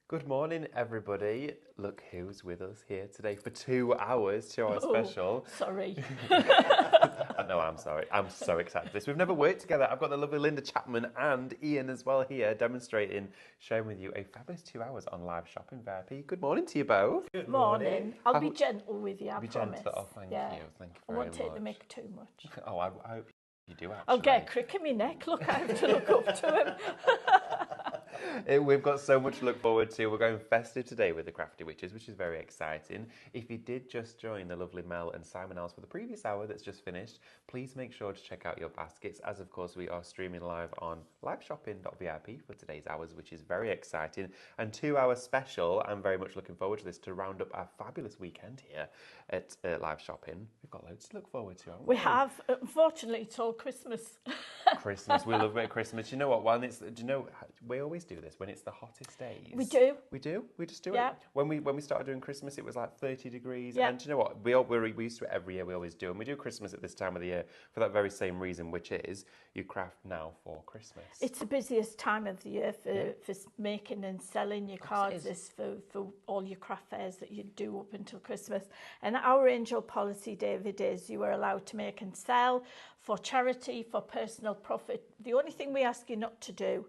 Good morning, everybody. Look who's with us here today for 2 hours, 2 hour special. Sorry. No, I'm sorry. I'm so excited for this. We've never worked together. I've got the lovely Linda Chapman and Ian as well here demonstrating, sharing with you a fabulous 2 hours on live shopping VIP. Good morning to you both. Good morning. I'll be gentle with you, I Be promise. gentle. Oh, thank you. Thank you I very won't take the much. mick too much. Oh, I hope you do actually. I'll get a crick in my neck. Look, I have to look up to him. We've got so much to look forward to. We're going festive today with the Crafty Witches, which is very exciting. If you did just join the lovely Mel and Simon Els for the previous hour that's just finished, please make sure to check out your baskets, as of course we are streaming live on liveshopping.vip for today's hours, which is very exciting. And 2 hour special, I'm very much looking forward to this to round up our fabulous weekend here at Live Shopping. We've got loads to look forward to, haven't we? We have. Unfortunately, it's all Christmas. Christmas, we love a bit of Christmas. You know what? We always do this when it's the hottest days. We do. We do. We just do Yeah. it. When we started doing Christmas, it was like 30 degrees. Yeah. And do you know what? We used to it every year. We always do, and we do Christmas at this time of the year for that very same reason, which is you craft now for Christmas. It's the busiest time of the year for making and selling your cards. Is for all your craft fairs that you do up until Christmas. And our angel policy, David, is you are allowed to make and sell for charity, for personal profit. The only thing we ask you not to do,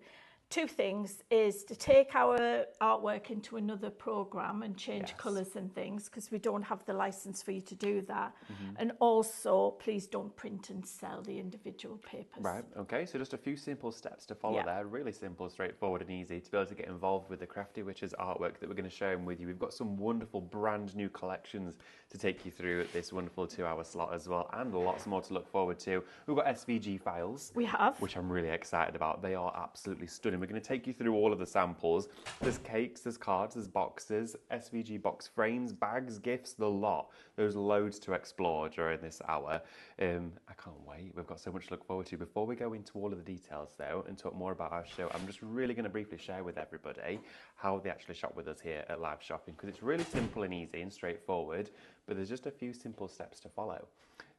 two things, is to take our artwork into another program and change colours and things, because we don't have the license for you to do that. And also, please don't print and sell the individual papers. Right, okay, so just a few simple steps to follow there. Really simple, straightforward and easy to be able to get involved with the Crafty Witches artwork that we're going to share with you. We've got some wonderful brand new collections to take you through at this wonderful 2 hour slot as well, and lots more to look forward to. We've got SVG files. We have. Which I'm really excited about. They are absolutely stunning. We're going to take you through all of the samples. There's cakes, there's cards, there's boxes, SVG box frames, bags, gifts, the lot. There's loads to explore during this hour. I can't wait. We've got so much to look forward to. Before we go into all of the details though and talk more about our show, I'm just really going to briefly share with everybody how they actually shop with us here at Live Shopping, because it's really simple and easy and straightforward, but there's just a few simple steps to follow.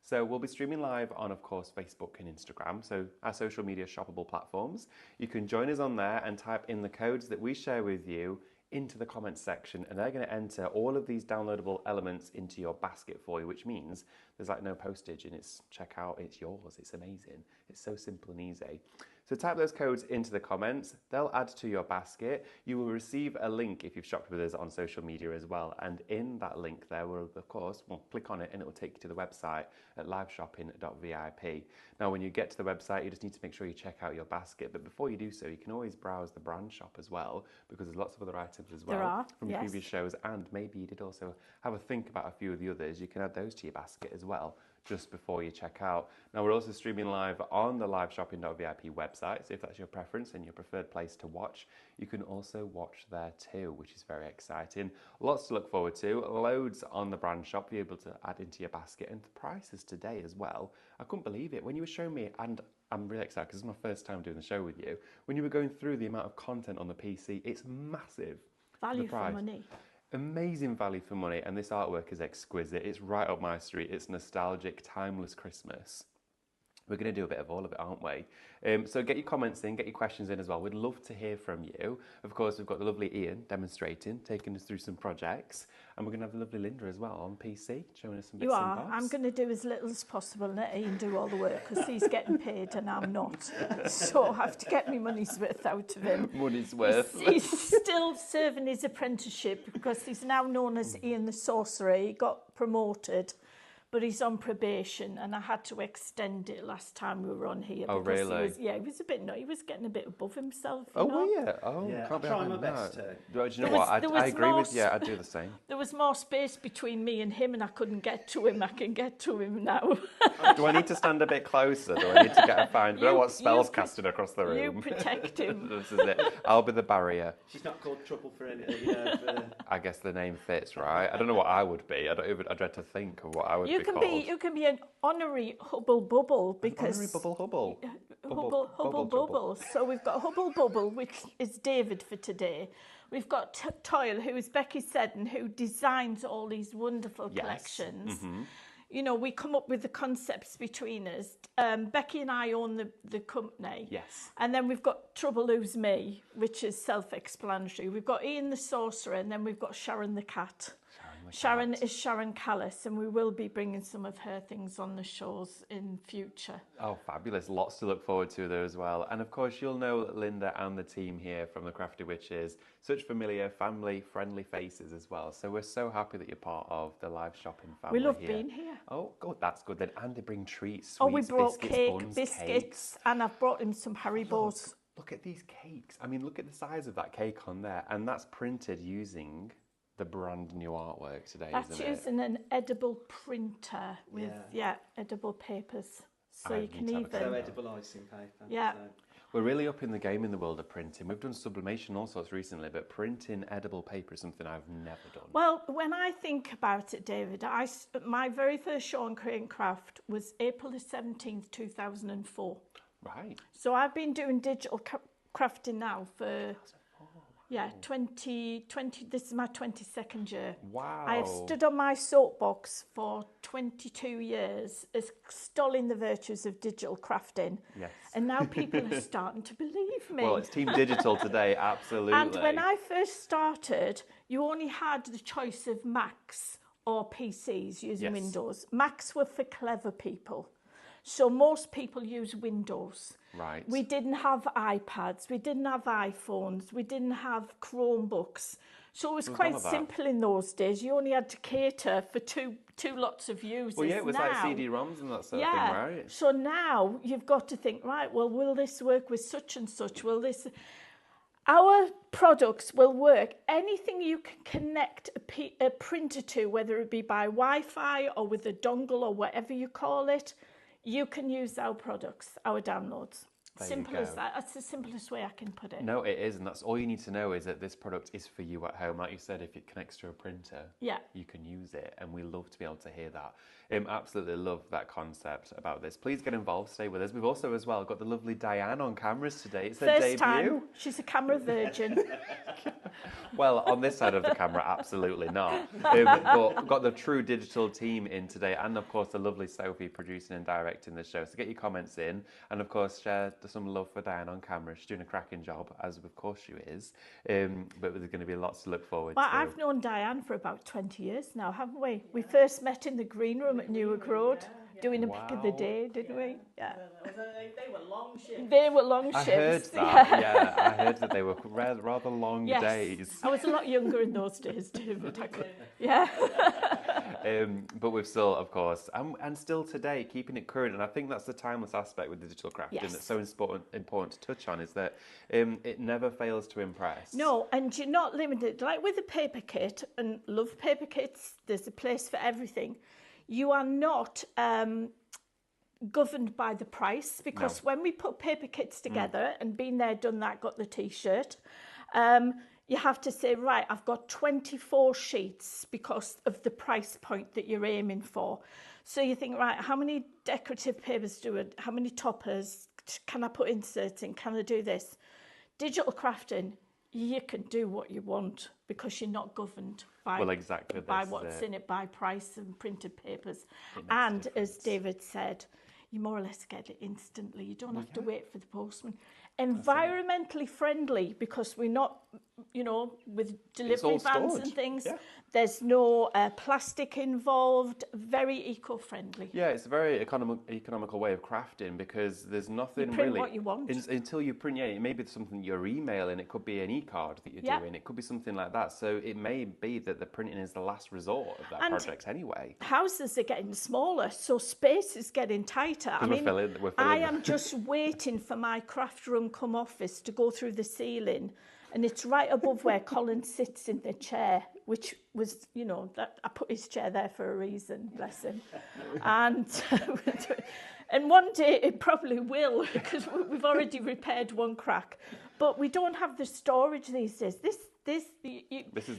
So we'll be streaming live on, of course, Facebook and Instagram, so our social media shoppable platforms. You can join us on there and type in the codes that we share with you into the comments section, and they're going to enter all of these downloadable elements into your basket for you, which means there's like no postage and it's checkout, it's yours. It's amazing. It's so simple and easy. So type those codes into the comments, they'll add to your basket. You will receive a link if you've shopped with us on social media as well. And in that link there will, of course, click on it and it will take you to the website at liveshopping.vip. Now, when you get to the website, you just need to make sure you check out your basket. But before you do so, you can always browse the brand shop as well, because there's lots of other items as well from previous shows. And maybe you did also have a think about a few of the others. You can add those to your basket as well, just before you check out. Now, we're also streaming live on the liveshopping.vip website, so if that's your preference and your preferred place to watch, you can also watch there too, which is very exciting. Lots to look forward to, loads on the brand shop you're able to add into your basket, and the prices today as well. I couldn't believe it when you were showing me, and I'm really excited because this is my first time doing the show with you, when you were going through the amount of content on the PC. It's massive. Value for money. Amazing value for money, and this artwork is exquisite. It's right up my street. It's nostalgic, timeless Christmas. We're going to do a bit of all of it, aren't we? So get your comments in, get your questions in as well. We'd love to hear from you. Of course, we've got the lovely Ian demonstrating, taking us through some projects. And we're going to have the lovely Linda as well on PC, showing us some bits and bobs. I'm going to do as little as possible and let Ian do all the work, because he's getting paid and I'm not. So I have to get my money's worth out of him. Money's worth. He's still serving his apprenticeship, because he's now known as Ian the Sorcerer. He got promoted, but he's on probation, and I had to extend it last time we were on here. Oh, really? He was a bit, he was getting a bit above himself. Oh, know? were you? Oh, yeah, can't be trying my having best that. to. Do you know what? I agree with you. I'd do the same. There was more space between me and him, and I couldn't get to him. I can get to him now. Do I need to stand a bit closer? Do I need to get a find? Do I know what spells casted across the room? You protect him. This is it. I'll be the barrier. She's not called Trouble for any. I guess the name fits, right? I don't know what I would be. I dread to think of what I would be called. You can be an honorary Hubble Bubble, because honorary Hubble. Hubble Bubble. So we've got Hubble Bubble, which is David for today. We've got Toyle, who is Becky Seddon, who designs all these wonderful collections. you know, we come up with the concepts between us. Becky and I own the company. Yes. And then we've got Trouble Who's Me, which is self-explanatory. We've got Ian the Sorcerer, and then we've got Sharon the Cat. Sharon is Sharon Callis, and we will be bringing some of her things on the shows in future. Oh, fabulous. Lots to look forward to there as well. And of course, you'll know Linda and the team here from the Crafty Witches. Such familiar, family-friendly faces as well. So we're so happy that you're part of the live shopping family. We love here. being here. Oh, good. That's good then. And they bring treats, sweets, Oh, we brought biscuits, biscuits, cakes. and I've brought him some Haribos. Look at these cakes. I mean, look at the size of that cake on there. And that's printed using the brand new artwork today, That's isn't it? using an edible printer with, edible papers. So you can even... So edible icing paper. Yeah. So. We're really up in the game in the world of printing. We've done sublimation all sorts recently, but printing edible paper is something I've never done. Well, when I think about it, David, my very first show on Create and Craft was April the 17th, 2004. Right. So I've been doing digital crafting now for... Yeah, 20, this is my 22nd year. Wow. I have stood on my soapbox for 22 years extolling the virtues of digital crafting. Yes. And now people are starting to believe me. Well, it's Team Digital today, absolutely. And when I first started, you only had the choice of Macs or PCs using Windows. Macs were for clever people. So most people use Windows. Right. We didn't have iPads, we didn't have iPhones, we didn't have Chromebooks. So it was quite simple in those days. You only had to cater for two lots of users. Well, yeah, it was now, like CD-ROMs and that sort of thing, right? So now you've got to think, right, well, will this work with such and such? Will this... Our products will work. Anything you can connect a printer to, whether it be by Wi-Fi or with a dongle or whatever you call it, you can use our products, our downloads. Simple as that. That's the simplest way I can put it. No, it is, and that's all you need to know is that this product is for you at home. Like you said, if it connects to a printer, you can use it, and we love to be able to hear that. Absolutely love that concept about this. Please get involved, stay with us. We've also as well got the lovely Diane on cameras today. It's her debut. First time. She's a camera virgin. Well, on this side of the camera, absolutely not. But we've got the true digital team in today, and of course the lovely Sophie producing and directing the show. So get your comments in, and of course share some love for Diane on camera. She's doing a cracking job, as of course she is. But there's going to be lots to look forward to. I've known Diane for about 20 years now, haven't we? We first met in the green room at Newark Road, doing a pick of the day, didn't we? Yeah. They were long shifts. They were long shifts. I heard that, yeah. I heard that they were rather long days. I was a lot younger in those days, David. Yeah. But we've still, of course, and still today, keeping it current. And I think that's the timeless aspect with digital crafting that's so important to touch on, is that it never fails to impress. No, and you're not limited. Like with a paper kit, and love paper kits, there's a place for everything. You are not governed by the price, because when we put paper kits together, and been there, done that, got the T-shirt, you have to say, right, I've got 24 sheets because of the price point that you're aiming for. So you think, right, how many decorative papers how many toppers, can I put inserts in, can I do this? Digital crafting, you can do what you want because you're not governed by, by what's in it, by price and printed papers. And as David said, you more or less get it instantly. You don't have to wait for the postman. Environmentally friendly, because we're not, with delivery vans and things, there's no plastic involved, very eco-friendly. Yeah, it's a very economical way of crafting, because there's nothing you print really... what you want. Until you print, maybe it's something you're emailing, it could be an e-card that you're doing, it could be something like that. So it may be that the printing is the last resort of that project anyway. Houses are getting smaller, so space is getting tighter. I mean, I am just waiting for my craft room come office to go through the ceiling, and it's right above where Colin sits in the chair, which was, that I put his chair there for a reason, bless him. And and one day it probably will, because we've already repaired one crack, but we don't have the storage these days. This is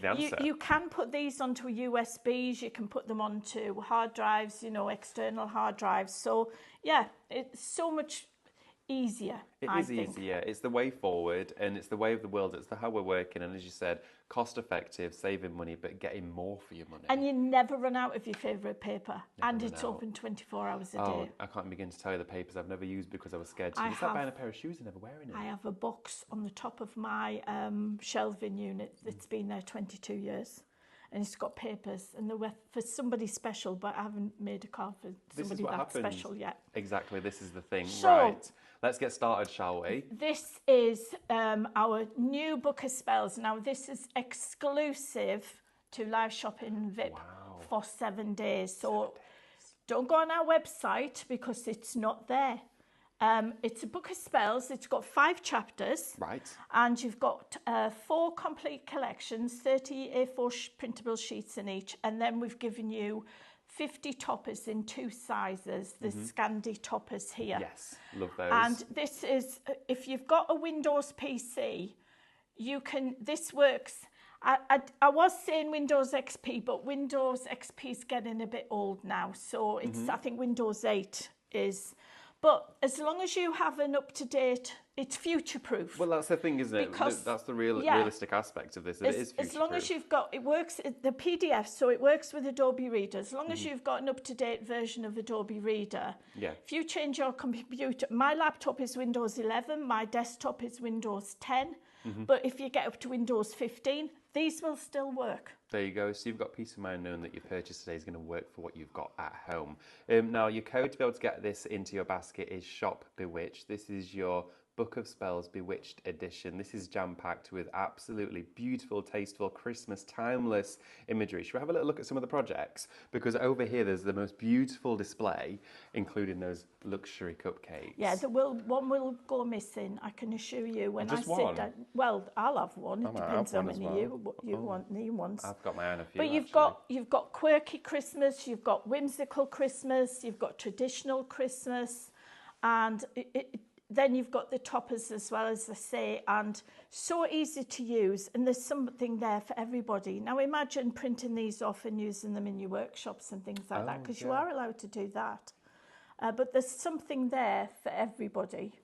the answer. You can put these onto USBs, you can put them onto hard drives, external hard drives. So yeah, it's so much easier. It I is think. easier. It's the way forward, and it's the way of the world. It's how we're working, and as you said, cost effective, saving money, but getting more for your money. And you never run out of your favourite paper, Never and run it's out. open 24 hours a Oh, day. I can't begin to tell you the papers I've never used because I was scared to. I It's like have- buying a pair of shoes and never wearing it. I have a box on the top of my shelving unit that's been there 22 years. And it's got papers, and they're for somebody special, but I haven't made a card for somebody that happens. special yet. Exactly, this is the thing. So- right, let's get started, shall we? This is our new book of spells. Now, this is exclusive to Live Shopping VIP for 7 days. So don't go on our website because it's not there. It's a book of spells. It's got 5 chapters. Right. And you've got 4 complete collections, 30 A4 printable sheets in each. And then we've given you 50 toppers in 2 sizes, the Scandi toppers here. Yes, love those. And this is, if you've got a Windows PC, you can, this works. I was saying Windows XP, but Windows XP is getting a bit old now. So it's, I think Windows 8 is, but as long as you have an up-to-date, it's future-proof. Well, that's the thing, isn't it? Because- That's the realistic aspect of this. That it is As long as future-proof. you've got, it works, the PDF, so it works with Adobe Reader. As long as you've got an up-to-date version of Adobe Reader, Yeah. if you change your computer, my laptop is Windows 11, my desktop is Windows 10, but if you get up to Windows 15, these will still work. There you go. So you've got peace of mind knowing that your purchase today is going to work for what you've got at home. Now, your code to be able to get this into your basket is Shop Bewitched. This is your Book of Spells Bewitched edition. This is jam-packed with absolutely beautiful, tasteful, Christmas, timeless imagery. Should we have a little look at some of the projects? Because over here, there's the most beautiful display, including those luxury cupcakes. Yeah, one will go missing, I can assure you, when Just I sit one? down. Well, I'll have one. It I might depends how have one as many well. you want, you want. I've got my eye on a few, But actually. you've got quirky Christmas, you've got whimsical Christmas, you've got traditional Christmas, and then you've got the toppers as well, as I say, and so easy to use, and there's something there for everybody. Now imagine printing these off and using them in your workshops and things like that, because you are allowed to do that. But there's something there for everybody.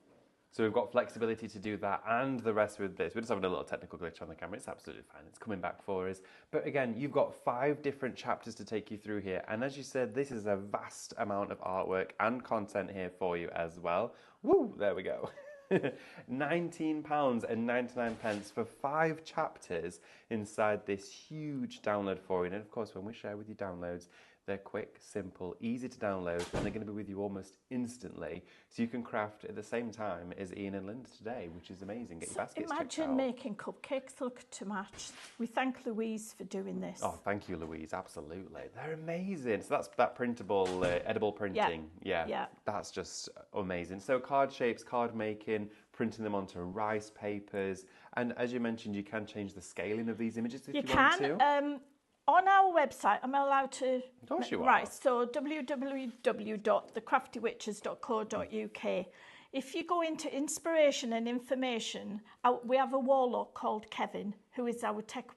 So we've got flexibility to do that and the rest with this. We're just having a little technical glitch on the camera. It's absolutely fine. It's coming back for us. But again, you've got 5 different chapters to take you through here. And as you said, this is a vast amount of artwork and content here for you as well. Woo, there we go. £19.99 for 5 chapters inside this huge download for you. And of course, when we share with you downloads, they're quick, simple, easy to download, and they're going to be with you almost instantly. So you can craft at the same time as Ian and Linda today, which is amazing. Get your baskets checked Imagine out. making cupcakes look to match. We thank Louise for doing this. Oh, thank you, Louise. Absolutely. They're amazing. So that's that printable, edible printing. Yeah. That's just amazing. So card shapes, card making, printing them onto rice papers. And as you mentioned, you can change the scaling of these images if you want to. On our website, am I allowed to? Of course you are. Right, so www.thecraftyWitches.co.uk. If you go into inspiration and information, we have a warlock called Kevin, who is our tech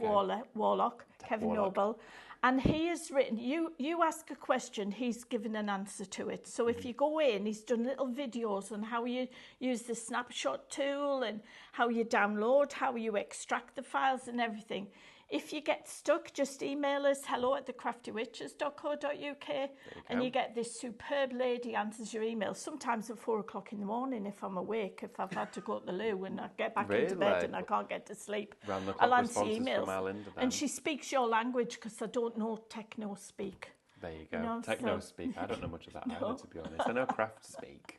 warlock, Kevin Noble. And he has written, you ask a question, he's given an answer to it. So if you go in, he's done little videos on how you use the snapshot tool and how you download, how you extract the files and everything. If you get stuck, just email us, hello@thecraftywitches.co.uk, and you get this superb lady answers your email, sometimes at 4 o'clock in the morning if I'm awake, if I've had to go to the loo and I get back into bed and I can't get to sleep. I'll answer emails. And she speaks your language because I don't know techno speak. There you go. Techno speak. I don't know much of that either, to be honest. I know craft speak.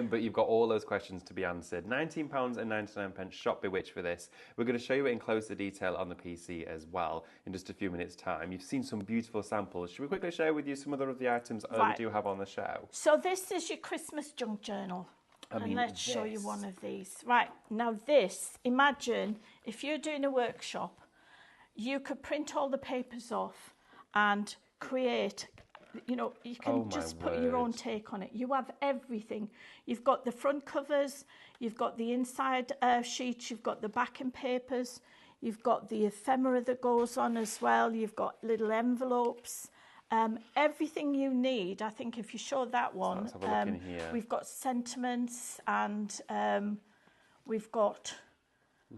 But you've got all those questions to be answered. £19.99 Shop Bewitched for this. We're going to show you it in closer detail on the PC as well in just a few minutes' time. You've seen some beautiful samples. Should we quickly share with you some of the items we do have on the show? So this is your Christmas junk journal. And let's show you one of these. Right, now this, imagine if you're doing a workshop, you could print all the papers off and create, you can just put your own take on it. You have everything. You've got the front covers, you've got the inside sheets, you've got the backing papers, you've got the ephemera that goes on as well, you've got little envelopes, Everything you need, I think if you show that one, let's have a look in here. we've got sentiments and we've got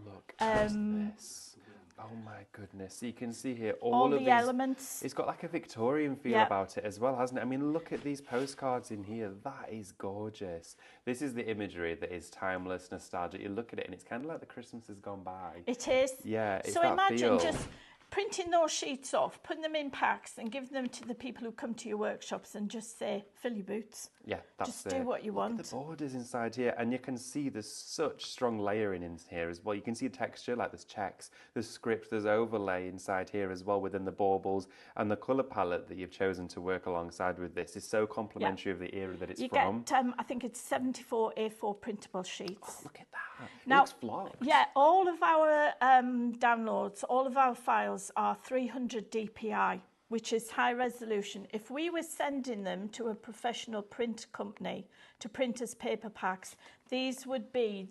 Look at this. Oh my goodness. So you can see here all of the these elements. It's got like a Victorian feel Yeah. about it as well, hasn't it? I mean, look at these postcards in here. That is gorgeous. This is the imagery that is timeless, nostalgic. You look at it and it's kind of like the Christmas has gone by. It is. Yeah, it's So that imagine feel. just printing those sheets off, putting them in packs and giving them to the people who come to your workshops and just say, fill your boots. Yeah, that's Just do what you Look want. at the borders inside here, and you can see there's such strong layering in here as well. You can see texture, like there's checks, there's script, there's overlay inside here as well within the baubles, and the colour palette that you've chosen to work alongside with this is so complementary of the era that it's You from. get, I think it's 74 A4 printable sheets. Oh, look at that. Now, it looks flocked. Yeah, all of our downloads, all of our files are 300 DPI, which is high resolution. If we were sending them to a professional print company to print as paper packs, these would be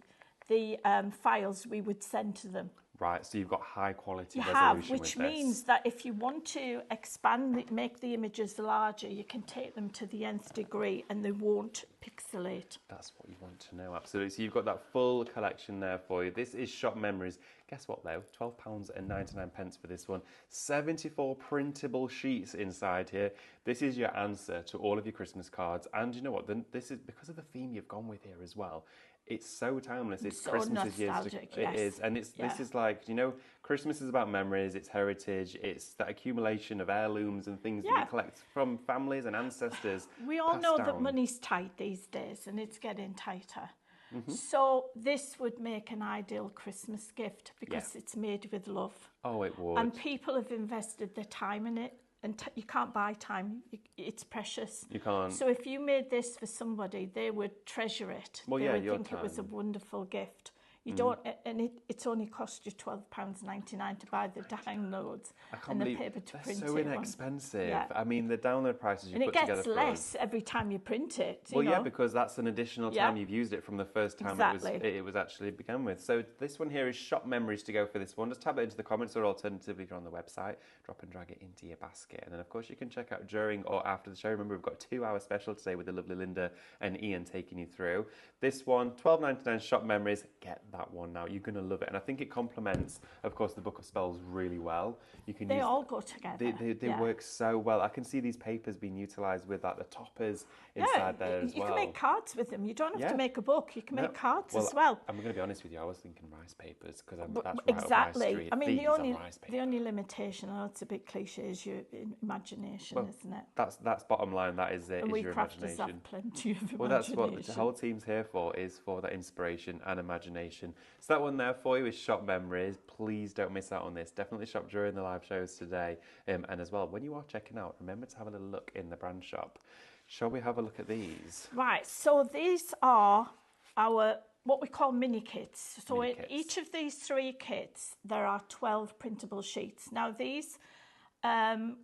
the files we would send to them. Right, so you've got high quality You resolution have, which with means this. that if you want to expand, make the images larger, you can take them to the nth degree and they won't pixelate. That's what you want to know, absolutely. So you've got that full collection there for you. This is Shop Memories. Guess what though? £12.99 for this one. 74 printable sheets inside here. This is your answer to all of your Christmas cards. And you know what? This is because of the theme you've gone with here as well. It's so timeless. It's So Christmas nostalgic, It yes. is, and this Yeah. is like, you know, Christmas is about memories. It's heritage. It's that accumulation of heirlooms and things that Yeah. you collect from families and ancestors. We all passed know that down. money's tight these days and it's getting tighter. Mm-hmm. So this would make an ideal Christmas gift because it's made with love. Oh, it would. And people have invested their time in it. And you can't buy time. It's precious. You can't. So if you made this for somebody, they would treasure it. Well, they yeah, would your think it was a time. wonderful gift. You don't, and it's only cost you £12.99 to buy the downloads and the paper to they're print so it. inexpensive. Yeah. I mean, the download prices you And it put together gets for less us. every time you print it. Well, you yeah, know? because that's an additional Yeah. time you've used it from the first time Exactly. it was actually begun with. So this one here is Shop Memories to go for this one. Just type it into the comments, or alternatively, if you're on the website, drop and drag it into your basket. And then, of course, you can check out during or after the show. Remember, we've got a 2-hour special today with the lovely Linda and Ian taking you through. This one, £12.99 Shop Memories. Get that one now. You're going to love it. And I think it complements, of course, the Book of Spells really well. You can They use all go together. They yeah. work so well. I can see these papers being utilised with like the toppers inside there as you well. can make cards with them. You don't have Yeah. to make a book. You can No. make cards as well. I'm going to be honest with you. I was thinking rice papers because that's right Exactly. up my street. I mean, These the are only rice papers. the only limitation, I know it's a bit cliche, is your imagination, Well, isn't it? That's bottom line. That is it. And Is we your crafters imagination. have plenty of imagination. Well, that's what the whole team's here for, is for that inspiration and imagination. So that one there for you is Shop Memories. Please don't miss out on this. Definitely shop during the live shows today. And as well, when you are checking out, remember to have a little look in the brand shop. Shall we have a look at these? Right, so these are our what we call mini kits. So Mini in kits. each of these 3 kits, there are 12 printable sheets. Now these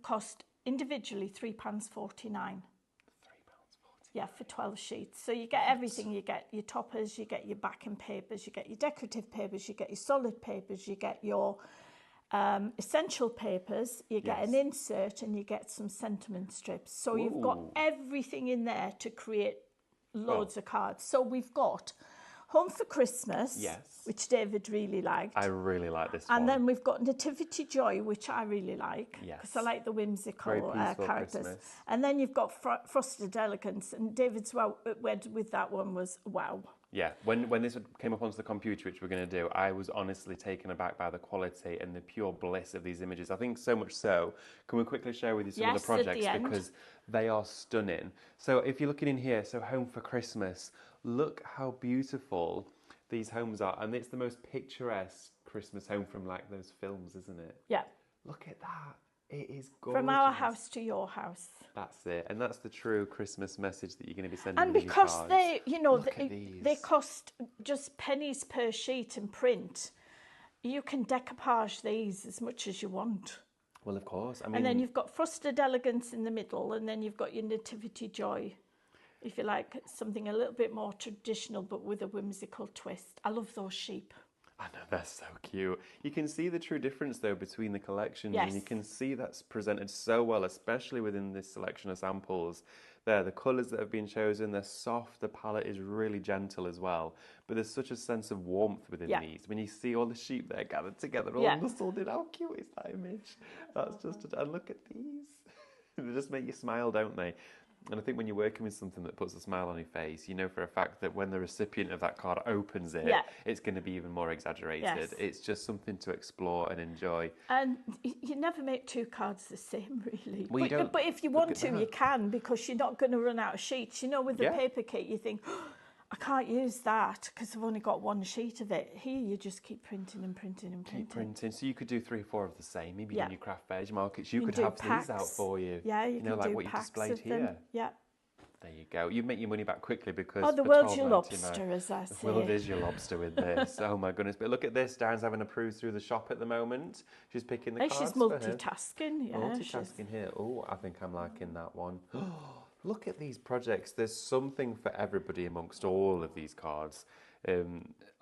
cost individually £3.49. £3.40. Yeah, for 12 sheets. So you get everything. You get your toppers, you get your backing papers, you get your decorative papers, you get your solid papers, you get your essential papers, you get an Yes. insert, and you get some sentiment strips. So you've got Ooh. everything in there to create loads of cards. So we've got Home for Christmas, Yes. which David really liked. I really like this And one. then we've got Nativity Joy, which I really like, because Yes. I like the whimsical Very peaceful characters. Christmas. And then you've got Frosted Elegance, and David's word with that one was wow. Yeah, when this came up onto the computer, which we're going to do, I was honestly taken aback by the quality and the pure bliss of these images. I think so much so. Can we quickly share with you some of Yes, the at the projects end. because they are stunning. So if you're looking in here, so Home for Christmas, look how beautiful these homes are, and it's the most picturesque Christmas home from like those films, isn't it? Yeah, Look at that. It is gorgeous. from our house to your house. That's it, and that's the true Christmas message that you're going to be sending. And with your because cards. they, you know, Look at they these. cost just pennies per sheet in print, you can decoupage these as much as you want. Well, of course. I mean, And then you've got Frosted Elegance in the middle, and then you've got your Nativity Joy, if you like something a little bit more traditional but with a whimsical twist. I love those sheep. I know, they're so cute. You can see the true difference though between the collections, Yes. and you can see that's presented so well, especially within this selection of samples. There, the colours that have been chosen, they're soft, the palette is really gentle as well. But there's such a sense of warmth within these. When you see all the sheep there gathered together, all nestled in, how cute is that image? That's just, and look at these. They just make you smile, don't they? And I think when you're working with something that puts a smile on your face, you know for a fact that when the recipient of that card opens it, it's going to be even more exaggerated. Yes. It's just something to explore and enjoy. And you never make two cards the same, really. Well, but if you want to, you can, because you're not going to run out of sheets. You know, with the paper kit, you think, oh, I can't use that because I've only got one sheet of it. Here, you just keep printing and printing and printing. Keep printing. So you could do 3 or 4 of the same. Maybe in your craft veg markets, you could do have packs. these out for you. Yeah, you know, can like do what you packs displayed of here. them. Yeah. There you go. You make your money back quickly because Oh, the for world's your $12.99 lobster, as I say. The world is your lobster with this. Oh my goodness! But look at this. Darren's having a cruise through the shop at the moment. She's picking the cards. She's for her. multitasking. Yeah, multitasking here. Oh, I think I'm liking that one. Look at these projects. There's something for everybody amongst all of these cards.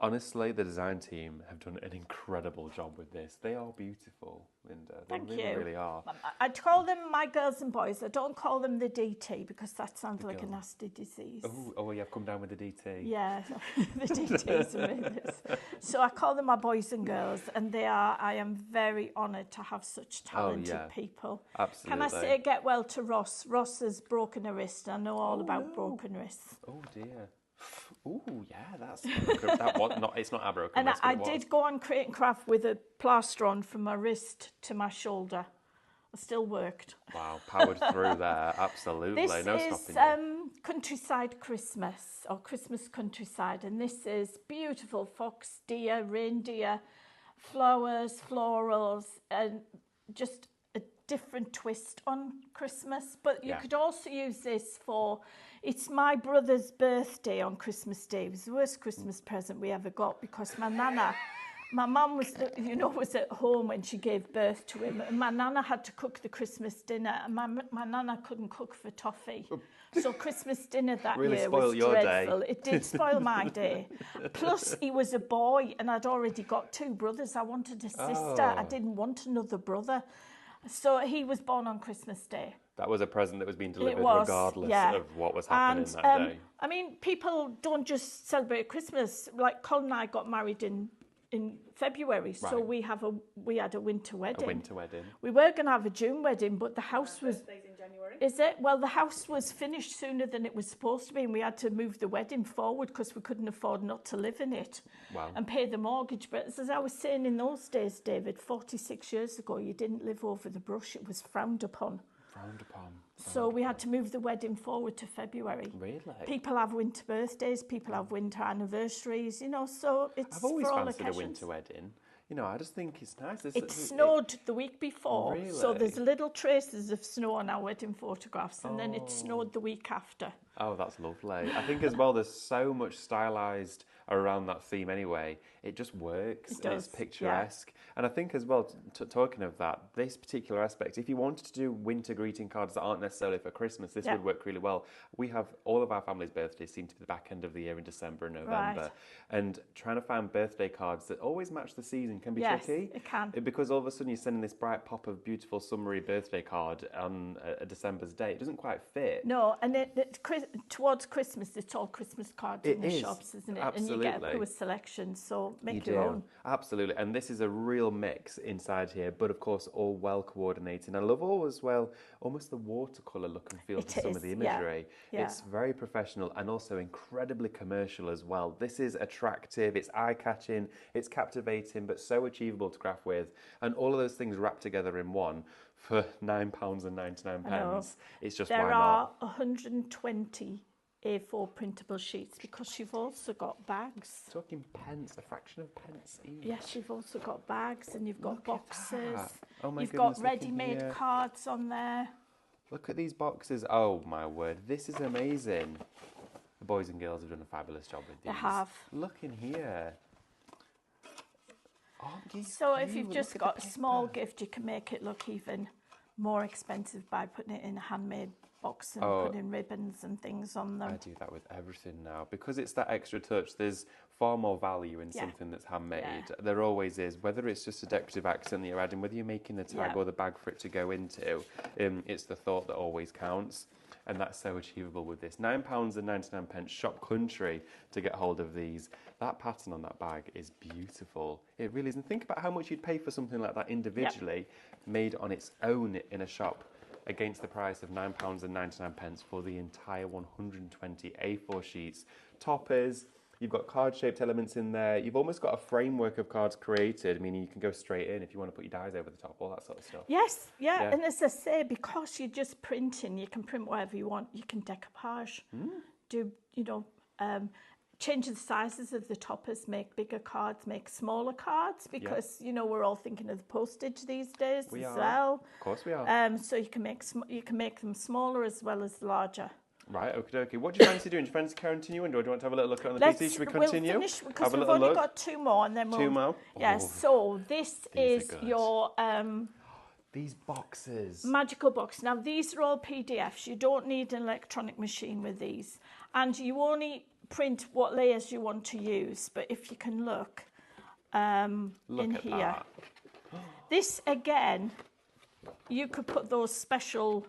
Honestly, the design team have done an incredible job with this. They are beautiful, Linda. They really are. I'd call them my girls and boys. I don't call them the DT because that sounds like a nasty disease. Oh, you have come down with the DT. Yeah, the DTs are this. So I call them my boys and girls, and I am very honoured to have such talented people. Absolutely. Can I say get well to Ross? Ross has broken a wrist. I know all about broken wrists. Oh dear. Ooh, yeah, it's not a broken And wrist, I did go on Create and Craft with a plaster on from my wrist to my shoulder. I still worked. Wow, powered through there, absolutely. This no is stopping Countryside Christmas, or Christmas Countryside, and this is beautiful fox, deer, reindeer, flowers, florals, and just a different twist on Christmas. But you could also use this for, it's my brother's birthday on Christmas Day. It was the worst Christmas present we ever got because my nana, my mum was at home when she gave birth to him, and my nana had to cook the Christmas dinner, and my nana couldn't cook for toffee. So Christmas dinner that Really year was your dreadful. day. It did spoil my day. Plus, he was a boy, and I'd already got 2 brothers. I wanted a sister. I didn't want another brother. So he was born on Christmas Day. That was a present that was being delivered regardless of what was happening that day. I mean, people don't just celebrate Christmas. Like Colin and I got married in February, so we had a winter wedding. A winter wedding. We were going to have a June wedding, but the house was... Birthday's in January. Is it? Well, the house was finished sooner than it was supposed to be, and we had to move the wedding forward because we couldn't afford not to live in it and pay the mortgage. But as I was saying, in those days, David, 46 years ago, you didn't live over the brush. It was frowned upon. Frowned upon. So we had to move the wedding forward to February. Really? People have winter birthdays, people have winter anniversaries, you know, so it's I've always for all fancied occasions. a winter wedding. You know, I just think it's nice. It snowed the week before, Really? so there's little traces of snow on our wedding photographs, and then it snowed the week after. Oh, that's lovely. I think as well, there's so much stylised around that theme anyway. It just works. It does, It's picturesque. And I think as well, talking of that, this particular aspect, if you wanted to do winter greeting cards that aren't necessarily for Christmas, this would work really well. We have all of our family's birthdays seem to be the back end of the year in December and November. Right. And trying to find birthday cards that always match the season can be tricky. It can. Because all of a sudden you're sending this bright pop of beautiful summery birthday card on a December's day. It doesn't quite fit. No, and towards Christmas, it's all Christmas cards in the shops, isn't it? Absolutely. And you get a poor selection, so make You your do. own. Absolutely. And this is a real mix inside here, but of course all well coordinated. I love all as well, almost the watercolour look and feel to some of the imagery. Yeah. It's very professional and also incredibly commercial as well. This is attractive, it's eye-catching, it's captivating, but so achievable to craft with. And all of those things wrapped together in one for £9.99. It's just There why are not? 120 A4 printable sheets because you've also got bags. Talking pence, a fraction of pence each. Yes, you've also got bags and you've got Look at boxes. that. Oh my You've goodness, got look in ready-made here. cards on there. Look at these boxes. Oh my word, this is amazing. The boys and girls have done a fabulous job with these. They have. Look in here. Aren't these So if cute? you've Look just at got the a small paper. gift, you can make it look even more expensive by putting it in a handmade box and put in ribbons and things on them. I do that with everything now because it's that extra touch. There's far more value in something that's handmade. Yeah. There always is, whether it's just a decorative accent that you're adding, whether you're making the tag or the bag for it to go into, it's the thought that always counts. And that's so achievable with this. £9.99 shop country to get hold of these. That pattern on that bag is beautiful. It really is. And think about how much you'd pay for something like that individually, made on its own in a shop, against the price of £9.99 for the entire 120 A4 sheets. Toppers, you've got card-shaped elements in there. You've almost got a framework of cards created, meaning you can go straight in if you want to put your dies over the top, all that sort of stuff. Yes, yeah. And as I say, because you're just printing, you can print whatever you want. You can decoupage, do, change the sizes of the toppers, make bigger cards, make smaller cards, because, we're all thinking of the postage these days well. Of course we are. So you can make them smaller as well as larger. Right, okay. What do you fancy doing? Do you fancy continuing, or do you want to have a little look on the PC? Should we continue? We'll finish because we've only got 2 more, and then we'll... 2 more? Yes, so this is your... these boxes. Magical box. Now, these are all PDFs. You don't need an electronic machine with these. And you only print what layers you want to use. But if you can look in here. That. This, again, you could put those special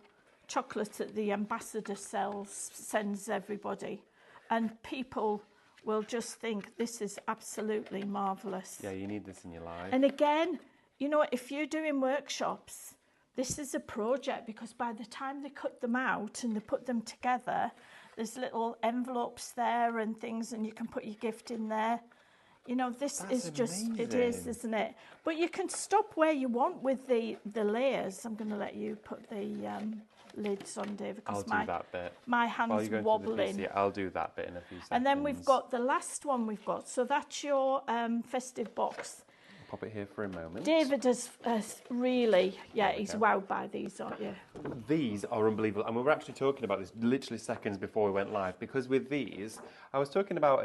chocolates that the ambassador sends everybody. And people will just think this is absolutely marvellous. Yeah, you need this in your life. And again, if you're doing workshops, this is a project, because by the time they cut them out and they put them together, there's little envelopes there and things, and you can put your gift in there. This That's is just, amazing. it is, isn't it? But you can stop where you want with the layers. I'm going to let you put the lids on, David, because I'll do that bit. my hand's wobbling. I'll do that bit in a few seconds. And then we've got the last one we've got. So that's your festive box. Pop it here for a moment. David has really, he's wowed by these, aren't you? These are unbelievable. And we were actually talking about this literally seconds before we went live, because with these, I was talking about,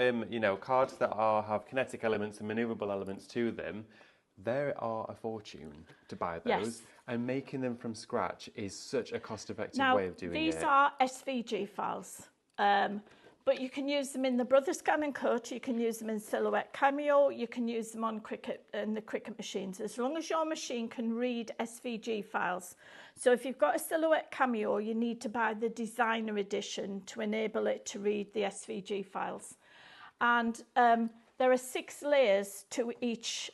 cards that have kinetic elements and maneuverable elements to them. There are a fortune to buy those, and making them from scratch is such a cost-effective way of doing it. These are SVG files. But you can use them in the Brother Scan and Cut, you can use them in Silhouette Cameo, you can use them on the Cricut machines, as long as your machine can read SVG files. So if you've got a Silhouette Cameo, you need to buy the designer edition to enable it to read the SVG files. And there are 6 layers to each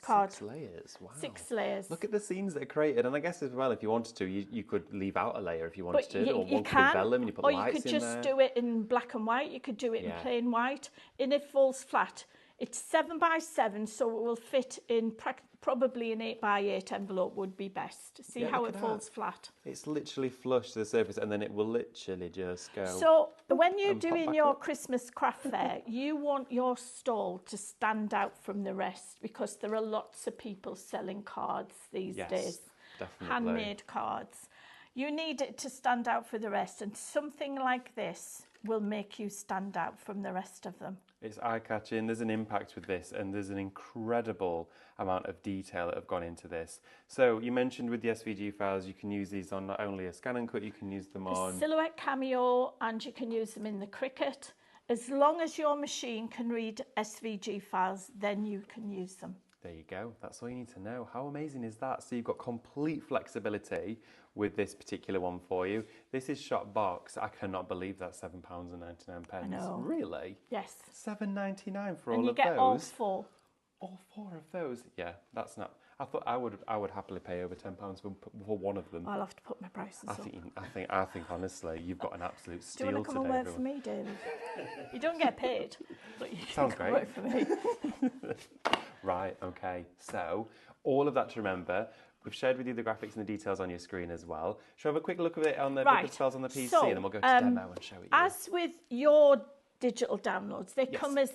card. 6 layers, wow. 6 layers. Look at the scenes that are created, and I guess as well, if you wanted to, you could leave out a layer if you wanted to, or one could vellum and you put lights in there. Or you could just do it in black and white, you could do it in plain white, and it falls flat. It's 7 by 7, so it will fit in probably an 8 by 8 envelope would be best. See how it falls flat? It's literally flush to the surface, and then it will literally just go. So when you're doing your Christmas craft fair, you want your stall to stand out from the rest, because there are lots of people selling cards these days. Definitely. Handmade cards. You need it to stand out for the rest, and something like this will make you stand out from the rest of them. It's eye-catching, there's an impact with this, and there's an incredible amount of detail that have gone into this. So you mentioned with the SVG files, you can use these on not only a Scan and Cut, you can use them on... Silhouette Cameo, and you can use them in the Cricut. As long as your machine can read SVG files, then you can use them. There you go. That's all you need to know. How amazing is that? So you've got complete flexibility with this particular one for you. This is shop box. I cannot believe that's £7.99. I know. Really? Yes. £7.99 for and all you of get those. all 4. All 4 of those. Yeah, that's not. I thought I would happily pay over £10 for one of them. I'll have to put my prices up. I think honestly, you've got an absolute steal today. Do you want to come and work for me, David? You don't get paid, but you can Sounds come great. work for me. Right, okay. So, all of that to remember. We've shared with you the graphics and the details on your screen as well. Shall we have a quick look at it on the book of spells on the PC, and then we'll go to demo and show it you. As with your digital downloads, they come as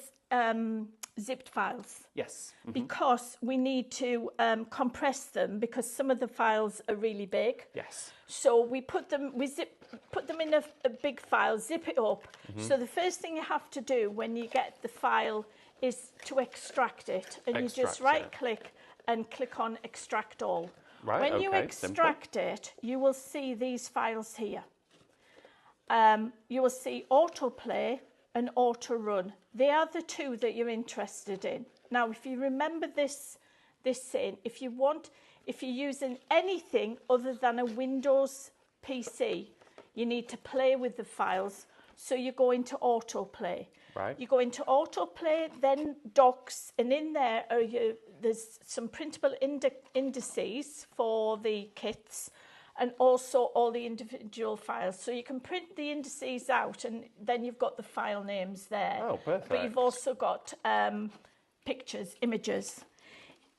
zipped files. Yes. Mm-hmm. Because we need to compress them, because some of the files are really big. Yes. So we put them in a big file, zip it up. Mm-hmm. So the first thing you have to do when you get the file is to extract it, and you just right click and click on extract all. Right, When you okay, extract it, you will see these files here. You will see autoplay and auto run. They are the two that you're interested in. Now, if you remember this saying, if you're using anything other than a Windows PC, you need to play with the files. So you go into autoplay. Right. You go into autoplay, then docs, and in there there's some printable indices for the kits, and also all the individual files. So you can print the indices out, and then you've got the file names there. Oh, perfect. But you've also got pictures, images.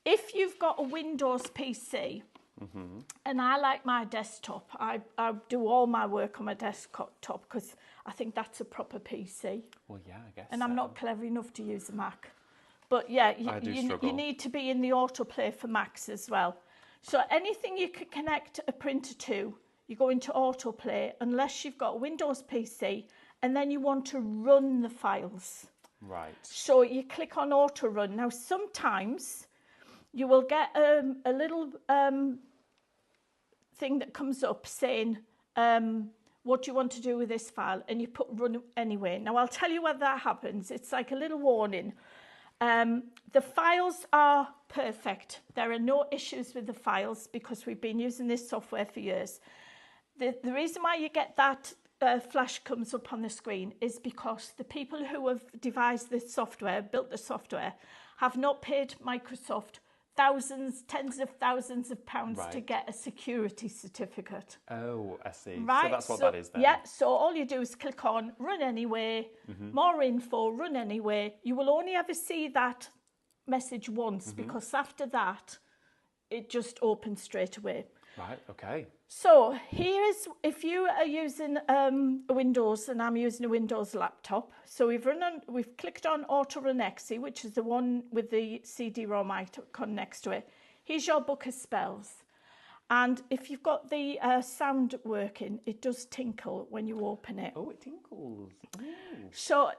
If you've got a Windows PC, and I like my desktop, I do all my work on my desktop because I think that's a proper PC. Well, yeah, I guess. And I'm not clever enough to use a Mac. But yeah, you need to be in the autoplay for Macs as well. So anything you can connect a printer to, you go into autoplay unless you've got a Windows PC and then you want to run the files. Right. So you click on auto run. Now sometimes you will get a little thing that comes up saying, what do you want to do with this file? And you put run anyway. Now I'll tell you what that happens. It's like a little warning. The files are perfect. There are no issues with the files because we've been using this software for years. The reason why you get that flash comes up on the screen is because the people who have devised this software, built the software, have not paid Microsoft thousands, tens of thousands of pounds to get a security certificate. Oh, I see. Right? So that's what that is then. Yeah, so all you do is click on run anyway, more info, run anyway. You will only ever see that message once because after that, it just opens straight away. Right, okay. So here's, if you are using a Windows and I'm using a Windows laptop, so we've clicked on Auto Run Exe, which is the one with the CD-ROM icon next to it. Here's your book of spells. And if you've got the sound working, it does tinkle when you open it. Oh, it tinkles. Ooh. So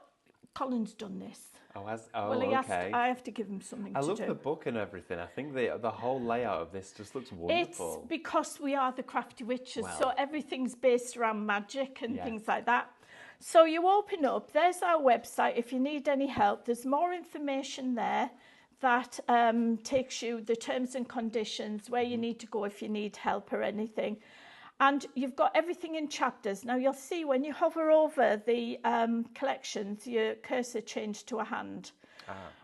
Colin's done this. Oh, Okay. I have to give him something to do. I love the book and everything. I think the whole layout of this just looks wonderful. It's because we are the Crafty Witches, so everything's based around magic and things like that. So you open up, there's our website. If you need any help, there's more information there that takes you the terms and conditions, where you need to go if you need help or anything. And you've got everything in chapters. Now you'll see when you hover over the collections, your cursor changed to a hand.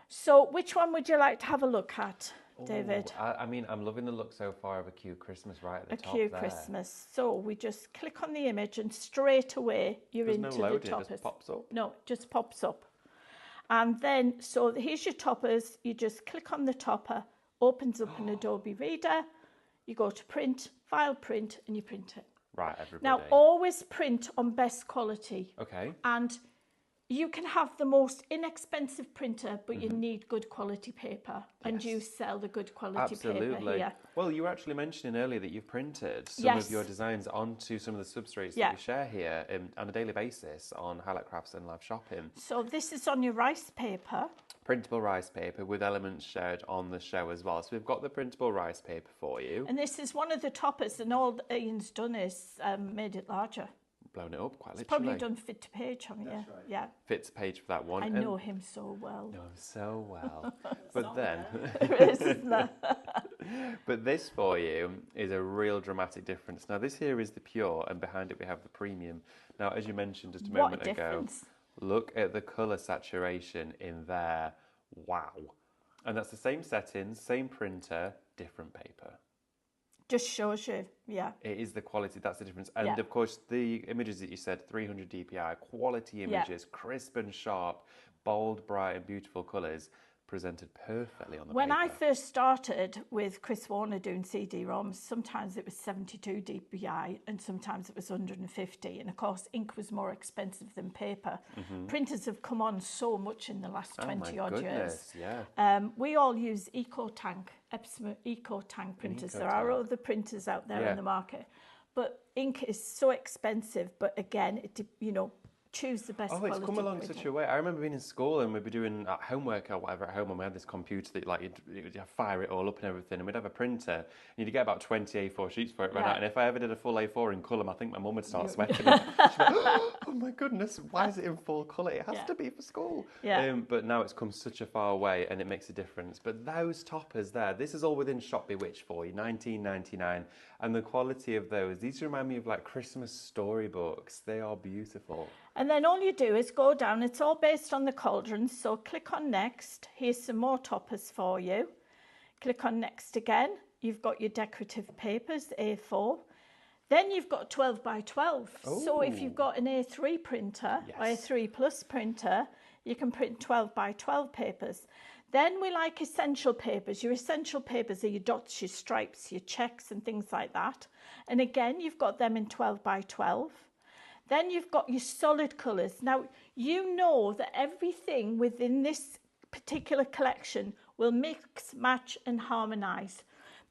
So which one would you like to have a look at, David? I mean, I'm loving the look so far of a cute Christmas right at the top cute there. Christmas. So we just click on the image and straight away you're There's into no loading, the toppers. it just pops up? No, it just pops up. And then, so here's your toppers. You just click on the topper, opens up an Adobe Reader. You go to print, file print, and you print it. Right, everybody. Now, always print on best quality. Okay. And you can have the most inexpensive printer, but you need good quality paper. And you sell the good quality paper here. Well, you were actually mentioning earlier that you've printed some of your designs onto some of the substrates that we share here on a daily basis on Highlight Crafts and Live Shopping. So this is on your rice paper. Printable rice paper with elements shared on the show as well. So we've got the printable rice paper for you. And this is one of the toppers, and all Ian's done is made it larger. Blown it up quite literally. Probably done fit to page, haven't you? Right. Yeah. Fit to page for that one. I know him so well. Know him so well. But then, There is, isn't there? but this for you is a real dramatic difference. Now this here is the pure, and behind it we have the premium. Now, as you mentioned just a moment ago, look at the colour saturation in there. Wow. And that's the same settings, same printer, different paper. Just shows you, yeah. It is the quality, that's the difference. And of course, the images that you said, 300 DPI, quality images, crisp and sharp, bold, bright and beautiful colours, presented perfectly on the When paper. I first started with Chris Warner doing CD-ROMs, sometimes it was 72 DPI and sometimes it was 150. And of course, ink was more expensive than paper. Printers have come on so much in the last 20 odd years. Yeah. We all use EcoTank, Epsom EcoTank printers. There are other printers out there in the market. But ink is so expensive. But again, choose the best Oh, quality it's come along printer. such a way. I remember being in school and we'd be doing homework or whatever at home, and we had this computer that like you'd fire it all up and everything, and we'd have a printer and you'd get about 20 A4 sheets for it right Yeah. out. And if I ever did a full A4 in colour, I think my mum would start sweating. She'd be like, oh my goodness, why is it in full colour? It has Yeah. to be for school. Yeah. But now it's come such a far way and it makes a difference. But those toppers there, this is all within Shop Bewitched for you, $19.99. And the quality of those, these remind me of like Christmas storybooks. They are beautiful. And then all you do is go down. It's all based on the cauldrons. So click on next. Here's some more toppers for you. Click on next again. You've got your decorative papers, A4. Then you've got 12 by 12. So if you've got an A3 printer or A3 plus printer, you can print 12 by 12 papers. Then we like essential papers. Your essential papers are your dots, your stripes, your checks and things like that. And again, you've got them in 12 by 12. Then you've got your solid colours. Now, you know that everything within this particular collection will mix, match and harmonise.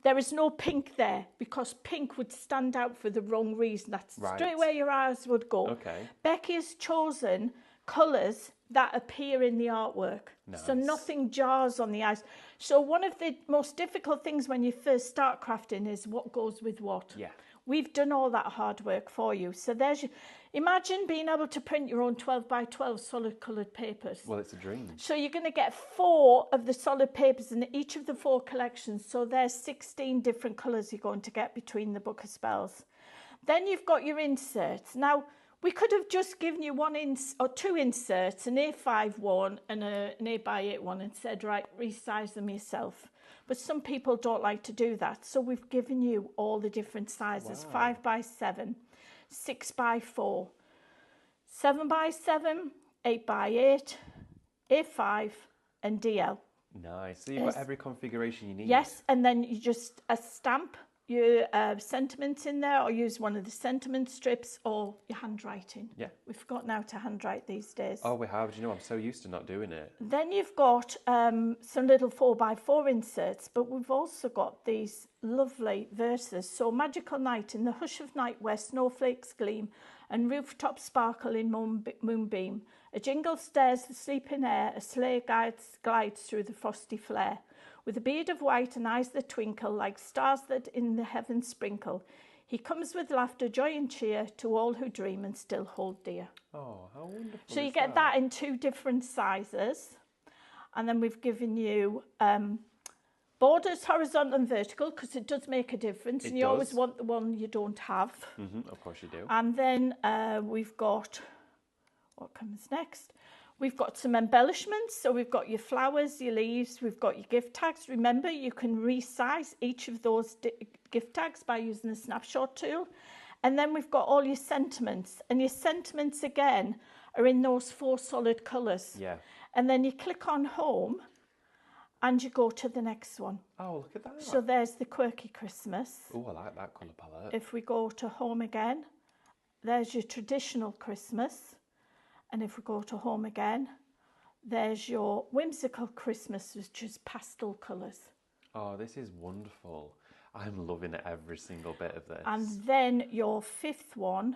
There is no pink there because pink would stand out for the wrong reason. That's straight where your eyes would go. Okay. Becky has chosen colours that appear in the artwork. Nice. So nothing jars on the eyes. So one of the most difficult things when you first start crafting is what goes with what. Yeah. We've done all that hard work for you. So there's your, imagine being able to print your own 12 by 12 solid coloured papers. Well, it's a dream. So you're going to get 4 of the solid papers in each of the 4 collections. So there's 16 different colours you're going to get between the Book of Spells. Then you've got your inserts. Now, we could have just given you 2 inserts, an A5 one and an A/8 one, and said, right, resize them yourself. But some people don't like to do that. So we've given you all the different sizes, 5 by 7, 6 by 4, 7 by 7, 8 by 8, A5 and DL. Nice. So you've got every configuration you need. Yes, and then you just stamp your sentiments in there, or use one of the sentiment strips, or your handwriting. Yeah. We forgot now to handwrite these days. Oh, we have. Do you know, I'm so used to not doing it. Then you've got some little 4 by 4 inserts, but we've also got these lovely verses. So Magical Night, in the hush of night where snowflakes gleam and rooftops sparkle in moonbeam. A jingle stirs the sleeping air, a sleigh glides through the frosty flare. With a beard of white and eyes that twinkle like stars that in the heavens sprinkle, he comes with laughter, joy and cheer to all who dream and still hold dear. Oh, how wonderful. So you get that in 2 different sizes. And then we've given you borders, horizontal and vertical, because it does make a difference. And you always want the one you don't have. Of course you do. And then we've got, what comes next? We've got some embellishments. So we've got your flowers, your leaves, we've got your gift tags. Remember, you can resize each of those gift tags by using the snapshot tool. And then we've got all your sentiments. And your sentiments, again, are in those 4 solid colours. Yeah. And then you click on home and you go to the next one. Oh, look at that. So there's the Quirky Christmas. Oh, I like that colour palette. If we go to home again, there's your traditional Christmas. And if we go to home again, there's your whimsical Christmas, which is pastel colours. Oh, this is wonderful. I'm loving every single bit of this. And then your 5th one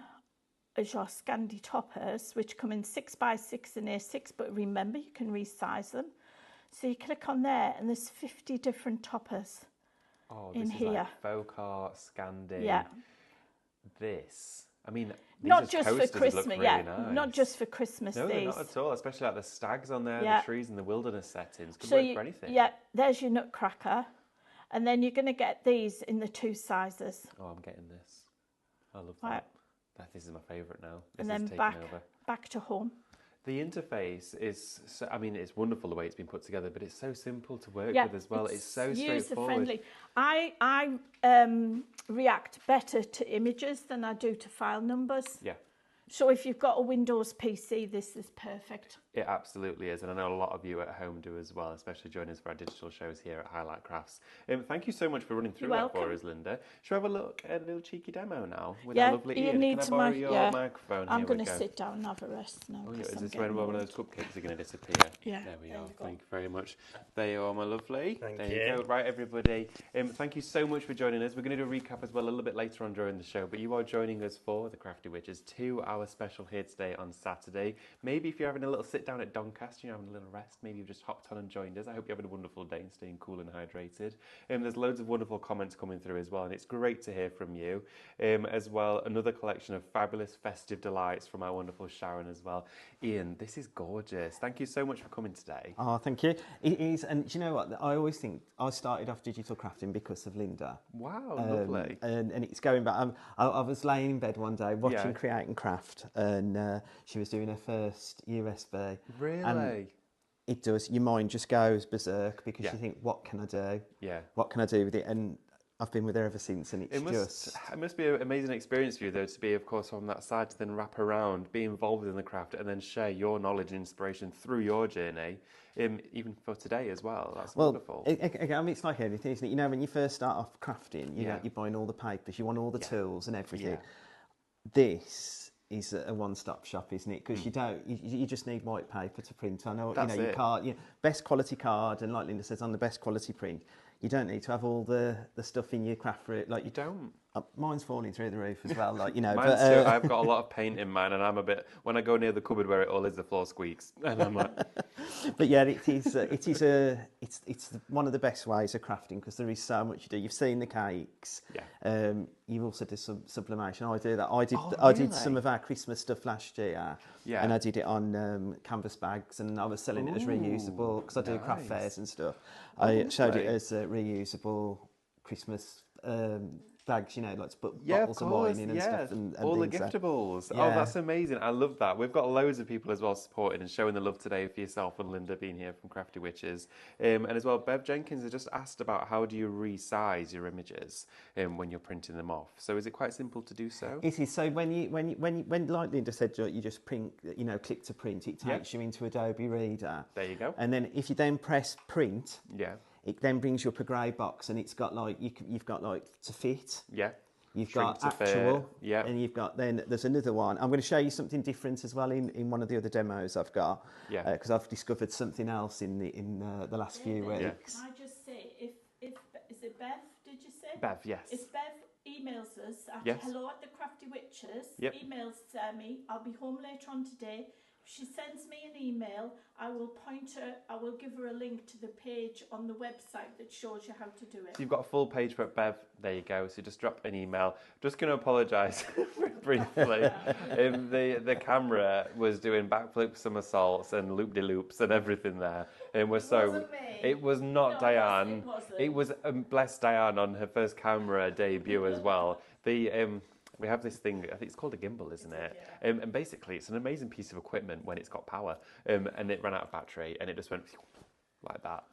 is your Scandi toppers, which come in 6 by 6 and A6, but remember, you can resize them. So you click on there and there's 50 different toppers this in is here. Like folk art, Scandi. Yeah. This. I mean, these not as just for coasters look Christmas, really yeah. nice. Not just for Christmas. No, these. they're not at all. Especially like the stags on there, Yeah. the trees and the wilderness settings. Could So work for anything. yeah, there's your Nutcracker, and then you're going to get these in the 2 sizes. Oh, I'm getting this. I love Right. that. This is my favourite now. This And then is taking over. back to home. The interface is, so, I mean, it's wonderful the way it's been put together, but it's so simple to work Yeah, with as well. It's so straightforward. user-friendly. I react better to images than I do to file numbers. Yeah. So if you've got a Windows PC, this is perfect. It absolutely is, and I know a lot of you at home do as well, especially joining us for our digital shows here at Highlight Crafts. Thank you so much for running through that for us, Linda. Should we have a look at a little cheeky demo now with our lovely Ian? Can I borrow your microphone? I'm going to sit down and have a rest now. Oh, yeah. Is this when one of those cupcakes are going to disappear? Yeah. There we are. Thank you very much. There you are, my lovely. Thank you go. Right, everybody. Thank you so much for joining us. We're going to do a recap as well a little bit later on during the show, but you are joining us for the Crafty Witches 2-hour special here today on Saturday. Maybe if you're having a little sit down at Doncaster, you're having a little rest, maybe you've just hopped on and joined us. I hope you're having a wonderful day and staying cool and hydrated. There's loads of wonderful comments coming through as well, and it's great to hear from you. As well, another collection of fabulous festive delights from our wonderful Sharon as well. Ian, this is gorgeous. Thank you so much for coming today. Oh, thank you. It is, and do you know what? I always think I started off digital crafting because of Linda. Wow, lovely. And it's going back. I was laying in bed one day watching Create and Craft, and she was doing her first USB. Really? And it does. Your mind just goes berserk because you think, what can I do? Yeah. What can I do with it? And I've been with her ever since, and it must be an amazing experience for you, though, to be, of course, on that side, to then wrap around, be involved in the craft, and then share your knowledge and inspiration through your journey, even for today as well. That's wonderful. I mean, it's like anything, isn't it? You know, when you first start off crafting, you're buying all the papers, you want all the tools and everything. Yeah. This is a one-stop shop, isn't it? Because you just need white paper to print. I know, you can't, best quality card, and like Linda says, on the best quality print. You don't need to have all the stuff in your craft for it. Like you don't. Mine's falling through the roof as well. Like Mine's too. I've got a lot of paint in mine, and I'm a bit. When I go near the cupboard where it all is, the floor squeaks, and I'm like. But yeah, it's one of the best ways of crafting because there is so much you do. You've seen the cakes. Yeah. You also do some sublimation. I do that. I really? did some of our Christmas stuff last year. Yeah. And I did it on canvas bags, and I was selling it as reusable because I do craft fairs and stuff. I showed it as reusable Christmas bags, like to put bottles of wine in and stuff. And all the giftables. Oh, that's amazing. I love that. We've got loads of people as well supporting and showing the love today for yourself and Linda being here from Crafty Witches. And as well, Bev Jenkins has just asked about how do you resize your images when you're printing them off. So is it quite simple to do so? It is. So when like Linda said, you just print, click to print, it takes you into Adobe Reader. There you go. And then if you then press print, it then brings you up a grey box, and it's got you've got to fit. Yeah. You've Shrink got actual. Yeah. And you've got there's another one. I'm going to show you something different as well in one of the other demos I've got. Yeah. Because I've discovered something else in the last few weeks. Can I just say, if is it Bev? Did you say? Bev, yes. If Bev emails us at hello@thecrafty-witches, emails me. I'll be home later on today. If she sends me an email, I will give her a link to the page on the website that shows you how to do it. So you've got a full page for it, Bev. There you go. So just drop an email. Just going to apologise briefly. The camera was doing backflips, somersaults, and loop-de-loops and everything there. It was not Diane. It was bless Diane on her first camera debut as well. We have this thing, I think it's called a gimbal, isn't it? And basically, it's an amazing piece of equipment when it's got power. And it ran out of battery, and it just went like that.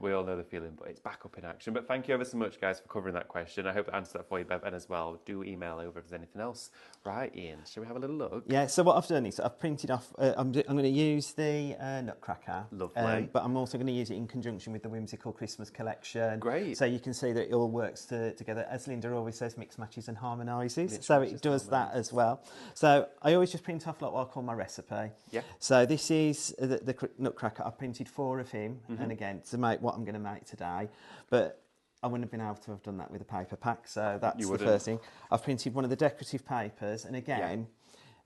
We all know the feeling, but it's back up in action. But thank you ever so much, guys, for covering that question. I hope it answered that for you, Bev, and as well, do email over if there's anything else. Right, Ian, shall we have a little look? Yeah, so what I've done is I've printed off, I'm going to use the Nutcracker. Lovely. But I'm also going to use it in conjunction with the Whimsical Christmas collection. Great. So you can see that it all works together. As Linda always says, mix, matches and harmonises. So it does that as well. So I always just print off like what I call my recipe. Yeah. So this is the Nutcracker. I printed 4 of him, and again, to make what I'm going to make today. But I wouldn't have been able to have done that with a paper pack, so that's the first thing. I've printed one of the decorative papers, and again,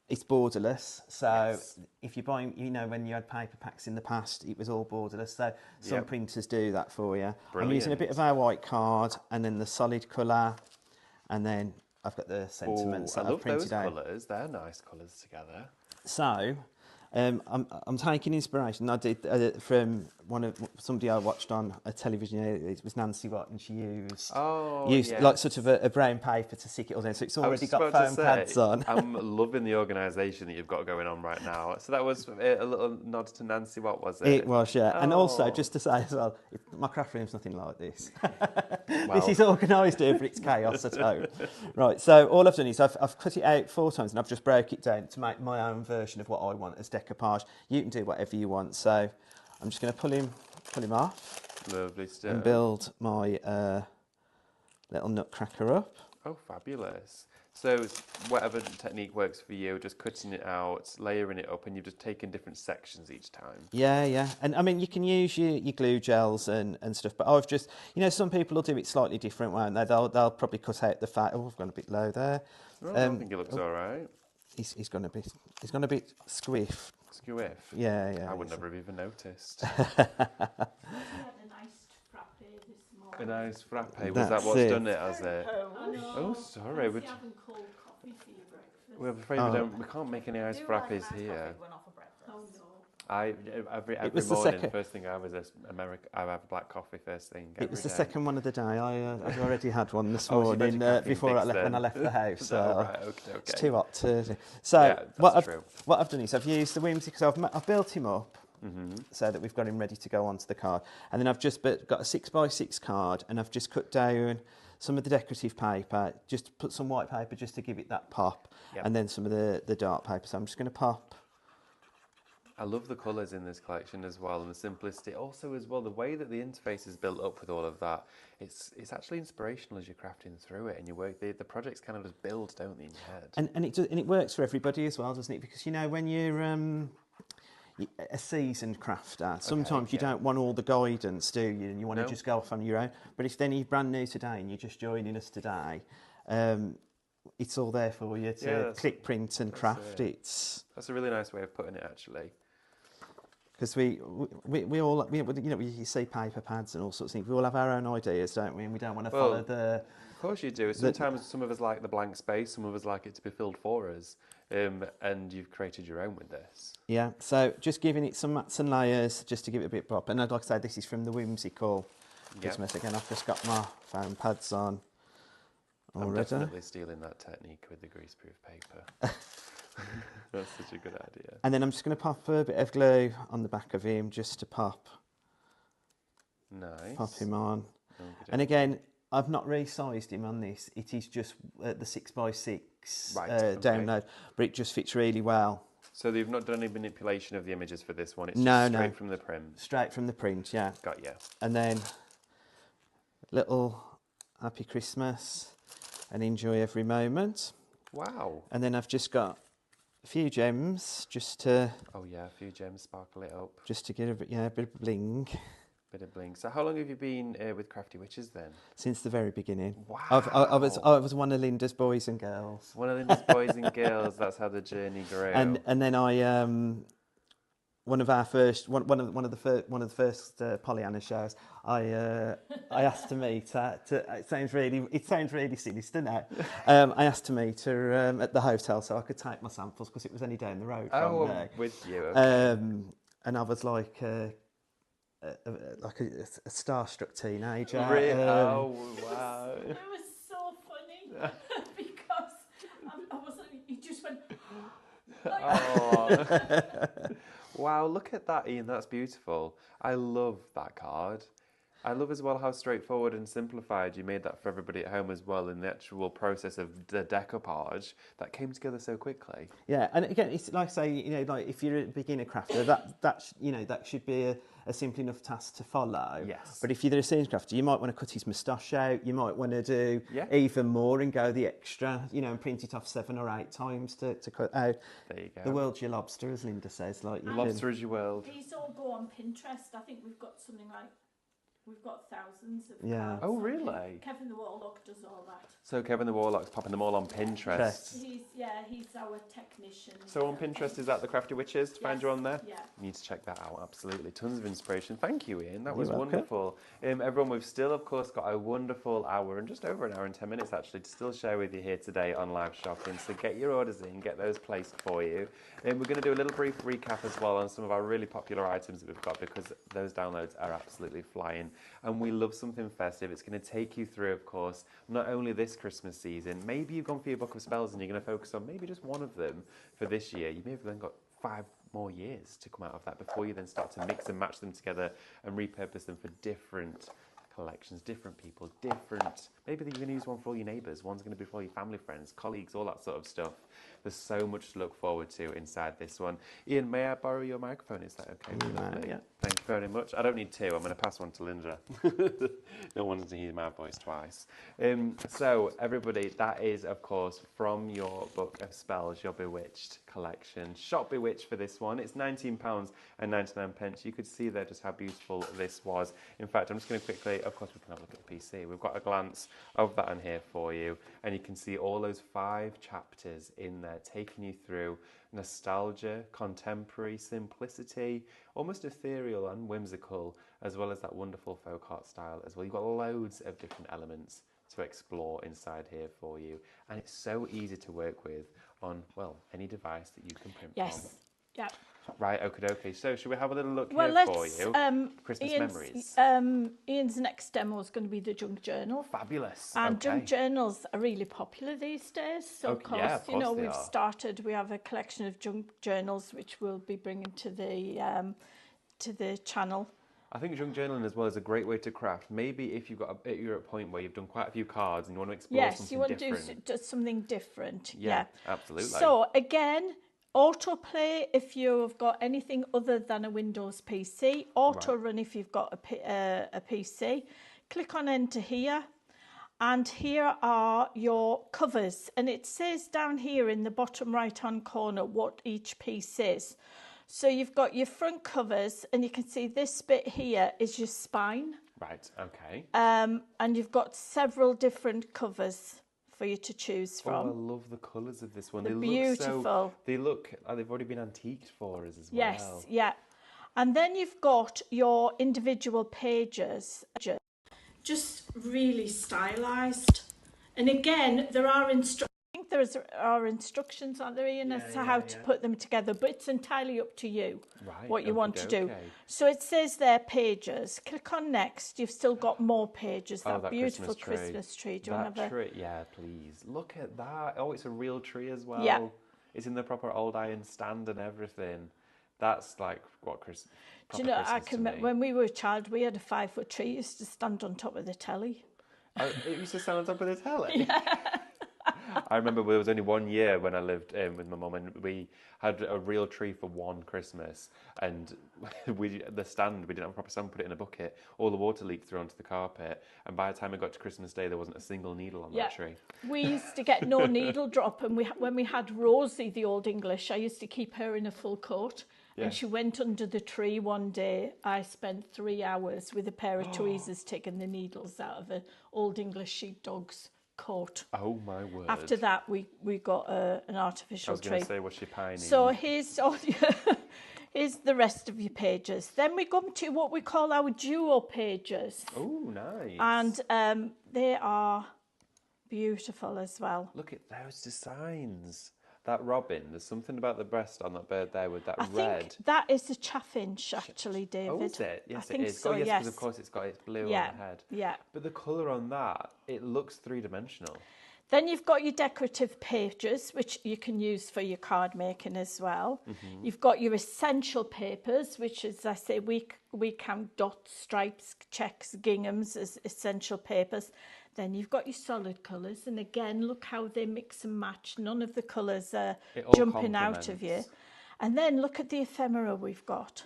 it's borderless. So if you're buying, when you had paper packs in the past, it was all borderless. So some printers do that for you. Brilliant. I'm using a bit of our white card, and then the solid colour, and then I've got the sentiments that I've printed out. I love those colours. They're nice colours together. So I'm taking inspiration. I did from somebody I watched on a television. It was Nancy Watt, and she used like sort of a brown paper to stick it all down. So it's already got foam pads on. I'm loving the organisation that you've got going on right now. So that was a little nod to Nancy Watt, was it? It was, yeah. And also, just to say as well, my craft room's nothing like this. This is organised here, but it's chaos at home. Right. So all I've done is I've cut it out 4 times, and I've just broke it down to make my own version of what I want as decorative decoupage. You can do whatever you want. So I'm just going to pull him off. Lovely stuff. And build my little nutcracker up. Oh, fabulous. So whatever technique works for you, just cutting it out, layering it up, and you've just taken different sections each time. Yeah. And I mean, you can use your glue gels and stuff, but I've just, some people will do it slightly different, won't they? They'll probably cut out the fat. Oh, I've gone a bit low there. Oh, I think it looks all right. He's gone a bit squiff. Squiff? Yeah. I would never have even noticed. A nice frappe. Was that what's done it, has it? Oh, sorry. We're afraid we can't make any ice frappes here. Every morning, first thing I have is I have a black coffee first thing. It was the second one of the day. I've already had one this morning before when I left the house. Right, okay. It's too hot to. So yeah, what I've done is I've used the whimsy because I've built him up. So that we've got him ready to go onto the card. And then I've just got a 6x6 card and I've just cut down some of the decorative paper, just put some white paper just to give it that pop, and then some of the dark paper. So I'm just going to pop. I love the colours in this collection as well, and the simplicity. Also as well, the way that the interface is built up with all of that, it's actually inspirational as you're crafting through it and you work. The projects kind of just build, don't they, in your head? And it works for everybody as well, doesn't it? Because, when you're a seasoned crafter, sometimes you don't want all the guidance, do you? And you want to just go off on your own. But if then you're brand new today and you're just joining us today, it's all there for you to click, print and craft. That's a really nice way of putting it, actually. Because we all, you see paper pads and all sorts of things. We all have our own ideas, don't we? And we don't want to follow the... Of course you do. Sometimes some of us like the blank space, some of us like it to be filled for us. And you've created your own with this. Yeah, so just giving it some mats and layers just to give it a bit pop. And like I say, this is from the Whimsical Christmas. Again, I've just got my foam pads on already. I'm definitely stealing that technique with the greaseproof paper. That's such a good idea. And then I'm just going to pop a bit of glue on the back of him just to pop him on. And again, I've not resized him on this. It is just the 6x6 download, but it just fits really well. So you've not done any manipulation of the images for this one? It's just straight from the print? Straight from the print, yeah. Got you. And then little happy Christmas and enjoy every moment. Wow. And then I've just got a few gems just to... Oh yeah, a few gems, sparkle it up. Just to get a bit of bling. Bit of bling. So how long have you been with Crafty Witches then? Since the very beginning. Wow. I was one of Linda's boys and girls. One of Linda's boys and girls. That's how the journey grew. And then I one of the first Pollyanna shows. I asked to meet it sounds really sinister now. I asked to meet her at the hotel so I could take my samples because it was only down the road from me. With you. Okay. And I was like a starstruck teenager. Really? Oh wow! It was so funny because I wasn't. He just went. Oh. Wow! Look at that, Ian. That's beautiful. I love that card. I love as well how straightforward and simplified you made that for everybody at home as well in the actual process of the decoupage that came together so quickly. Yeah, and again, it's like I say, like if you're a beginner crafter, that should be a simple enough task to follow. Yes. But if you're a seasoned crafter, you might want to cut his moustache out. You might want to do even more and go the extra, and print it off 7 or 8 times to cut out. There you go. The world's your lobster, as Linda says. Lobster is your world. These all go on Pinterest. I think we've got something like. We've got thousands of cards. Oh, really? Kevin the Warlock does all that. So Kevin the Warlock's popping them all on Pinterest. He's our technician. So on Pinterest, is that the Crafty Witches? To find you on there? Yeah. You need to check that out, absolutely. Tons of inspiration. Thank you, Ian. That was You're welcome. wonderful. Everyone, we've still, of course, got a wonderful hour and just over an hour and 10 minutes, actually, to still share with you here today on live shopping. So get your orders in, get those placed for you. We're going to do a little brief recap as well on some of our really popular items that we've got because those downloads are absolutely flying. And we love something festive. It's going to take you through, of course, not only this Christmas season, maybe you've gone for your book of spells and you're going to focus on maybe just one of them for this year. You may have then got 5 more years to come out of that before you then start to mix and match them together and repurpose them for different collections, different people, different. Maybe you're going to use one for all your neighbours. One's going to be for all your family, friends, colleagues, all that sort of stuff. There's so much to look forward to inside this one. Ian, may I borrow your microphone? Is that okay? Lovely. Yeah. Thank you very much. I don't need two. I'm going to pass one to Linda. No one wants to hear my voice twice. So, everybody, that is, of course, from your book of spells, your Bewitched collection. Shop Bewitched for this one. It's £19.99. You could see there just how beautiful this was. In fact, I'm just going to quickly, of course, we can have a look at the PC. We've got a glance of that in here for you, and you can see all those 5 chapters in there, taking you through nostalgia, contemporary simplicity, almost ethereal and whimsical, as well as that wonderful folk art style as well. You've got loads of different elements to explore inside here for you, and it's so easy to work with on, well, any device that you can print from. Yes. Yeah. Right, okay. So, should we have a little look Well, here for you? Christmas Ian's, memories. Ian's next demo is going to be the junk journal. Fabulous. And okay. junk journals are really popular these days. So, of course, yeah, of course they we've are. started, we have a collection of junk journals which we'll be bringing to the channel. I think junk journaling as well is a great way to craft. Maybe if you're at a point where you've done quite a few cards and you want to explore something you want different. to do something different. Yeah, absolutely. So, again, autoplay if you've got anything other than a Windows PC, auto run if you've got a PC. Click on enter here, and here are your covers, and it says down here in the bottom right hand corner what each piece is. So you've got your front covers, and you can see this bit here is your spine. Right, okay. And you've got several different covers for you to choose from. Oh, I love the colours of this one. They're They beautiful. Look so, they look like they've already been antiqued for us as well. Yes, yeah. And then you've got your individual pages, just really stylised. And again, there are instructions. I think there are instructions, aren't there, Ian, as to how to put them together, but it's entirely up to you what you want to do. So it says there pages. Click on next. You've still got more pages. That beautiful Christmas tree. Do you want to have a tree? Yeah, please. Look at that. Oh, it's a real tree as well. Yeah. It's in the proper old iron stand and everything. That's like what Chris. Do you know, I can remember when we were a child, we had a 5-foot tree. It used to stand on top of the telly. Oh, it used to stand on top of the telly? Yeah. I remember there was only 1 year when I lived with my mum, and we had a real tree for one Christmas, and we didn't have a proper stand, put it in a bucket, all the water leaked through onto the carpet, and by the time it got to Christmas Day there wasn't a single needle on that tree. We used to get no needle drop, and when we had Rosie, the Old English, I used to keep her in a full coat. And she went under the tree one day. I spent 3 hours with a pair of tweezers taking the needles out of an Old English sheepdog's coat. Oh my word. After that we got an artificial tree. I was going to say, was she pining? So here's here's the rest of your pages. Then we come to what we call our duo pages. Oh, nice. And they are beautiful as well. Look at those designs. That robin, there's something about the breast on that bird there with that red. I think that is a chaffinch, actually, David. Oh, is it? Yes, I think it is. So, oh, yes, yes. because of course it's got its blue on the head. Yeah. But the colour on that, it looks three-dimensional. Then you've got your decorative pages, which you can use for your card making as well. Mm-hmm. You've got your essential papers, which, as I say, we count dots, stripes, checks, ginghams as essential papers. Then you've got your solid colours, and again, look how they mix and match. None of the colours are jumping out of you. And then look at the ephemera we've got.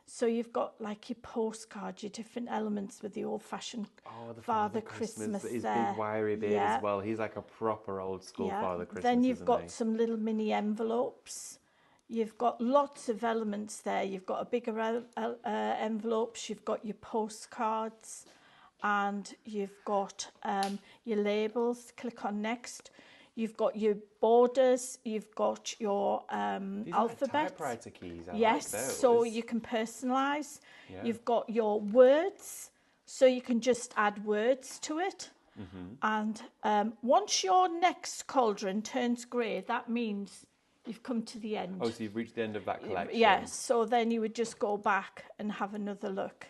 So you've got like your postcard, your different elements with the old-fashioned Father Christmas his there. Big wiry beard as well. He's like a proper old-school Father Christmas. Then you've got some little mini envelopes. You've got lots of elements there. You've got a bigger envelopes. You've got your postcards. And you've got your labels. Click on next. You've got your borders. You've got your alphabets. Typewriter keys. I yes, like those. so you can personalise. Yeah. You've got your words, so you can just add words to it. Mm-hmm. And once your next cauldron turns grey, that means you've come to the end. Oh, so you've reached the end of that collection. Yes. So then you would just go back and have another look.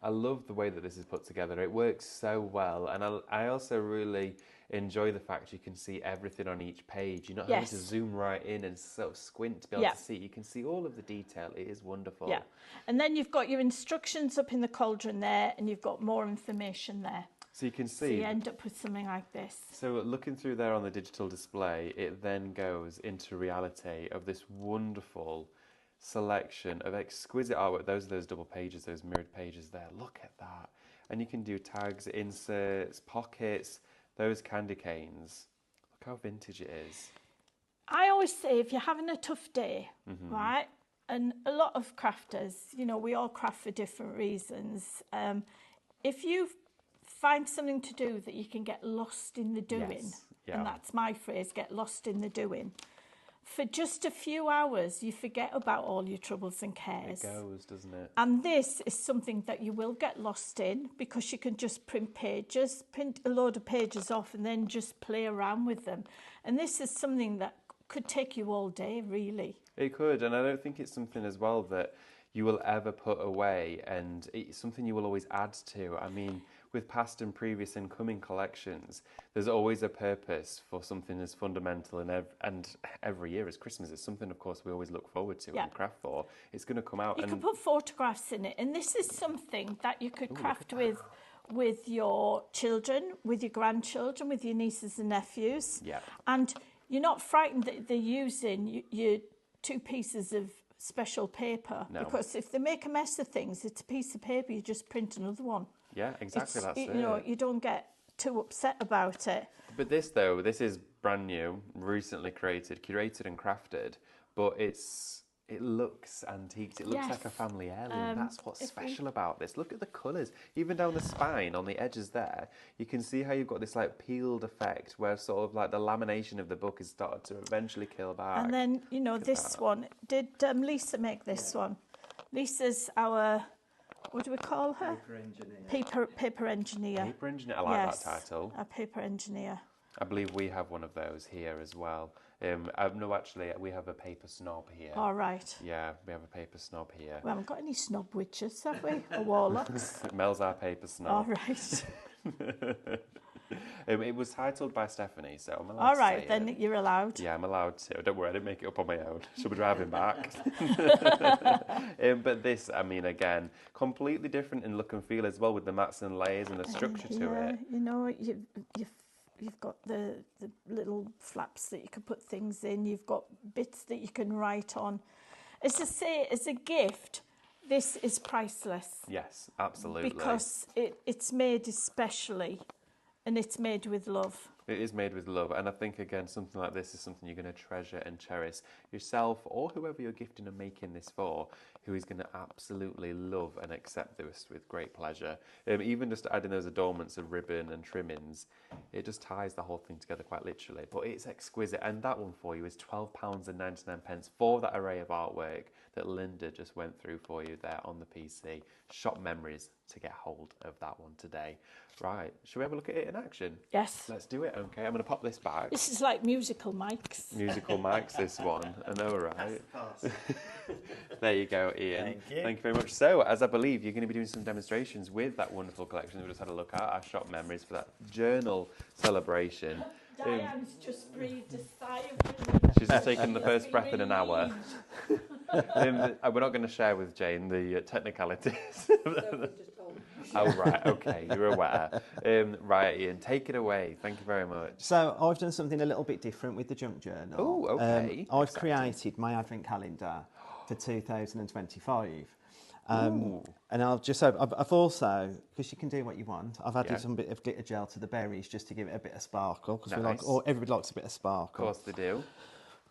I love the way that this is put together. It works so well, and I also really enjoy the fact you can see everything on each page. You're not having to zoom right in and sort of squint to be able to see. You can see all of the detail. It is wonderful. Yeah, and then you've got your instructions up in the cauldron there, and you've got more information there. So you can see. So you end up with something like this. So looking through there on the digital display, it then goes into reality of this wonderful selection of exquisite artwork. Those are those double pages, those mirrored pages there. Look at that. And you can do tags, inserts, pockets, those candy canes. Look how vintage it is. I always say if you're having a tough day, right, and a lot of crafters, you know, we all craft for different reasons. If you find something to do that you can get lost in the doing, and that's my phrase, get lost in the doing, for just a few hours, you forget about all your troubles and cares. It goes, doesn't it? And this is something that you will get lost in because you can just print pages, print a load of pages off and then just play around with them. And this is something that could take you all day, really. It could, and I don't think it's something as well that you will ever put away, and it's something you will always add to. I mean, with past and previous and coming collections, there's always a purpose for something as fundamental, and every year as Christmas, it's something, of course, we always look forward to and craft for. It's going to come out. You can put photographs in it, and this is something that you could craft with your children, with your grandchildren, with your nieces and nephews. Yeah. And you're not frightened that they're using your 2 pieces of special paper, because if they make a mess of things, it's a piece of paper, you just print another one. Yeah, exactly. That's it. You know, you don't get too upset about it. But this, though, this is brand new, recently created, curated and crafted, but it looks antique. It looks like a family heirloom. That's what's special about this. Look at the colours. Even down the spine, on the edges there, you can see how you've got this like peeled effect where sort of like the lamination of the book has started to eventually kill back. And then, you know, this one, did Lisa make this one? Lisa's our, what do we call her? Paper engineer. Paper engineer. Paper engineer, I like that title. A paper engineer. I believe we have one of those here as well. No, actually, we have a paper snob here. All right. Yeah, we have a paper snob here. We haven't got any snob witches, have we? Or warlocks? Mel's our paper snob. All right. It was titled by Stephanie, so I'm allowed All to right, say then it. you're allowed. Yeah, I'm allowed to. Don't worry, I didn't make it up on my own. She'll be driving back. But this, I mean, again, completely different in look and feel as well, with the mats and layers and the structure to it. You know, you've got the little flaps that you can put things in. You've got bits that you can write on. As I say, as a gift, this is priceless. Yes, absolutely. Because it's made especially, and it's made with love. It is made with love, and I think, again, something like this is something you're going to treasure and cherish yourself, or whoever you're gifting and making this for, who is going to absolutely love and accept this with great pleasure. Even just adding those adornments of ribbon and trimmings, it just ties the whole thing together quite literally. But it's exquisite, and that one for you is £12.99 for that array of artwork that Linda just went through for you there on the PC. Shop memories to get hold of that one today. Right, shall we have a look at it in action? Yes. Let's do it, okay? I'm going to pop this back. This is like musical mics. Musical mics, this one. I know, right? There you go, Ian. Thank you very much. So, as I believe, you're going to be doing some demonstrations with that wonderful collection we just had a look at, our shop memories for that journal celebration. Diane's just breathed a sigh of relief. She's just taken the first breath in an hour. We're not going to share with Jane the technicalities. Oh, right, okay, you're aware. Right, Ian, take it away. Thank you very much. So I've done something a little bit different with the junk journal. Oh, okay. I've created my advent calendar for 2025. And I've also, because you can do what you want, I've added some bit of glitter gel to the berries just to give it a bit of sparkle, because everybody likes a bit of sparkle. Of course they do.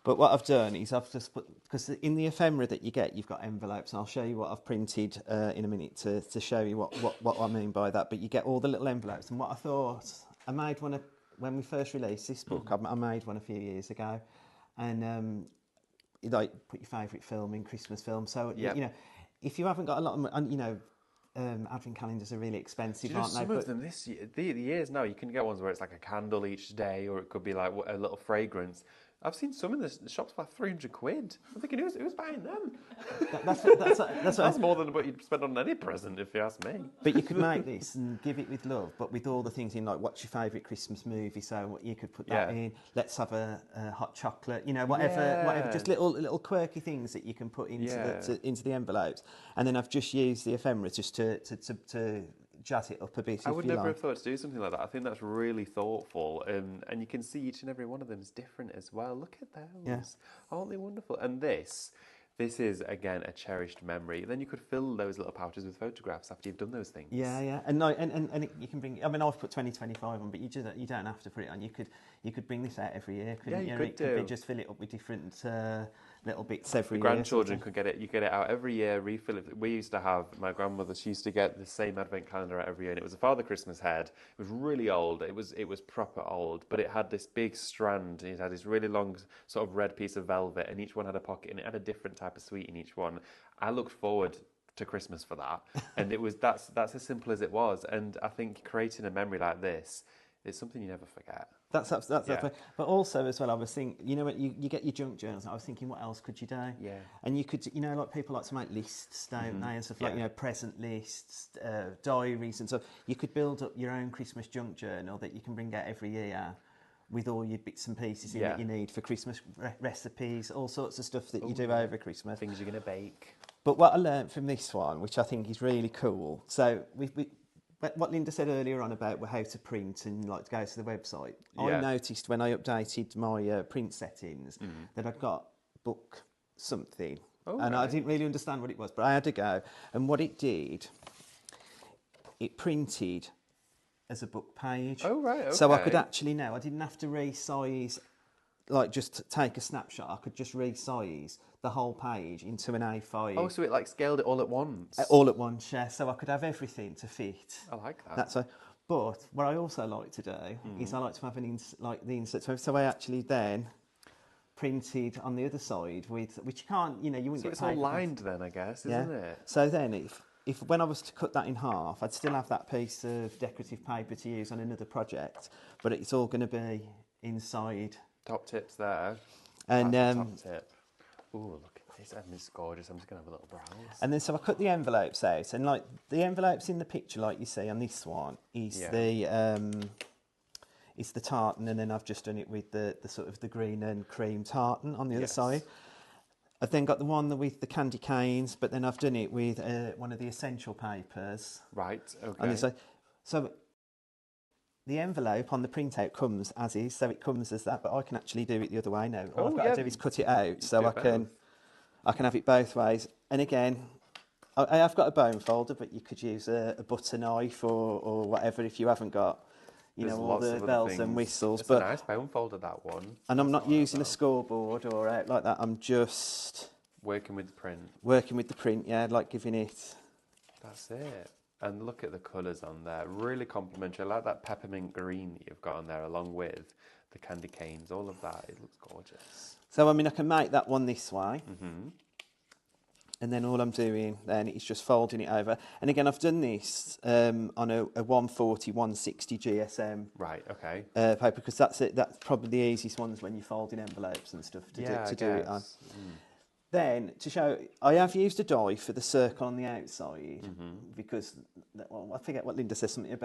But what I've done is I've just put, because in the ephemera that you get, you've got envelopes, and I'll show you what I've printed in a minute to show you what I mean by that. But you get all the little envelopes, and what I thought, I made one when we first released this book, I made one a few years ago, and you like put your favourite film in, Christmas film. So you know, if you haven't got a lot of money, you know, advent calendars are really expensive, aren't they? Some of them this year, the years now, you can get ones where it's like a candle each day, or it could be like a little fragrance. I've seen some in the shops for like 300 quid. I'm thinking, who's buying them? That's More than what you'd spend on any present, if you ask me. But you could make this and give it with love, but with all the things in, like, what's your favourite Christmas movie? So you could put that in. Let's have a hot chocolate, whatever. Just little quirky things that you can put into the envelopes. And then I've just used the ephemera just to jazz it up a bit. I would never have thought to do something like that. I think that's really thoughtful, and you can see each and every one of them is different as well. Look at those, aren't they wonderful? And this is again a cherished memory. Then you could fill those little pouches with photographs after you've done those things. Yeah, and you can bring. I mean, I've put 2025 on, but you don't have to put it on. You could bring this out every year. Couldn't you? Could just fill it up with different little bits every year. Grandchildren could get it. You get it out every year, refill it. We used to have, my grandmother, she used to get the same advent calendar out every year, and it was a Father Christmas head. It was really old. It was proper old, but it had this big strand. It had this really long sort of red piece of velvet, and each one had a pocket, and it had a different type of sweet in each one. I looked forward to Christmas for that, and that's as simple as it was. And I think creating a memory like this is something you never forget. That's but also as well, I was thinking, you get your junk journals. I was thinking, what else could you do? Yeah. And you could, like people like to make lists, don't they, and stuff like present lists, diaries, and so you could build up your own Christmas junk journal that you can bring out every year, with all your bits and pieces in that you need for Christmas recipes, all sorts of stuff that you do over Christmas. Things you're going to bake. But what I learned from this one, which I think is really cool, so what Linda said earlier on about how to print and like to go to the website, I noticed when I updated my print settings that I'd got book something. And I didn't really understand what it was, but I had to go. And what it did, it printed as a book page. Oh, right, okay. So I could actually I didn't have to resize, like just take a snapshot. I could just resize the whole page into an A5. Oh, so it like scaled it all at once? All at once, yeah. So I could have everything to fit. I like that. That's But what I also like to do is I like to have the insert. So I actually then printed on the other side with, which you can't, you wouldn't so get. So it's all lined then, I guess, isn't it? So then if when I was to cut that in half, I'd still have that piece of decorative paper to use on another project, but it's all going to be inside. Top tips there. And top tip. Ooh, look at this. And it's gorgeous. I'm just going to have a little browse. And then so I cut the envelopes out, and like the envelopes in the picture, like you see on this one, is it's the tartan, and then I've just done it with the sort of the green and cream tartan on the other side. I've then got the one with the candy canes, but then I've done it with one of the essential papers. Right, okay. And so the envelope on the printout comes as is, so it comes as that, but I can actually do it the other way now. All I've got to do is cut it out, so I can have it both ways. And again, I have got a bone folder, but you could use a butter knife or whatever if you haven't got, all the bells and whistles. It's a nice bone folder, that one. And I'm not using a scoreboard or out like that. I'm just working with the print. Working with the print, yeah, like giving it. That's it. And look at the colours on there. Really complimentary. I like that peppermint green that you've got on there, along with the candy canes. All of that. It looks gorgeous. So, I mean, I can make that one this way. And then all I'm doing then is just folding it over. And again, I've done this on a 140, 160 GSM paper, because that's it. That's probably the easiest ones when you're folding envelopes and stuff to do it on. Then, to show, I have used a die for the circle on the outside because, I forget what Linda says, something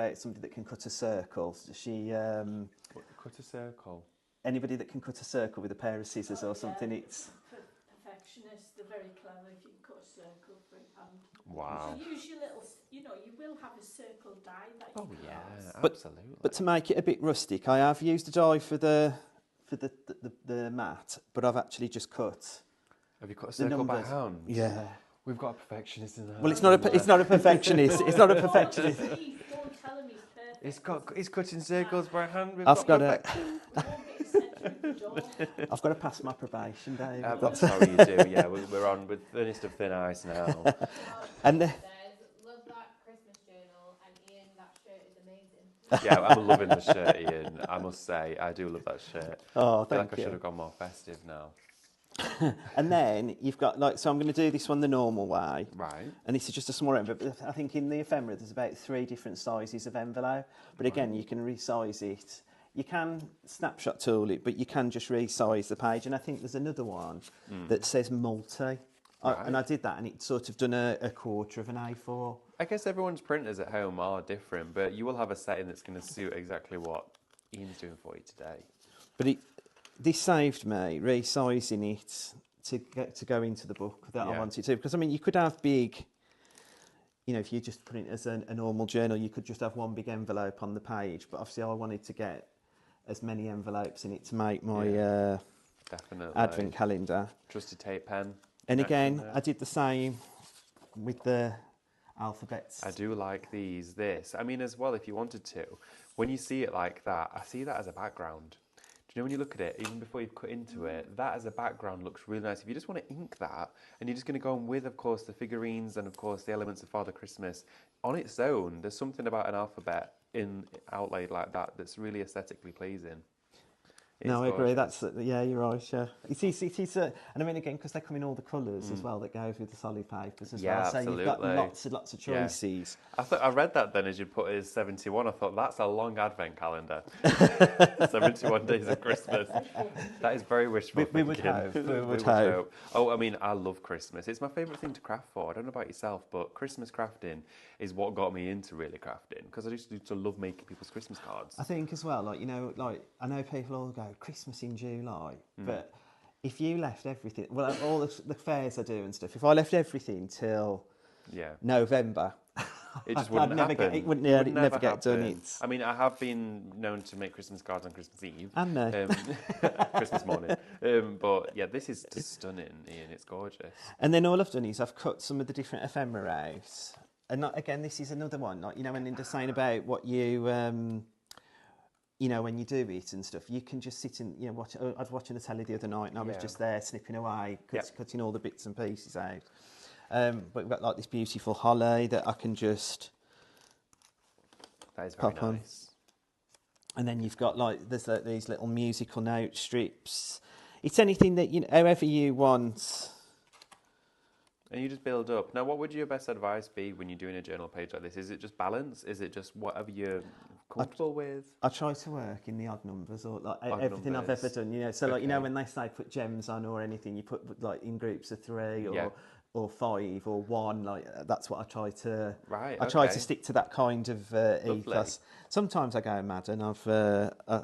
that can cut a circle. She cut a circle. Anybody that can cut a circle with a pair of scissors or something, it's perfectionists. They're very clever if you can cut a circle freehand. Wow. So use your little, you will have a circle die that you absolutely. But to make it a bit rustic, I have used a die for the mat, but I've actually just cut. Have you cut a circle by hand? Yeah. We've got a perfectionist in there. Well, it's not a perfectionist. It's not a perfectionist. Don't tell him he's perfect. He's cutting circles by hand. I've got to pass my probation, Dave. I'm sorry, you do. Yeah, we're on with thinnest of thin ice now. And love that Christmas journal, and Ian, that shirt is amazing. Yeah, I'm loving the shirt, Ian. I must say, I do love that shirt. Oh, I feel thank like you. I should have gone more festive now. And then you've got so I'm going to do this one the normal way. Right. And this is just a small envelope. I think in the ephemera there's about 3 different sizes of envelope. But again, you can resize it you can snapshot tool it, but you can just resize the page. And I think there's another one that says multi. And I did that, and it's sort of done a quarter of an A4. I guess everyone's printers at home are different, but you will have a setting that's going to suit exactly what Ian's doing for you today. But this saved me resizing it to go into the book that I wanted to. Because, I mean, you could have big, you know, if you just put it as a normal journal, you could just have one big envelope on the page. But obviously I wanted to get as many envelopes in it to make my advent calendar. Trusty tape pen. And again, I did the same with the alphabets. I do like this. I mean, as well, if you wanted to, when you see it like that, I see that as a background. Do you know when you look at it, even before you've cut into it, that as a background looks really nice. If you just want to ink that, and you're just going to go on with, of course, the figurines and, of course, the elements of Father Christmas, on its own, there's something about an alphabet outlaid like that that's really aesthetically pleasing. No, I agree. That's you're right. Yeah, it is, and I mean again because they come in all the colours as well that goes with the solid papers as well. So absolutely. You've got lots of choices. Yeah. I read that then as you put it as 71. I thought that's a long advent calendar. 71 days of Christmas. That is very wishful thinking. We would hope. Oh, I mean, I love Christmas. It's my favourite thing to craft for. I don't know about yourself, but Christmas crafting is what got me into really crafting because I used to love making people's Christmas cards. I think as well, like, you know, like I know people all go Christmas in July, but if you left everything, well, all the fairs I do and stuff, if I left everything till November, it just wouldn't happen. It would never get done. I mean, I have been known to make Christmas cards on Christmas Eve. And Christmas morning. But yeah, this is just stunning, Ian. It's gorgeous. And then all I've done is I've cut some of the different ephemera out. And again, this is another one, like, you know, when Linda's saying about what you, you know, when you do it and stuff, you can just sit and, you know, watch. I was watching the telly the other night and I was just there snipping away, cutting all the bits and pieces out. But we've got like this beautiful holly that I can just pop on. And then you've got like, there's like these little musical note strips. It's anything that, you know, however you want. And you just build up. Now, what would your best advice be when you're doing a journal page like this? Is it just balance? Is it just whatever you're comfortable with? I try to work in the odd numbers or like everything I've ever done, you know. So like, you know, when they say put gems on or anything, you put like in groups of 3 or 5 or 1, like that's what I try to. I try to stick to that kind of ethos. Sometimes I go mad and I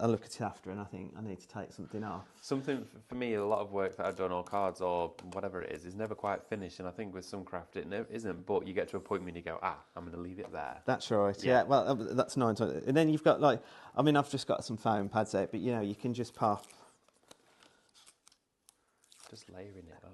look at it after and I think I need to take something off. Something for me, a lot of work that I've done or cards or whatever it is never quite finished, and I think with some craft it isn't. But you get to a point when you go, I'm going to leave it there. That's right. Yeah. Well, that's 9 times. And then you've got like, I mean, I've just got some foam pads out, but you know, you can just pop. Just layering it up.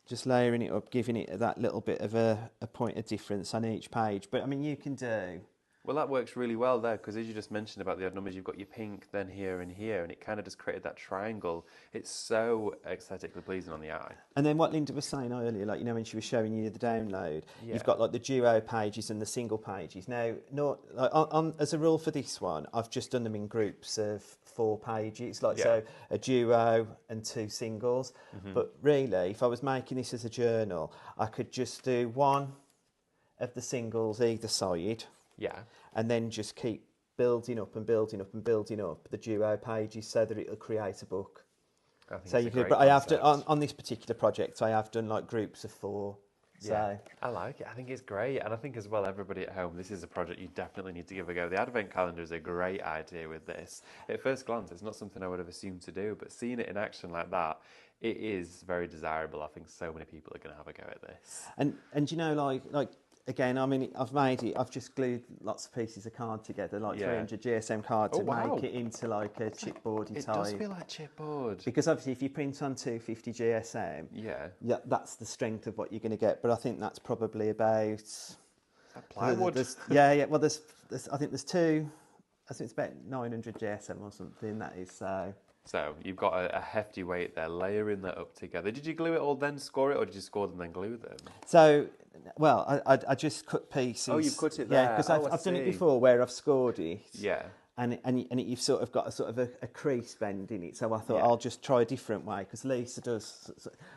Just layering it up, giving it that little bit of a point of difference on each page. But I mean, you can do. Well, that works really well there because as you just mentioned about the odd numbers, you've got your pink, then here and here, and it kind of just created that triangle. It's so aesthetically pleasing on the eye. And then what Linda was saying earlier, like, you know, when she was showing you the download, you've got like the duo pages and the single pages. Now, as a rule for this one, I've just done them in groups of 4 pages, like so a duo and 2 singles. But really, if I was making this as a journal, I could just do 1 of the singles either side. Yeah. And then just keep building up and building up and building up the duo pages so that it'll create a book. I think so you could, but I have done on this particular project. I have done like groups of 4. So I like it. I think it's great, and I think as well, everybody at home, this is a project you definitely need to give a go. The advent calendar is a great idea with this. At first glance, it's not something I would have assumed to do, but seeing it in action like that, it is very desirable. I think so many people are going to have a go at this. And you know, like. Again, I mean, I've just glued lots of pieces of card together, like 300 GSM card to make it into like a chipboardy type. It does feel like chipboard. Because obviously if you print on 250 GSM, that's the strength of what you're going to get. But I think that's probably about... plywood? Well, there's I think there's 2... I think it's about 900 GSM or something, that is, so... So you've got a hefty weight there, layering that up together. Did you glue it all, then score it, or did you score them, then glue them? So, well, I just cut pieces. Oh, you've cut it there. Yeah, because I've done it before where I've scored it. Yeah. And you've sort of got a crease bend in it. So I thought I'll just try a different way, because Lisa does,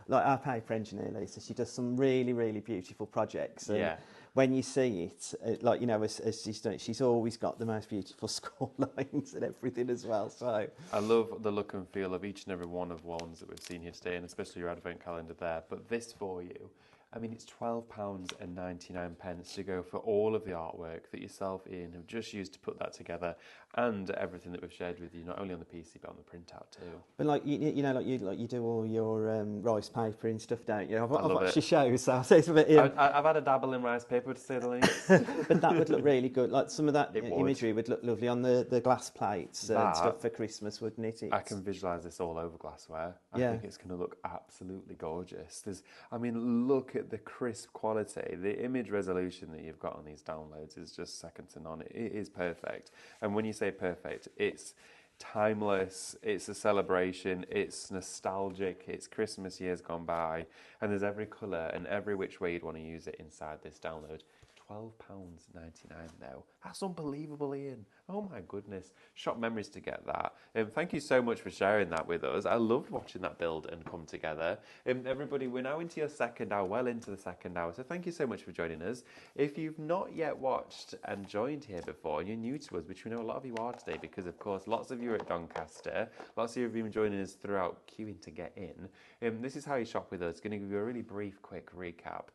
like our paper engineer Lisa, she does some really, really beautiful projects. And when you see it, like, you know, as she's done it, she's always got the most beautiful score lines and everything as well. So I love the look and feel of each and every one of ones that we've seen here today, and especially your advent calendar there. But this for you, I mean, it's £12.99 to go for all of the artwork that yourself, Ian, have just used to put that together, and everything that we've shared with you, not only on the PC but on the printout too. but like you know, like you do all your rice paper and stuff, don't you? I've love watched it. your shows, so it's a bit. I've had a dabble in rice paper, to say the least. But that would look really good. Like some of that It would. imagery would look lovely on the glass plates and That- stuff for Christmas, wouldn't it? I can visualise this all over glassware. I Yeah. think it's going to look absolutely gorgeous. I mean, look at the crisp quality. The image resolution that you've got on these downloads is just second to none. It is perfect. And when you say perfect, it's timeless, it's a celebration, it's nostalgic, it's Christmas years gone by, and there's every colour and every which way you'd want to use it inside this download. £12.99 now. That's unbelievable, Ian. Oh my goodness. Shop memories to get that. Thank you so much for sharing that with us. I loved watching that build and come together. Everybody, we're now into your second hour, well into the second hour. So thank you so much for joining us. If you've not yet watched and joined here before, and you're new to us, which we know a lot of you are today, because of course lots of you are at Doncaster, lots of you have been joining us throughout queuing to get in. This is how you shop with us. Going to give you a really brief, quick recap,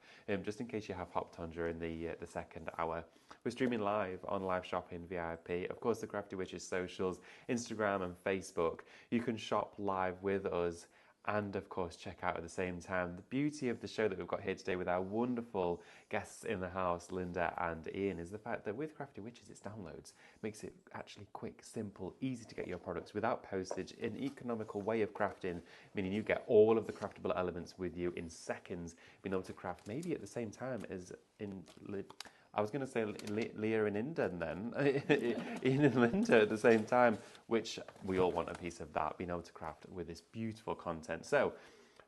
just in case you have hopped on during the second hour. We're streaming live on Live Shopping VIP. Of course, the Crafty Witches socials, Instagram and Facebook. You can shop live with us and, of course, check out at the same time. The beauty of the show that we've got here today with our wonderful guests in the house, Linda and Ian, is the fact that with Crafty Witches, it's downloads. Makes it actually quick, simple, easy to get your products without postage, an economical way of crafting, meaning you get all of the craftable elements with you in seconds, being able to craft maybe at the same time as I was going to say Leah and Inden then, Ian and Linda at the same time, which we all want a piece of that, being able to craft with this beautiful content. So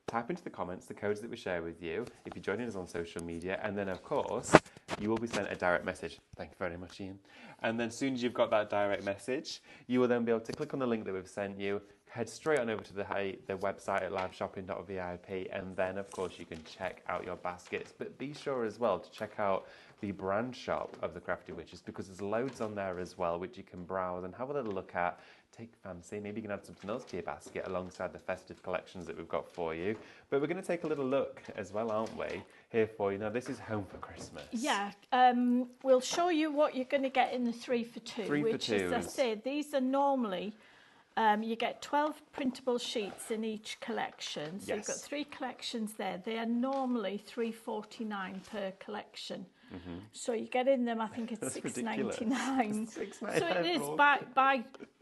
type into the comments the codes that we share with you if you're joining us on social media, and then of course you will be sent a direct message. Thank you very much, Ian. And then as soon as you've got that direct message, you will then be able to click on the link that we've sent you, head straight on over to the website at liveshopping.vip, and then of course you can check out your baskets. But be sure as well to check out the brand shop of the Crafty Witches, because there's loads on there as well which you can browse and have a little look at, take fancy. Maybe you can add something else to your basket alongside the festive collections that we've got for you. But we're going to take a little look as well, aren't we, here for you. Now this is Home for Christmas. Yeah, we'll show you what you're going to get in the 3 for 2, 3 for which, as I 2s. say, these are normally you get 12 printable sheets in each collection. So you've got Yes. 3 collections there. They are normally $3.49 per collection. So you get in them, I think it's That's $6.99. $6.99. So it is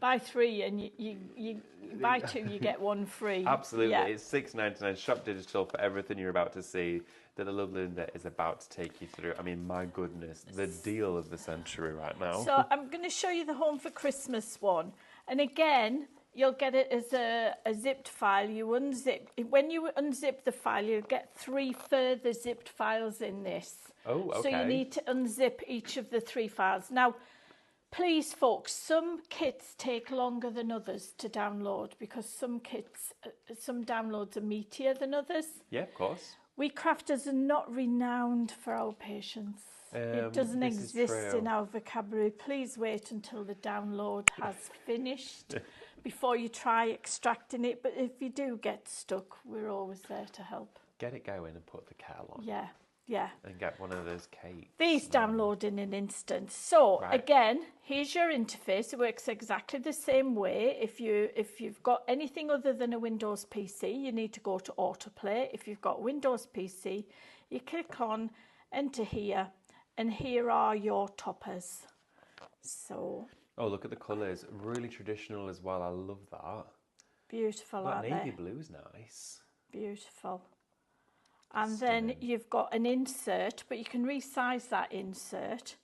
buy 3 and you buy 2, you get 1 free. Absolutely, Yeah. it's $6.99 shop digital for everything you're about to see that the lovely Linda is about to take you through. I mean, my goodness, the deal of the century right now. So I'm going to show you the Home for Christmas one. And again, you'll get it as a zipped file. You unzip. When you unzip the file, you'll get 3 further zipped files in this. Oh, okay. So you need to unzip each of the 3 files. Now, please, folks, some kits take longer than others to download because some downloads are meatier than others. Yeah, of course. We crafters are not renowned for our patience. It doesn't this is exist true. in our vocabulary. Please wait until the download has finished before you try extracting it. But if you do get stuck, we're always there to help. Get it going and put the kettle on. Yeah, yeah. And get one of those cakes. These download in an instant. So Right. again, here's your interface. It works exactly the same way. If you've got anything other than a Windows PC, you need to go to autoplay. If you've got Windows PC, you click on enter here, and here are your toppers. So Oh, look at the colours. Really traditional as well. I love that. beautiful, That aren't navy they? blue's nice. Beautiful. And then Stunning. you've got an insert, but you can resize that insert.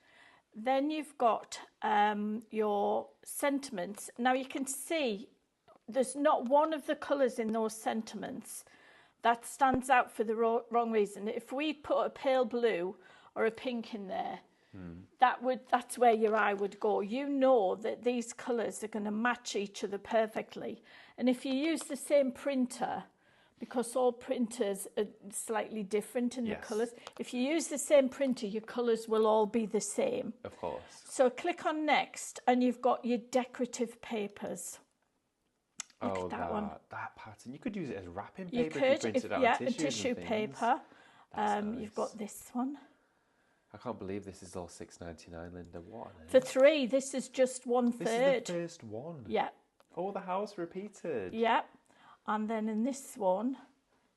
Then you've got your sentiments. Now you can see there's not one of the colours in those sentiments that stands out for the wrong reason. If we put a pale blue or a pink in there, that's where your eye would go. You know that these colours are going to match each other perfectly. And if you use the same printer, because all printers are slightly different in the Yes. colours. If you use the same printer, your colours will all be the same. Of course. So click on next and you've got your decorative papers. Look at that one. That pattern. You could use it as wrapping You paper could, if you printed out yeah, tissues tissue and things. paper. That's You've nice. got this one. I can't believe this is all $6.99, Linda. What on For earth? 3, this is just 1/3. This is the first one. Yeah, Oh, the house repeated. yeah. And then in this one,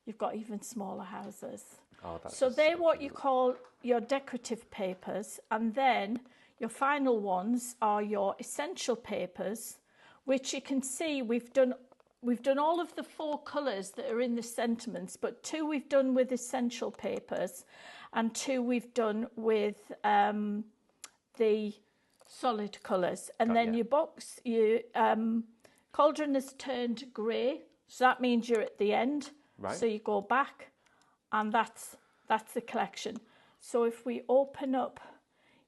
you've got even smaller houses. Oh, that's So just they're so what you cute. call your decorative papers. And then your final ones are your essential papers, which you can see we've done all of the 4 colours that are in the sentiments, but 2 we've done with essential papers and 2 we've done with the solid colours. And then ya. your box, your cauldron has turned grey, so that means you're at the end. Right. So you go back, and that's the collection. So if we open up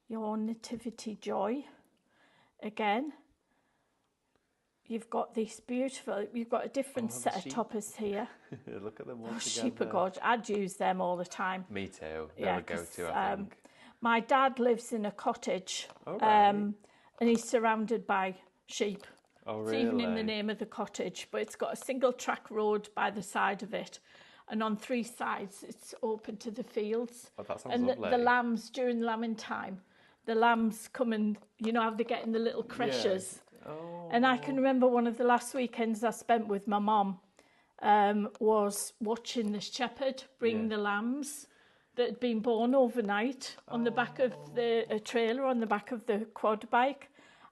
your Nativity Joy again, you've got this beautiful, you've got a different Oh, the set of sheep. toppers here. Look at them all Oh, together. sheep are gorgeous. I'd use them all the time. Me too. Yeah, They're a 'cause, go-to, I think. My dad lives in a cottage, Oh, right. and he's surrounded by sheep. Oh, It's really? even in the name of the cottage, but it's got a single track road by the side of it. And on 3 sides, it's open to the fields. Oh, that sounds and lovely. the lambs, during lambing time, the lambs come and, you know how they get in the little creches. Oh. And I can remember one of the last weekends I spent with my mum was watching the shepherd bring Yeah. the lambs that had been born overnight on the back of a trailer on the back of the quad bike,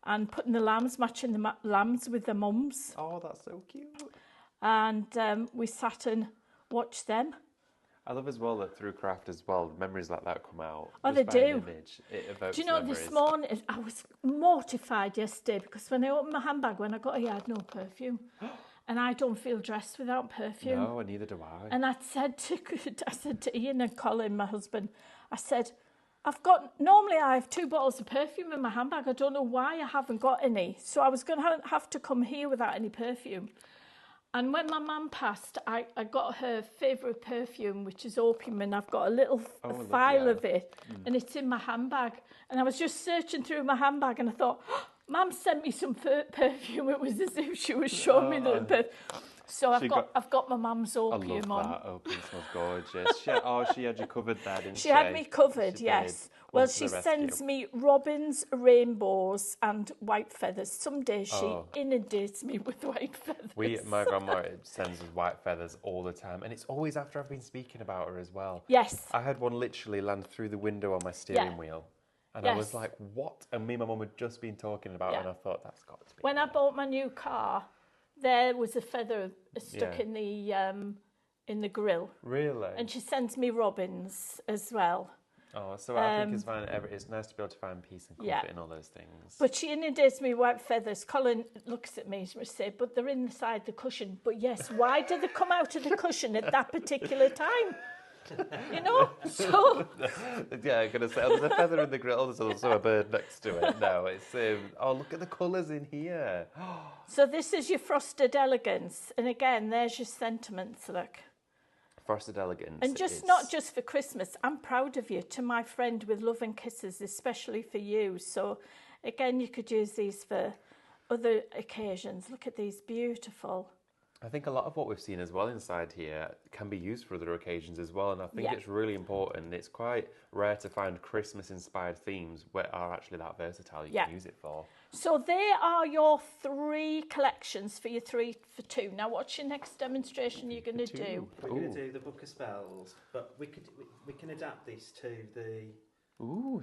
and putting the lambs, matching the lambs with their mums. Oh, that's so cute. And we sat and watched them. I love as well that through craft as well, memories like that come out. Oh, Just they by an do. Image, it evokes Do you know, memories. this morning, I was mortified yesterday because when I opened my handbag, when I got here, I had no perfume. And I don't feel dressed without perfume. No, and neither do I. And I said to Ian and Colin, my husband, I said, normally I have 2 bottles of perfume in my handbag. I don't know why I haven't got any. So I was going to have to come here without any perfume. And when my mum passed, I got her favourite perfume, which is opium, and I've got a little vial of it, and it's in my handbag. And I was just searching through my handbag, and I thought, Mum sent me some perfume. It was as if she was showing me the perfume. So I've got my mum's I opium love on. that. Opium smells gorgeous. She had you covered there, didn't she? She had me covered, She yes. did. Well, Once she the sends rescue. me robins, rainbows, and white feathers. Some days she Oh. inundates me with white feathers. My grandma sends us white feathers all the time, and it's always after I've been speaking about her as well. Yes. I had one literally land through the window on my steering wheel, and I was Yes. like, "What?" And me and my mum had just been talking about it, and I thought that's got to be. When I bought my new car, there was a feather stuck Yeah. in the grill, Really? and she sends me robins as well. Oh, so I think it's nice to be able to find peace and comfort in all those things. But she inundates me with white feathers. Colin looks at me and says, "But they're inside the cushion." But yes, why did they come out of the cushion at that particular time? You know, so Yeah, I'm gonna say there's a feather in the grill. There's also a bird next to it. No, it's look at the colours in here. so this is your frosted elegance, and again, there's your sentiments. Look. Frosted elegance. And not just for Christmas. I'm proud of you. To my friend with love and kisses, especially for you. So, again, you could use these for other occasions. Look at these beautiful. I think a lot of what we've seen as well inside here can be used for other occasions as well, and I think it's really important. It's quite rare to find Christmas-inspired themes that are actually that versatile you can use it for. So there are your 3 collections for your 3 for 2. Now, what's your next demonstration you're going to do? We're going to do the Book of Spells, but we can adapt this to the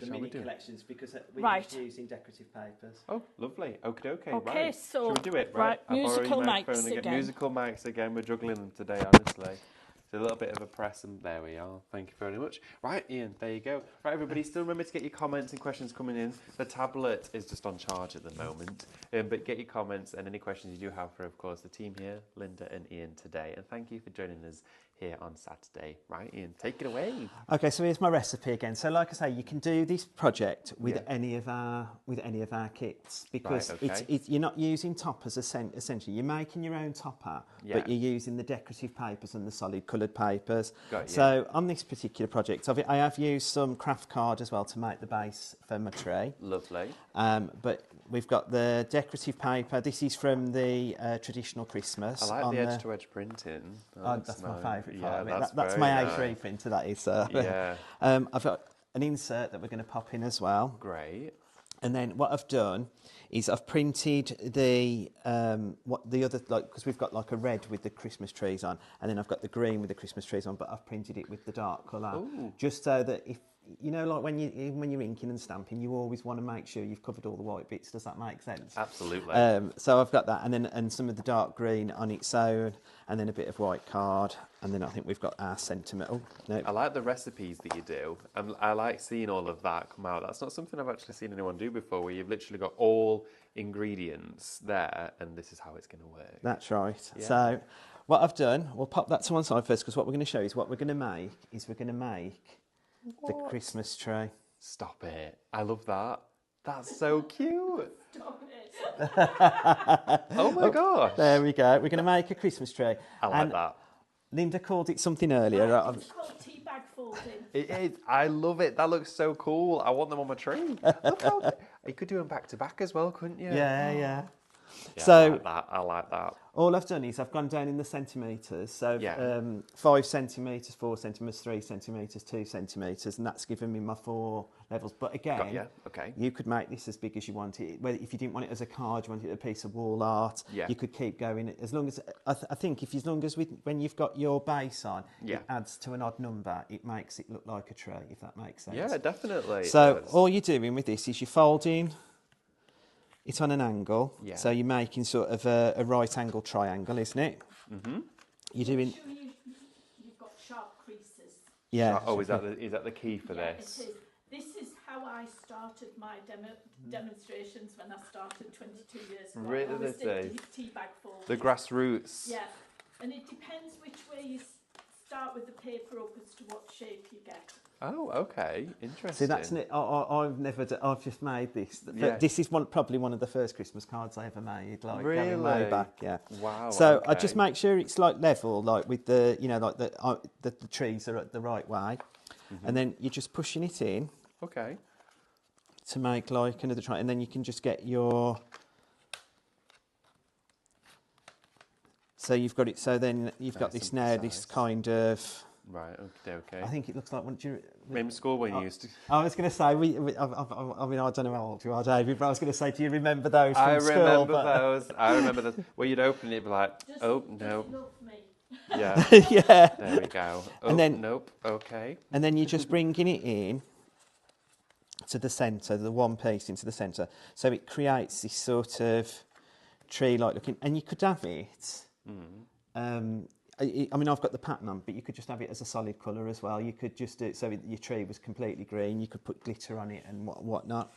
mini collections because we're just using decorative papers. Oh, lovely. Okay, Okay, right. so Shall we do it? right, I'll borrow musical your microphone mics again. Musical mics again. We're juggling them today, honestly. So a little bit of a press, and there we are. Thank you very much. Right, Ian, there you go. Right, everybody, still remember to get your comments and questions coming in. The tablet is just on charge at the moment, but get your comments and any questions you do have for, of course, the team here, Linda and Ian today. And thank you for joining us here on Saturday. Right, Ian, take it away. Okay, so here's my recipe again. So like I say, you can do this project with any of our kits, because you're not using toppers essentially. You're making your own topper, but you're using the decorative papers and the solid coloured papers. So on this particular project, I have used some craft card as well to make the base for my tree. Lovely. But we've got the decorative paper. This is from the traditional Christmas. I like the edge-to-edge printing. That's my favourite part of it. That's that's my A3 printer, that is. Yeah. I've got an insert that we're going to pop in as well. Great. And then what I've done is I've printed the other, like, because we've got like a red with the Christmas trees on, and then I've got the green with the Christmas trees on, but I've printed it with the dark colour, just so that if you know, like when you're inking and stamping, you always want to make sure you've covered all the white bits. Does that make sense? Absolutely. So I've got that, and some of the dark green on its own, and then a bit of white card, and then I think we've got our sentiment. Oh, no. I like the recipes that you do. I like seeing all of that come out. That's not something I've actually seen anyone do before, where you've literally got all ingredients there, and this is how it's going to work. That's right. Yeah. So what I've done, we'll pop that to one side first, because what we're going to show is what we're going to make the Christmas tree. Stop it. I love that. That's so cute. Stop it. Oh my gosh. There we go. We're going to make a Christmas tree. I like that. Linda called it something earlier. It's called tea bag folding. It is. I love it. That looks so cool. I want them on my tree. Look how you could do them back to back as well, couldn't you? Yeah. Yeah, So I like that. all I've done is I've gone down in the centimetres. So 5 centimetres, 4 centimetres, 3 centimetres, 2 centimetres, and that's given me my 4 levels. But again, you could make this as big as you want it. Whether if you didn't want it as a card, you wanted it a piece of wall art, you could keep going. As long as I think as long as when you've got your base on, it adds to an odd number. It makes it look like a tree, if that makes sense. Yeah, definitely. So all you're doing with this is you're folding it on an angle, so you're making sort of a right angle triangle, isn't it? Mm-hmm. You're doing. Make sure you've got sharp creases. Yeah. Oh, is that the key for this? It is. This is how I started my demonstrations when I started 22 years ago. Really, I always this did is tea bag folding. the grassroots. Yeah, and it depends which way you start with the paper up as to what shape you get. Oh, okay, interesting. See, that's it. I've never. I've just made this. This is probably one of the first Christmas cards I ever made. Like going way back, yeah. Wow. So I just make sure it's like level, like with the, like the trees are at the right way, and then you're just pushing it in. Okay. To make like another triangle, and then you can just get your. So you've got it. So then you've got this now. This kind of. Right. Okay. I think it looks like one. Remember school when you used to? I was going to say I mean I don't know how old you are, David, but I was going to say, do you remember those from school? I remember those. Well, you'd open it, it'd be like, oh no. Yeah. Yeah. There we go. Oh, and then nope. Okay. And then you're just bringing it in to the centre, the one piece into the centre, so it creates this sort of tree-like looking. And you could have it. I mean, I've got the pattern on, but you could just have it as a solid colour as well. You could just do it so your tree was completely green. You could put glitter on it and whatnot.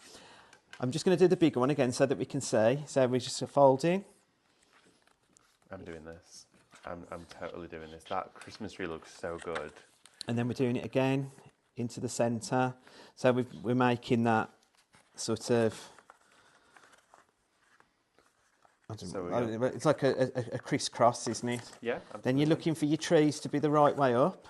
I'm just going to do the bigger one again so that we can see. So we're just folding. I'm doing this. I'm totally doing this. That Christmas tree looks so good. And then we're doing it again into the centre. So we're making that sort of. It's like a crisscross, isn't it? Yeah. Absolutely. Then you're looking for your trees to be the right way up.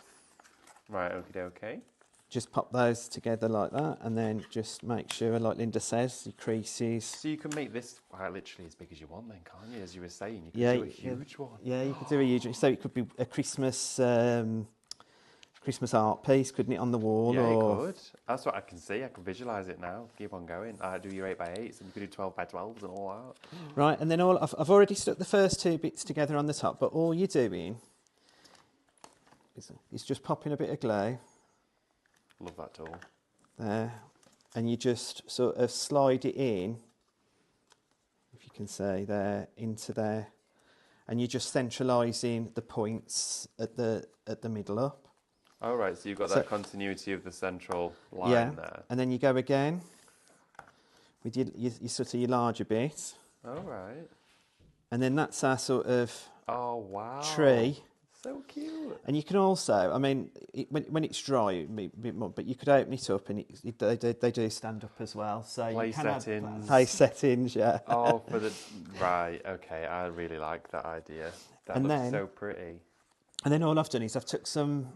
Right, okay. Just pop those together like that, and then just make sure, like Linda says, your creases. So you can make this literally as big as you want then, can't you? As you were saying, you could do a huge one. Yeah, you could do a huge one. So it could be a Christmas art piece, couldn't it, on the wall? Yeah, it could. That's what I can see. I can visualise it now. Keep on going. I do your 8x8s, and you could do 12x12s and all that. Right, and then I've already stuck the first 2 bits together on the top, but all you're doing is just popping a bit of glue. Love that tool. There, and you just sort of slide it in, if you can see, there, into there. and you're just centralising the points at the middle up. Oh, right, so you've got that continuity of the central line there. And then you go again with your sort of your larger bit. Oh, right. And then that's our sort of tree. So cute. And you can also, I mean, when it's dry, it may be a bit more, but you could open it up and they do stand up as well. So Place you can settings. have place settings, yeah. Oh, right, okay, I really like that idea. That looks so pretty. And then all I've done is I've took some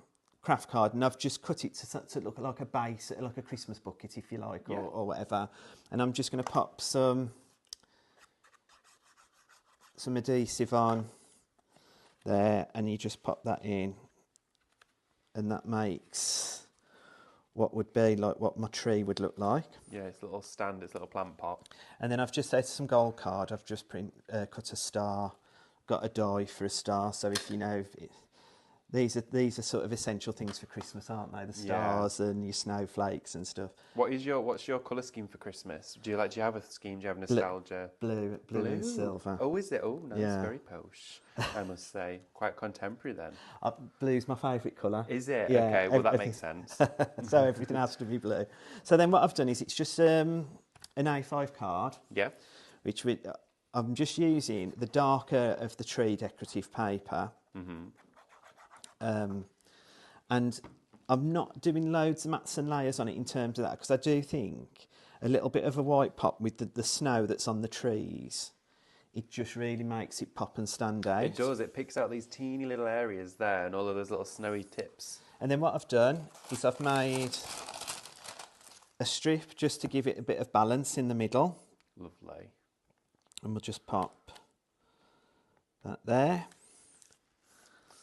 craft card and I've just cut it to look like a base, like a Christmas bucket, if you like, or whatever. And I'm just going to pop some adhesive on there, and you just pop that in, and that makes what would be like what my tree would look like. Yeah, it's a little stand, it's a little plant pot. And then I've just added some gold card. I've just cut a star, got a die for a star. So if you know, these are sort of essential things for Christmas, aren't they? The stars and your snowflakes and stuff. What's your colour scheme for Christmas? Do you have a scheme? Do you have nostalgia? Blue and silver. Oh, is it? Oh, no, it's very posh, I must say. Quite contemporary then. Blue's my favourite colour. Is it? Yeah, okay, well that makes sense. So everything has to be blue. So then what I've done is it's just an A5 card. Yeah. Which I'm just using the darker of the tree decorative paper. Mm-hmm. And I'm not doing loads of mats and layers on it in terms of that, because I do think a little bit of a white pop with the snow that's on the trees, it just really makes it pop and stand out. It does. It picks out these teeny little areas there and all of those little snowy tips. And then what I've done is I've made a strip just to give it a bit of balance in the middle. Lovely. And we'll just pop that there.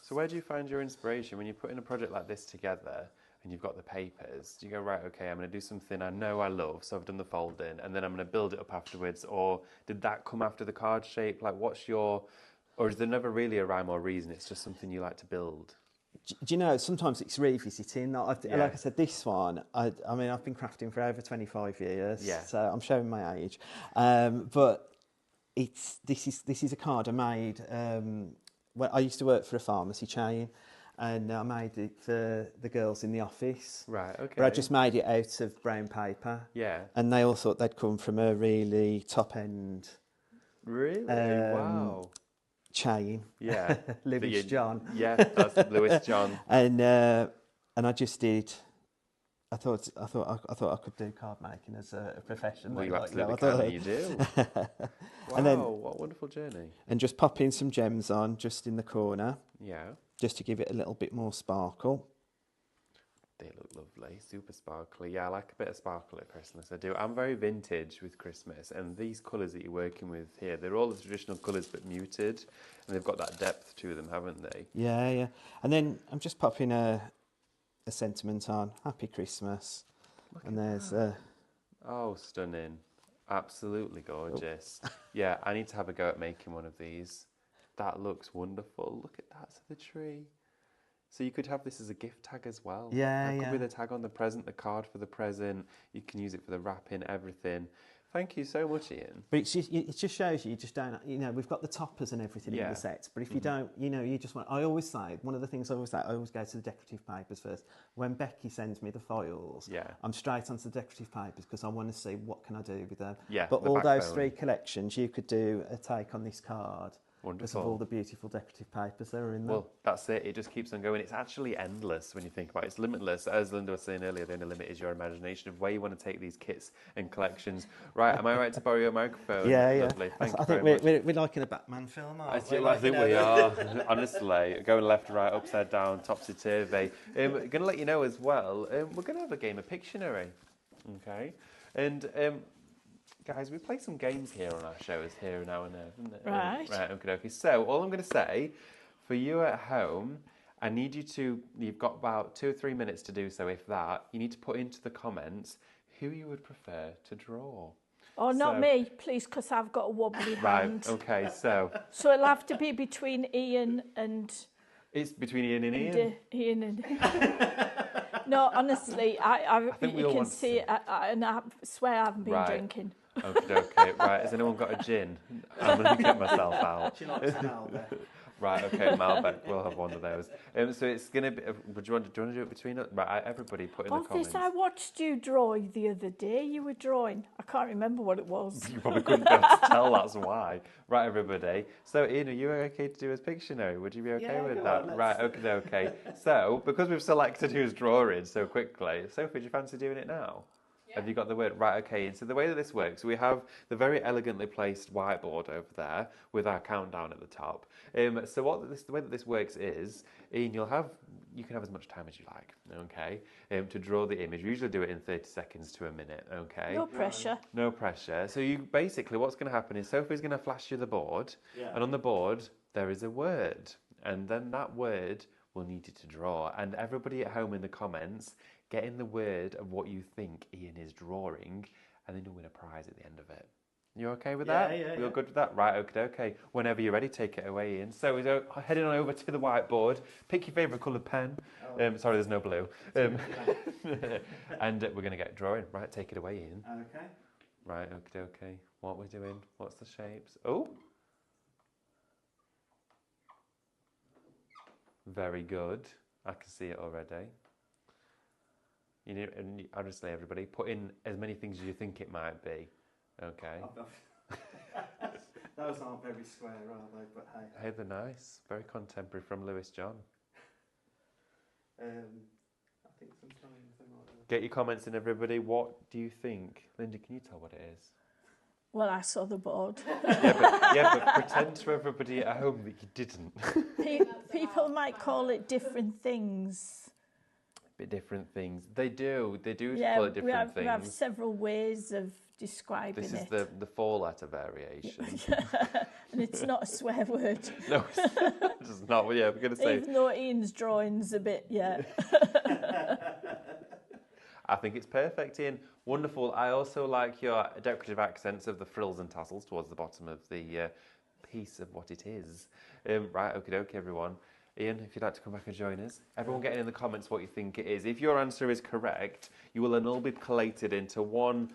So where do you find your inspiration when you're putting a project like this together and you've got the papers? Do you go, right, okay, I'm going to do something I know I love, so I've done the folding, and then I'm going to build it up afterwards? Or did that come after the card shape? Like, or is there never really a rhyme or reason? It's just something you like to build? Do you know, sometimes it's revisiting. Like I said, this one, I mean, I've been crafting for over 25 years, so I'm showing my age. But this is a card I made. Well, I used to work for a pharmacy chain, and I made it for the girls in the office. Right, okay. But I just made it out of brown paper. Yeah. And they all thought they'd come from a really top-end... Really? Wow. Chain. Yeah. Lewis John. Yeah, that's Lewis John. And I just did... I thought I could do card making as a profession. Well, you absolutely can. You do. Wow, and then, what a wonderful journey. And just popping some gems on just in the corner. Yeah. Just to give it a little bit more sparkle. They look lovely, super sparkly. Yeah, I like a bit of sparkle at Christmas. I do. I'm very vintage with Christmas, and these colours that you're working with here, they're all the traditional colours but muted, and they've got that depth to them, haven't they? Yeah, yeah. And then I'm just popping a sentiment on. Happy Christmas. And there's oh, stunning. Absolutely gorgeous. Yeah, I need to have a go at making one of these. That looks wonderful. Look at that to the tree. So you could have this as a gift tag as well. Yeah, that could be the tag on the present, the card for the present. You can use it for the wrapping, everything. Thank you so much, Ian. But it just shows you just don't, we've got the toppers and everything in the sets, but if you don't, you just want, I always say, one of the things I always say, I always go to the decorative papers first. When Becky sends me the files, I'm straight onto the decorative papers because I want to see what can I do with them. Yeah, but all those three collections, you could do a take on this card. Wonderful. Because of all the beautiful decorative papers that are in there. Well, that's it. It just keeps on going. It's actually endless when you think about it. It's limitless. As Linda was saying earlier, the only limit is your imagination of where you want to take these kits and collections. Right, am I right to borrow your microphone? Yeah, yeah. Lovely. Thank you I think we're like in a Batman film, aren't we? I think we are. Honestly, going left, right, upside down, topsy-turvy. We're going to let you know as well, we're going to have a game of Pictionary. Okay? And... guys, we play some games here on our shows here now and there, isn't it? Right. Right, okay. So, all I'm going to say, for you at home, I need you to, you've got about 2 or 3 minutes to do so, if that. You need to put into the comments who you would prefer to draw. Oh, not me, please, because I've got a wobbly hand. Right, okay, so... So it'll have to be between Ian and... It's between Ian and Ian? Ian and... No, honestly, I think you can see it, and I swear I haven't been drinking. Okay. Right, has anyone got a gin? I'm going to get myself out. She likes Malbec. Right, okay, Malbec, we'll have one of those. So it's going to be, do you want to do it between us? Right, everybody put in the comments. I watched you draw the other day. You were drawing. I can't remember what it was. You probably couldn't be able to tell, that's why. Right, everybody. So, Ian, are you okay to do his Pictionary? Would you be okay with that? Right, okay. So, because we've selected who's drawing so quickly, Sophie, do you fancy doing it now? Yeah. Have you got the word? Right, okay. And so the way that this works, we have the very elegantly placed whiteboard over there with our countdown at the top. So the way that this works is, Ian, you can have as much time as you like, okay, to draw the image. We usually do it in 30 seconds to a minute, okay? No pressure. No pressure. So you basically, what's going to happen is Sophie's going to flash you the board, and on the board there is a word, and then that word will need you to draw. And everybody at home in the comments, get in the word of what you think Ian is drawing, and then you'll win a prize at the end of it. You okay with that? Yeah. You're good with that? Right, okay. Whenever you're ready, take it away, Ian. So we're heading on over to the whiteboard. Pick your favourite coloured pen. Sorry, there's no blue. And we're going to get drawing. Right, take it away, Ian. Okay. Right, okay. What we're doing? What's the shapes? Oh! Very good. I can see it already. You know, and honestly, everybody, put in as many things as you think it might be. Okay. Those aren't very square, are they? But hey. Hey, they're nice. Very contemporary from Lewis John. I think sometimes they might. Get your comments in, everybody. What do you think? Linda, can you tell what it is? Well, I saw the board. but pretend to everybody at home that you didn't. People might call it different things. Different things. They do Yeah, call it different things. We have several ways of describing it. This is the four-letter variation. And it's not a swear word. No, it's not. Yeah, we're going to say... Even though Ian's drawing's a bit, I think it's perfect, Ian. Wonderful. I also like your decorative accents of the frills and tassels towards the bottom of the piece of what it is. Right, okay, everyone. Ian, if you'd like to come back and join us. Everyone getting in the comments what you think it is. If your answer is correct, you will then all be collated into one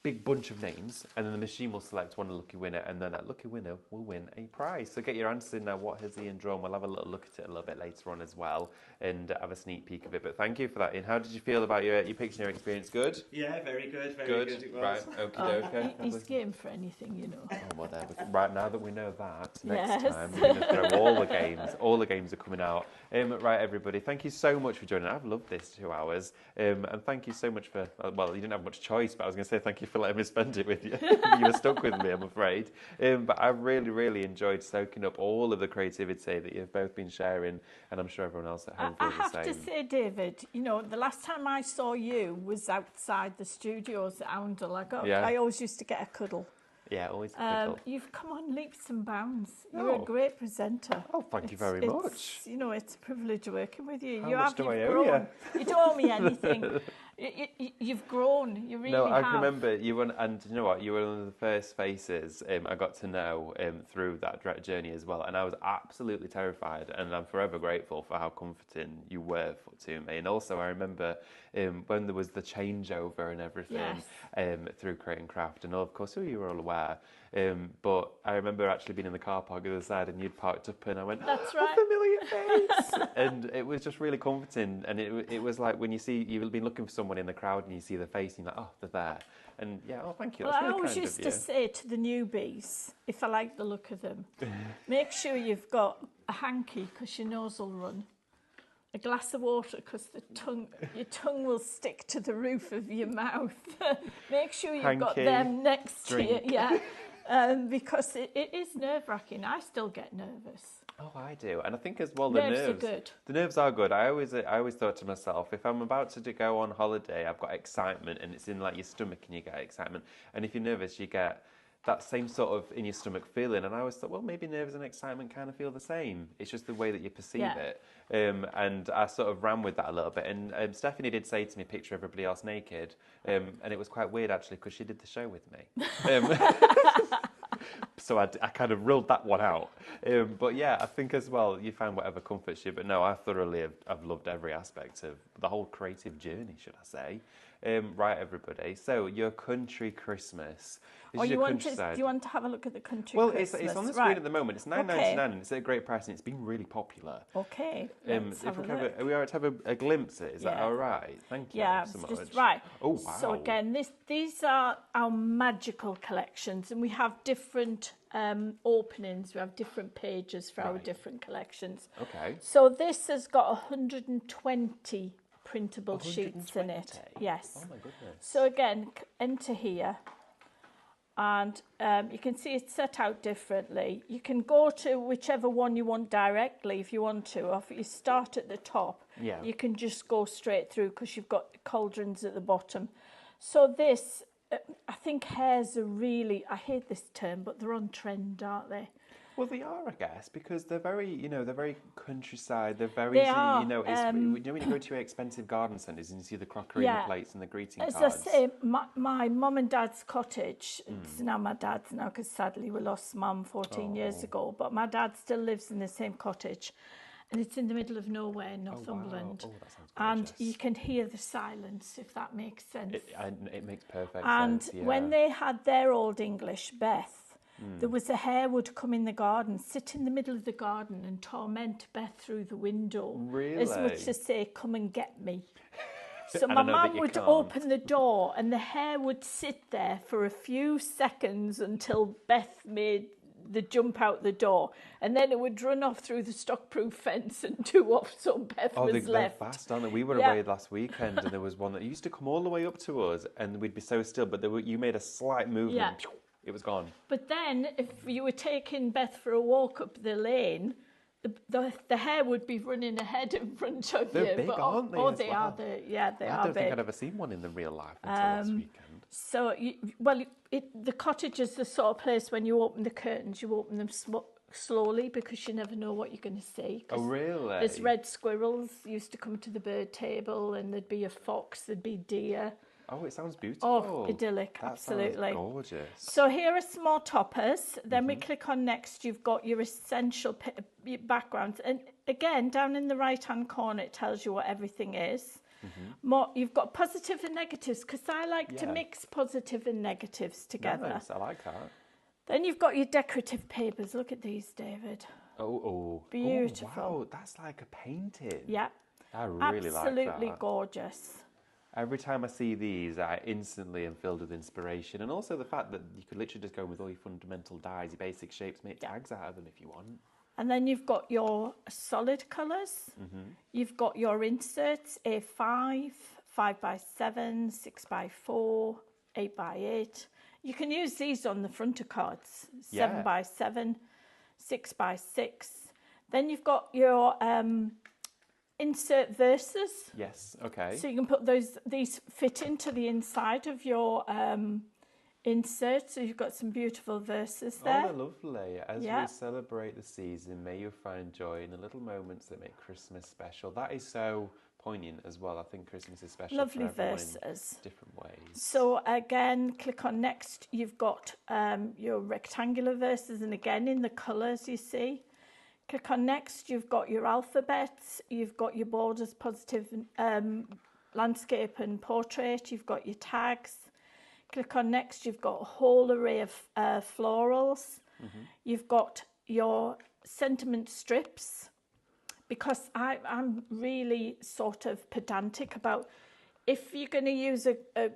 big bunch of names, and then the machine will select one lucky winner, and then that lucky winner will win a prize. So get your answers in now. What has Ian drawn? We'll have a little look at it a little bit later on as well, and have a sneak peek of it. But thank you for that, Ian. How did you feel about your Pictionary experience? Good? Yeah, very good. Very good it was. Right, okay. He's game for anything, you know. Oh, well, there we go. Right, now that we know that, next time we're going to throw all the games. All the games are coming out. Right, everybody, thank you so much for joining. I've loved this 2 hours. And thank you so much for, well, you didn't have much choice, but I was going to say thank you for letting me spend it with you. You were stuck with me, I'm afraid. But I really enjoyed soaking up all of the creativity that you've both been sharing, and I'm sure everyone else at home feels the same. I have to say, David, you know, the last time I saw you was outside the studios at Oundle. I always used to get a cuddle. Yeah, always a cuddle. You've come on leaps and bounds. You're a great presenter. Oh, thank you very much. You know, it's a privilege working with you. How much do I owe you? You don't owe me anything. You've grown. You really have. No, I remember you were, and you know what? You were one of the first faces I got to know through that journey as well, and I was absolutely terrified, and I'm forever grateful for how comforting you were to me. And also, I remember when there was the changeover and everything through Create and Craft, and of course, you were all aware. But I remember actually being in the car park on the other side, and you'd parked up, and I went, "That's right, a familiar face," and it was just really comforting. And it was like when you've been looking for someone in the crowd, and you see the face, and you're like, "Oh, they're there." And thank you. That's really I always kind used of to you. say to the newbies, if I like the look of them, make sure you've got a hanky because your nose will run, a glass of water because your tongue will stick to the roof of your mouth. Make sure you've got them next to you, because it is nerve-wracking. I still get nervous. Oh, I do, and I think as well nerves are good. The nerves are good. I always thought to myself, if I'm about to go on holiday, I've got excitement, and it's in like your stomach, and you get excitement. And if you're nervous, you get that same sort of in your stomach feeling. And I always thought, well, maybe nerves and excitement kind of feel the same. It's just the way that you perceive it. And I sort of ran with that a little bit. And Stephanie did say to me, picture everybody else naked, and it was quite weird actually because she did the show with me. So I kind of ruled that one out. But yeah, I think as well, you find whatever comforts you. But no, I thoroughly have loved every aspect of the whole creative journey, should I say. Right, everybody. So your country Christmas. Do you want to have a look at the country Christmas? Well, it's on the screen at the moment. It's $9.99 and it's at a great price and it's been really popular. Okay, If we are to have a glimpse at it, is that all right? Thank you so much. Just right. Oh, wow. So again, these are our magical collections, and we have different openings. We have different pages for our different collections. Okay. So this has got 120 printable sheets in it. Yes. Oh my goodness. So again, enter here. And you can see it's set out differently. You can go to whichever one you want directly if you want to, or if you start at the top, you can just go straight through because you've got cauldrons at the bottom. So this, I think hairs are really, I hate this term, but they're on trend, aren't they? Well, they are, I guess, because they're very, they're very countryside. They're very, They are, when you go to your expensive garden centres and you see the crockery and the plates and the greeting cards. As I say, my mum and dad's cottage, it's now my dad's now because sadly we lost mum 14 years ago, but my dad still lives in the same cottage and it's in the middle of nowhere in Northumberland. Oh, that sounds And gorgeous. you can hear the silence, if that makes sense. It makes perfect And sense, when they had their Old English, Beth, there was a hare would come in the garden, sit in the middle of the garden and torment Beth through the window. Really? As much to say, come and get me. So And my I know that mum you would can't. open the door and the hare would sit there for a few seconds until Beth made the jump out the door. And then it would run off through the stockproof fence and do off so Beth was they're left. fast, aren't they? We were away last weekend and there was one that used to come all the way up to us and we'd be so still, but you made a slight movement. It was gone. But then, if you were taking Beth for a walk up the lane, the hare would be running ahead in front of you. They're big, aren't they? Oh, they are. They are big. I don't think I'd ever seen one in the real life until last weekend. So, the cottage is the sort of place when you open the curtains, you open them slowly because you never know what you're going to see. Oh, really? There's red squirrels used to come to the bird table, and there'd be a fox, there'd be deer. Oh, it sounds beautiful. Oh, idyllic, that absolutely. Sounds gorgeous. So here are some more toppers. Then we click on next. You've got your essential backgrounds. And again, down in the right-hand corner, it tells you what everything is. You've got positive and negatives because I like to mix positive and negatives together. Nice, I like that. Then you've got your decorative papers. Look at these, David. Oh. Beautiful. Oh, wow, that's like a painting. Yeah. I really like that. Absolutely gorgeous. Every time I see these, I instantly am filled with inspiration. And also the fact that you could literally just go with all your fundamental dyes, your basic shapes, make tags out of them if you want. And then you've got your solid colours. You've got your inserts, A5, 5x7, 6x4, 8x8. You can use these on the front of cards, 7x7, 6x6. Then you've got your insert verses. Yes, okay. So you can put these fit into the inside of your insert. So you've got some beautiful verses there. Oh, they're lovely. As we celebrate the season, may you find joy in the little moments that make Christmas special. That is so poignant as well. I think Christmas is special Lovely for everyone verses. in different ways. So again, click on next. You've got your rectangular verses, and again in the colours you see. Click on next, you've got your alphabets, you've got your borders, positive landscape and portrait, you've got your tags. Click on next, you've got a whole array of florals. You've got your sentiment strips, because I'm really sort of pedantic about if you're going to use a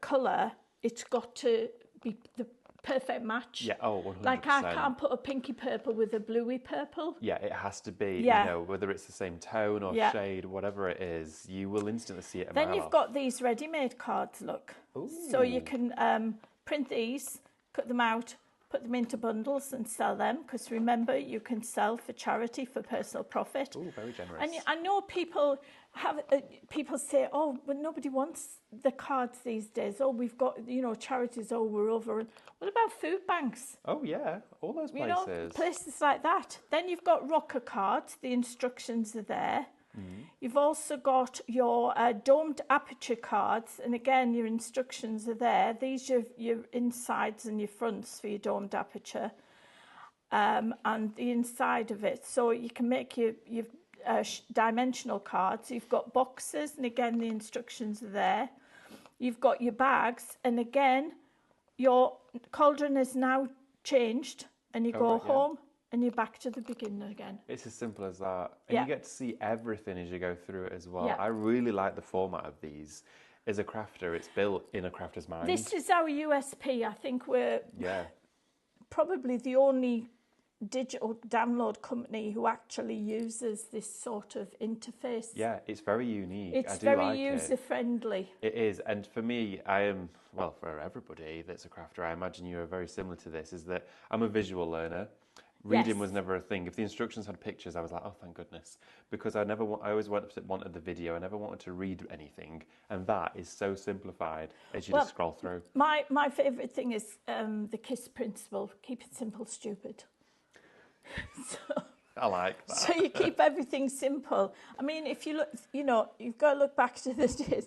colour, it's got to be the perfect match. Yeah, 100%. Like I can't put a pinky purple with a bluey purple. Yeah, it has to be, whether it's the same tone or shade, whatever it is, you will instantly see it a Then mile you've off. got these ready-made cards, look. Ooh. So you can print these, cut them out, put them into bundles and sell them, because remember, you can sell for charity for personal profit. Oh, very generous. And I know people say, oh, but nobody wants the cards these days. Oh, we've got, charities, oh, we're over. What about food banks? Oh, yeah, all those places. Places like that. Then you've got rocker cards. The instructions are there. You've also got your domed aperture cards, and again, your instructions are there. These are your insides and your fronts for your domed aperture, and the inside of it. So you can make your dimensional cards. You've got boxes, and again, the instructions are there. you've got your bags, and again, your cauldron is now changed, and you go home and you're back to the beginning again. It's as simple as that. And you get to see everything as you go through it as well. Yeah. I really like the format of these. As a crafter, it's built in a crafter's mind. This is our USP. I think we're probably the only digital download company who actually uses this sort of interface. Yeah, it's very unique. It's very user-friendly. It is, and for me, I am, well, for everybody that's a crafter, I imagine you are very similar to this, is that I'm a visual learner. Reading was never a thing. If the instructions had pictures, I was like, oh, thank goodness. Because I always wanted the video. I never wanted to read anything. And that is so simplified as you just scroll through. My favourite thing is the KISS principle. Keep it simple, stupid. I like that. So you keep everything simple. I mean, if you look, you've got to look back to the days.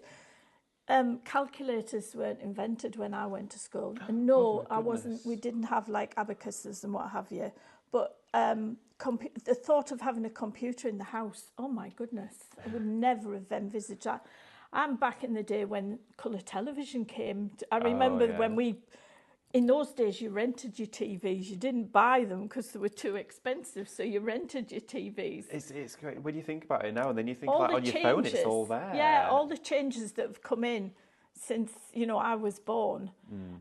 Calculators weren't invented when I went to school. And no, I wasn't. We didn't have like abacuses and what have you. But the thought of having a computer in the house, oh my goodness, I would never have envisaged that. I'm back in the day when colour television came. I remember when in those days, you rented your TVs. You didn't buy them because they were too expensive, so you rented your TVs. It's great when you think about it now, and then you think on your phone, it's all there. Yeah, all the changes that have come in since I was born.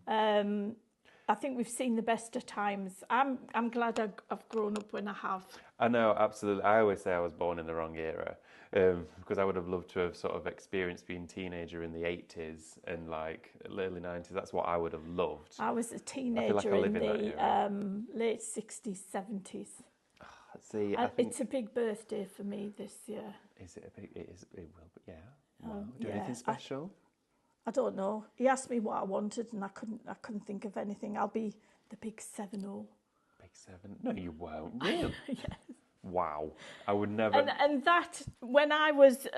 I think we've seen the best of times. I'm glad I've grown up when I have. I know, absolutely. I always say I was born in the wrong era. Because I would have loved to have sort of experienced being a teenager in the 80s and like early 90s. That's what I would have loved. I was a teenager in the late 60s, 70s. See, it's a big birthday for me this year. Is it a big? It is. It will. But yeah. Wow. Do anything special? I don't know. He asked me what I wanted, and I couldn't think of anything. I'll be the big 7-0. Big 7? No, you won't. Really? Yes. Wow, I would never. And that, when I was,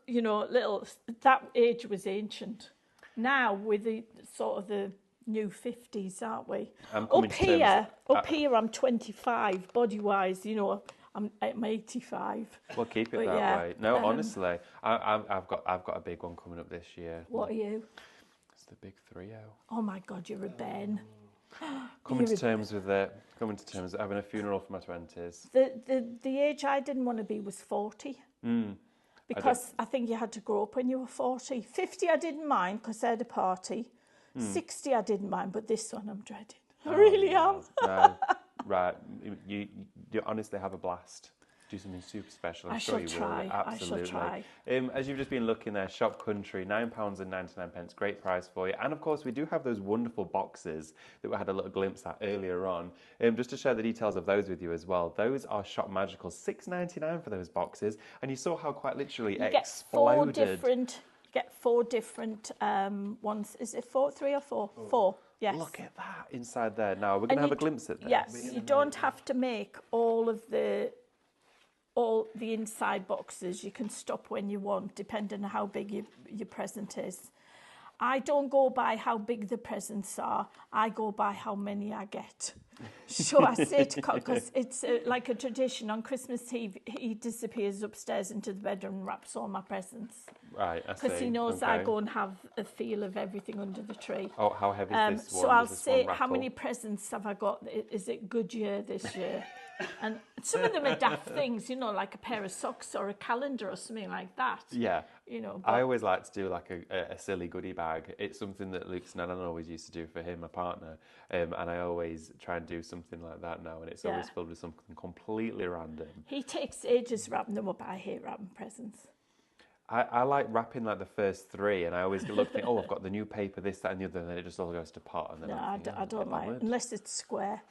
little, that age was ancient. Now with the sort of the new 50s, aren't we? Up here, I'm 25. Body wise, I'm 85. Well, keep it that way. No, honestly, I've got a big one coming up this year. What are you? It's the big 3-0. Oh my God, you're a Ben. Coming to terms with having a funeral for my 20s. The age I didn't want to be was 40. Because I think you had to grow up when you were 40. 50 I didn't mind because I had a party. 60 I didn't mind, but this one I'm dreading. I really am. No, right. You honestly have a blast. Do something super special. I'm sure you will. Absolutely. I shall try. As you've just been looking there, Shop Country, £9.99, great price for you. And of course, we do have those wonderful boxes that we had a little glimpse at earlier on. Just to share the details of those with you as well. Those are Shop Magical, $6.99 for those boxes. And you saw how quite literally you exploded. Get four different ones. Is it 3 or 4? 4. Yes. Look at that inside there. Now we're going to have a glimpse at that. Yes, you don't have to make all the inside boxes. You can stop when you want, depending on how big your present is. I don't go by how big the presents are. I go by how many I get. So I say to Carl, because it's like a tradition, on Christmas Eve, he disappears upstairs into the bedroom and wraps all my presents. Right, I see. Because he knows I go and have a feel of everything under the tree. Oh, how heavy is this one? So I'll say, how many presents have I got? Is it good year this year? And some of them are daft things, like a pair of socks or a calendar or something like that. Yeah. I always like to do like a silly goodie bag. It's something that Luke's nan always used to do for him, my partner. And I always try and do something like that now. And it's always filled with something completely random. He takes ages wrapping them up. I hate wrapping presents. I like wrapping like the first 3, and I always think, I've got the new paper, this, that, and the other, and then it just all goes to pot. And then I don't like it, unless it's square.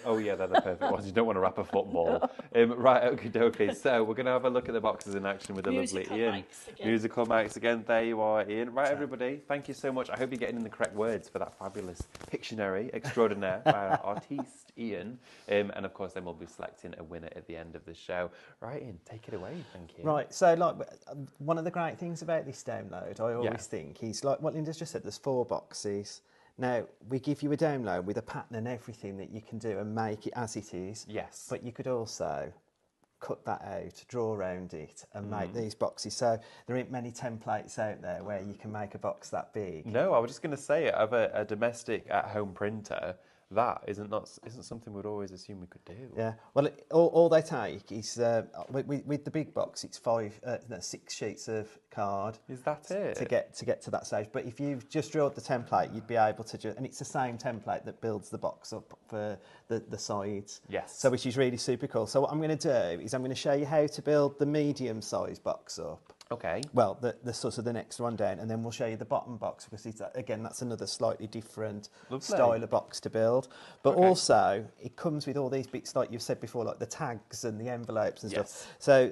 Oh yeah, they're the perfect ones. You don't want to wrap a football. Right, okay. So we're going to have a look at the boxes in action with the lovely Ian. Musical mics again. There you are, Ian. Right, everybody. Thank you so much. I hope you're getting in the correct words for that fabulous Pictionary extraordinaire by our artiste Ian. And of course, then we'll be selecting a winner at the end of the show. Right, Ian, take it away. Thank you. Right. So, one of the great things about this download, I always think, is like what Linda's just said. There's 4 boxes. Now, we give you a download with a pattern and everything that you can do and make it as it is. Yes. But you could also cut that out, draw around it, and make these boxes. So there ain't many templates out there where you can make a box that big. No, I was just going to say, of a domestic at-home printer, that isn't something we'd always assume we could do. Yeah. Well, all they take is with the big box, it's 6 sheets of card. Is that it? To get to that stage. But if you've just drawn the template, you'd be able to and it's the same template that builds the box up for the sides. Yes. So which is really super cool. So what I'm going to do is I'm going to show you how to build the medium-sized box up. Okay. Well, the sort of the next one down, and then we'll show you the bottom box because that's another slightly different style of box to build. But also, it comes with all these bits, like you've said before, like the tags and the envelopes and stuff. So,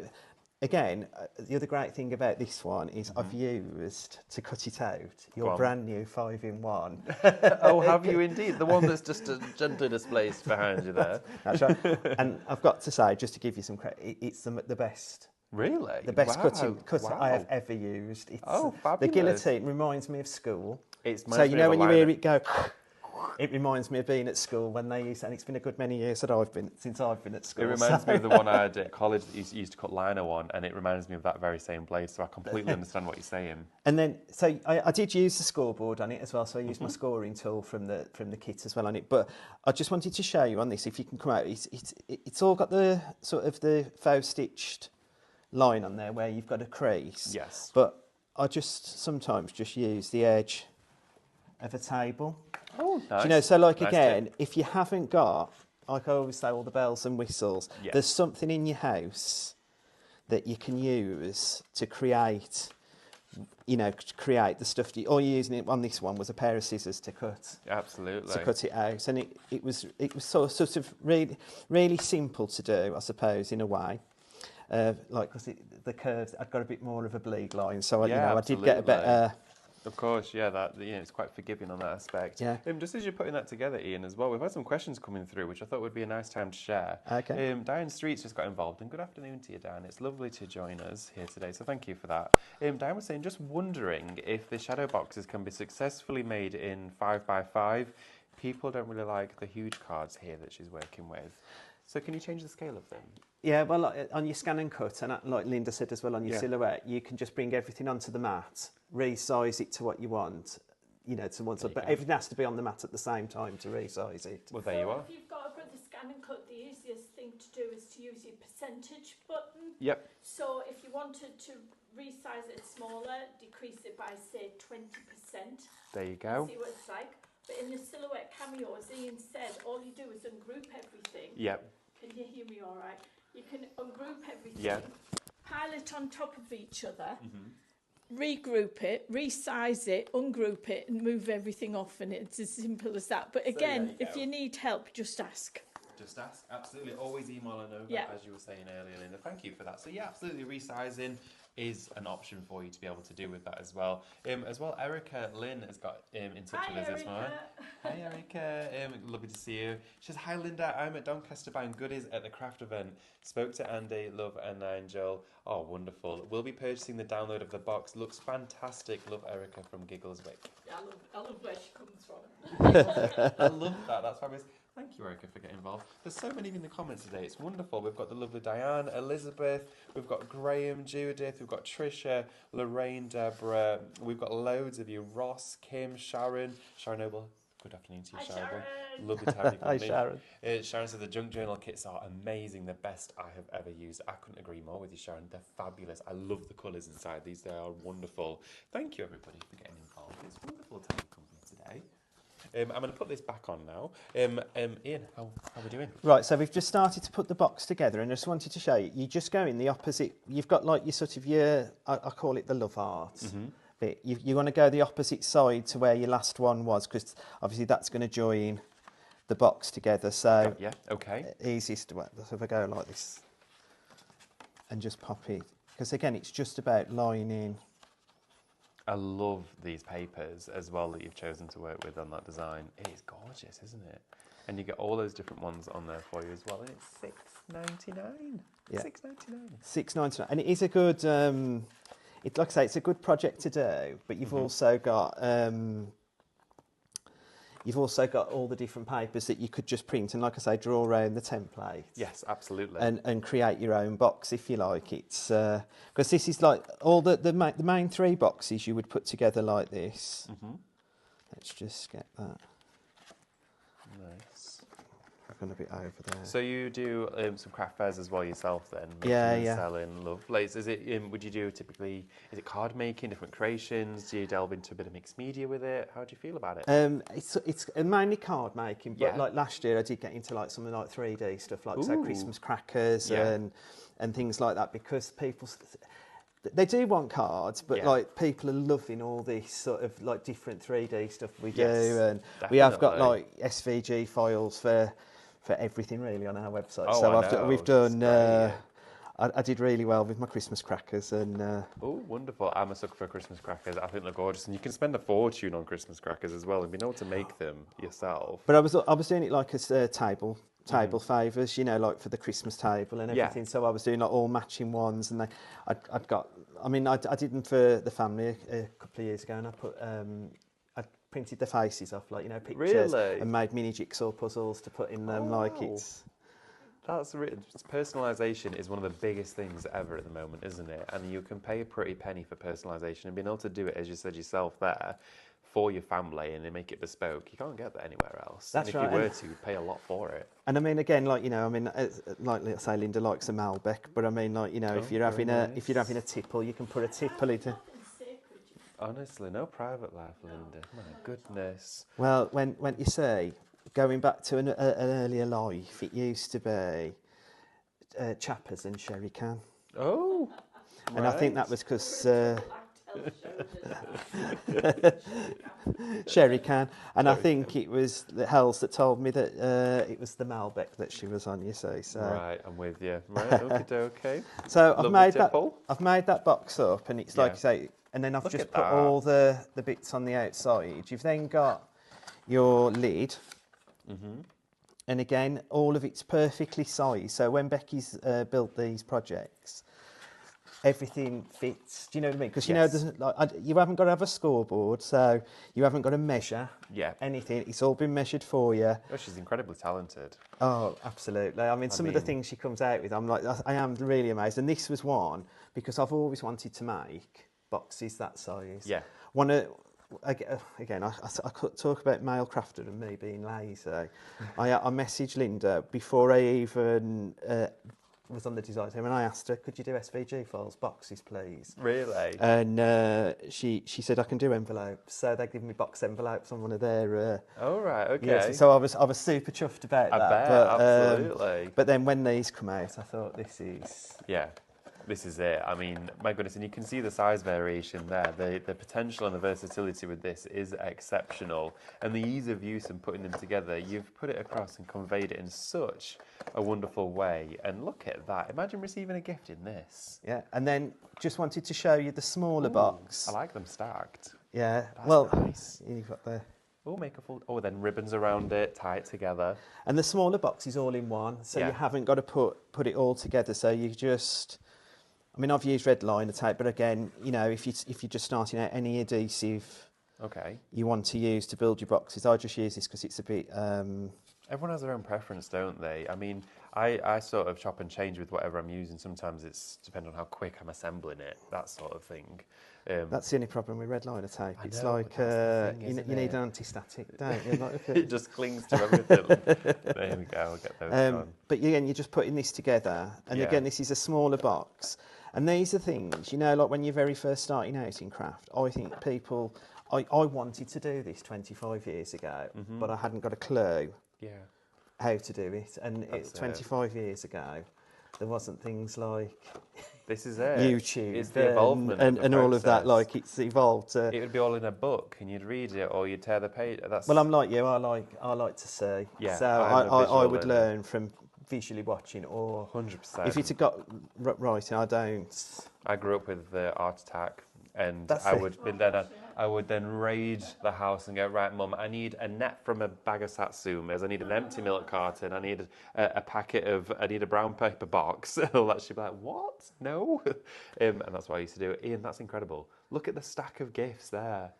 again, the other great thing about this one is I've used to cut it out your brand new 5-in-1. Oh, have you indeed? The one that's just gently displaced behind you there. That's right. And I've got to say, just to give you some credit, it's the best. Really? The best cutter I have ever used. It's, fabulous. The guillotine reminds me of school. It's so you know when you hear it go, it reminds me of being at school when they used, and it's been a good many years since I've been at school. It reminds me of the one I had at college that used to cut lino on, and it reminds me of that very same place. So I completely understand what you're saying. And then, so I did use the scoreboard on it as well. So I used my scoring tool from the kit as well on it. But I just wanted to show you on this, if you can come out, it's all got the sort of the faux stitched line on there where you've got a crease. Yes. But I sometimes just use the edge of a table. Oh, nice. Do you know, so like nice if you haven't got, like I always say, all the bells and whistles, there's something in your house that you can use to create, the stuff. All you're using it on this one was a pair of scissors to cut. Absolutely. To cut it out, and it was sort of really, really simple to do, I suppose, in a way. Because the curves, I've got a bit more of a bleed line, so I did get a better. Of course, it's quite forgiving on that aspect. Yeah. Just as you're putting that together, Ian, as well, we've had some questions coming through, which I thought would be a nice time to share. Okay. Diane Streets just got involved, and good afternoon to you, Diane. It's lovely to join us here today, so thank you for that. Diane was saying, just wondering if the shadow boxes can be successfully made in 5x5. People don't really like the huge cards here that she's working with. So can you change the scale of them? Yeah, well, on your scan and cut, and like Linda said as well, on your silhouette, you can just bring everything onto the mat, resize it to what you want, to one side. But everything has to be on the mat at the same time to resize it. Well, there you are. If you've got a brother scan and cut, the easiest thing to do is to use your percentage button. Yep. So if you wanted to resize it smaller, decrease it by, say, 20%. There you go. See what it's like. But in the silhouette cameo, as Ian said, all you do is ungroup everything. Yep. Can you hear me all right? You can ungroup everything, pile it on top of each other, regroup it, resize it, ungroup it, and move everything off, and it's as simple as that. But again, if you need help, just ask. Just ask, absolutely. Always email and over, as you were saying earlier, Linda. Thank you for that. So, absolutely, resizing is an option for you to be able to do with that as well. Erica Lynn has got in touch with us this morning. Hi, Erica. Lovely to see you. She says, hi, Linda. I'm at Doncaster buying goodies at the craft event. Spoke to Andy, Love, and Nigel. Oh, wonderful. We'll be purchasing the download of the box. Looks fantastic. Love, Erica from Giggleswick. I love where she comes from. I love that. That's fabulous. Thank you, Erica, for getting involved. There's so many in the comments today. It's wonderful. We've got the lovely Diane, Elizabeth, we've got Graham, Judith, we've got Trisha, Lorraine, Deborah. We've got loads of you. Ross, Kim, Sharon Noble. Good afternoon to you, Sharon. Lovely to have you. Hi, Sharon. Sharon said the junk journal kits are amazing. The best I have ever used. I couldn't agree more with you, Sharon. They're fabulous. I love the colours inside these. They are wonderful. Thank you, everybody, for getting involved. It's wonderful to have you company today. I'm going to put this back on now. Ian, how are we doing? Right, so we've just started to put the box together, and I just wanted to show you. You just go in the opposite. You've got like your sort of I call it the love heart bit. You want to go the opposite side to where your last one was, because obviously that's going to join the box together. So easiest way. So if I go like this and just pop it, because again, it's just about lining. I love these papers as well that you've chosen to work with on that design. It is gorgeous, isn't it? And you get all those different ones on there for you as well. And it's $6.99. Yeah. $6.99. $6.99, and it is a good. Like I say, it's a good project to do. But you've also got. you've also got all the different papers that you could just print and, like I say, draw around the template. Yes, absolutely. And create your own box if you like. It's because this is like all the main 3 boxes you would put together like this. Let's just get that. Nice. I've gone a bit over there. So you do some craft fairs as well yourself then? Yeah. Selling, lovely. Is it? Would you do typically? Is it card making, different creations? Do you delve into a bit of mixed media with it? How do you feel about it? It's mainly card making, but like last year I did get into like something like 3D stuff, like say Christmas crackers and things like that, because people. They do want cards, but like people are loving all this sort of like different 3D stuff we do, and we have got like SVG files for everything really on our website. We've done. I did really well with my Christmas crackers, and oh, wonderful! I'm a sucker for Christmas crackers. I think they're gorgeous, and you can spend a fortune on Christmas crackers as well, and being able to make them yourself. But I was doing it like as table favours, you know, like for the Christmas table and everything. So I was doing like all matching ones, and I'd got. I mean, I did them for the family a couple of years ago, and I printed the faces off, like, you know, pictures, and made mini jigsaw puzzles to put in them. Like it's. Personalisation is one of the biggest things ever at the moment, isn't it? And you can pay a pretty penny for personalisation, and being able to do it, as you said yourself there, for your family and they make it bespoke, you can't get that anywhere else. That's and if you were to, you'd pay a lot for it. And I mean, again, like, you know, I mean, like let's say Linda likes a Malbec, but I mean, like, you know, if you're having a tipple, you can put a tipple into. Honestly, no private life, Linda. My goodness. Well, when you say going back to an earlier life, it used to be chappers and sherry can. Oh, and right. I think that was because sherry can, and I think it was the Hells that told me that it was the Malbec that she was on. You say so. Right, I'm with you. Right, okay. So I've made that box up, and it's like you say, and then I've just put all the bits on the outside. You've then got your lid. Mm-hmm. And again, all of it's perfectly sized. So when Becky's built these projects, everything fits. Do you know what I mean? Because you know, you haven't got to have a scoreboard, so you haven't got to measure anything. It's all been measured for you. Oh, she's incredibly talented. Oh, absolutely. I mean, some of the things she comes out with, I'm like, I am really amazed. And this was one because I've always wanted to make boxes that size. Yeah. Again, I could talk about male crafter and me being lazy. I messaged Linda before I even was on the design team, and I asked her, could you do SVG files, boxes, please? Really? And she said, I can do envelopes. So they give me box envelopes on one of their... oh, right, okay. Yeah, so I was super chuffed about that. I bet, absolutely. But then when these come out, I thought, this is... Yeah. This is it. I mean, my goodness, and you can see the size variation there. The potential and the versatility with this is exceptional. And the ease of use and putting them together, you've put it across and conveyed it in such a wonderful way. And look at that. Imagine receiving a gift in this. Yeah, and then just wanted to show you the smaller box. I like them stacked. Yeah, that's nice. You've got the... Oh, make a full... Oh, then ribbons around it, tie it together. And the smaller box is all in one, so you haven't got to put it all together. So you just... I mean, I've used red liner tape, but again, you know, if you're just starting out, any adhesive you want to use to build your boxes, I just use this because it's a bit... Everyone has their own preference, don't they? I mean, I sort of chop and change with whatever I'm using. Sometimes it's depending on how quick I'm assembling it, that sort of thing. That's the only problem with red liner tape. It's like you need an anti-static, don't you? Like, it just clings to everything. There we go, I'll get those on. But again, you're just putting this together. And again, this is a smaller box. And these are things, you know, like when you're very first starting out in craft, I think people... I wanted to do this 25 years ago, but I hadn't got a clue how to do it. And 25 years ago, there wasn't things like... This is it. YouTube. It's the evolvement and all of that. Like, it's evolved. It would be all in a book, and you'd read it, or you'd tear the page. Well, I'm like you. I like to see. Yeah. So I would learn from visually watching, or 100%. if you'd got writing, I don't. I grew up with the Art Attack, and I would then raid the house and go, right, Mum, I need a net from a bag of satsumas, I need an empty milk carton, I need I need a brown paper box, and all that. She'd be like, what? No? And that's what I used to do. Ian, that's incredible. Look at the stack of gifts there.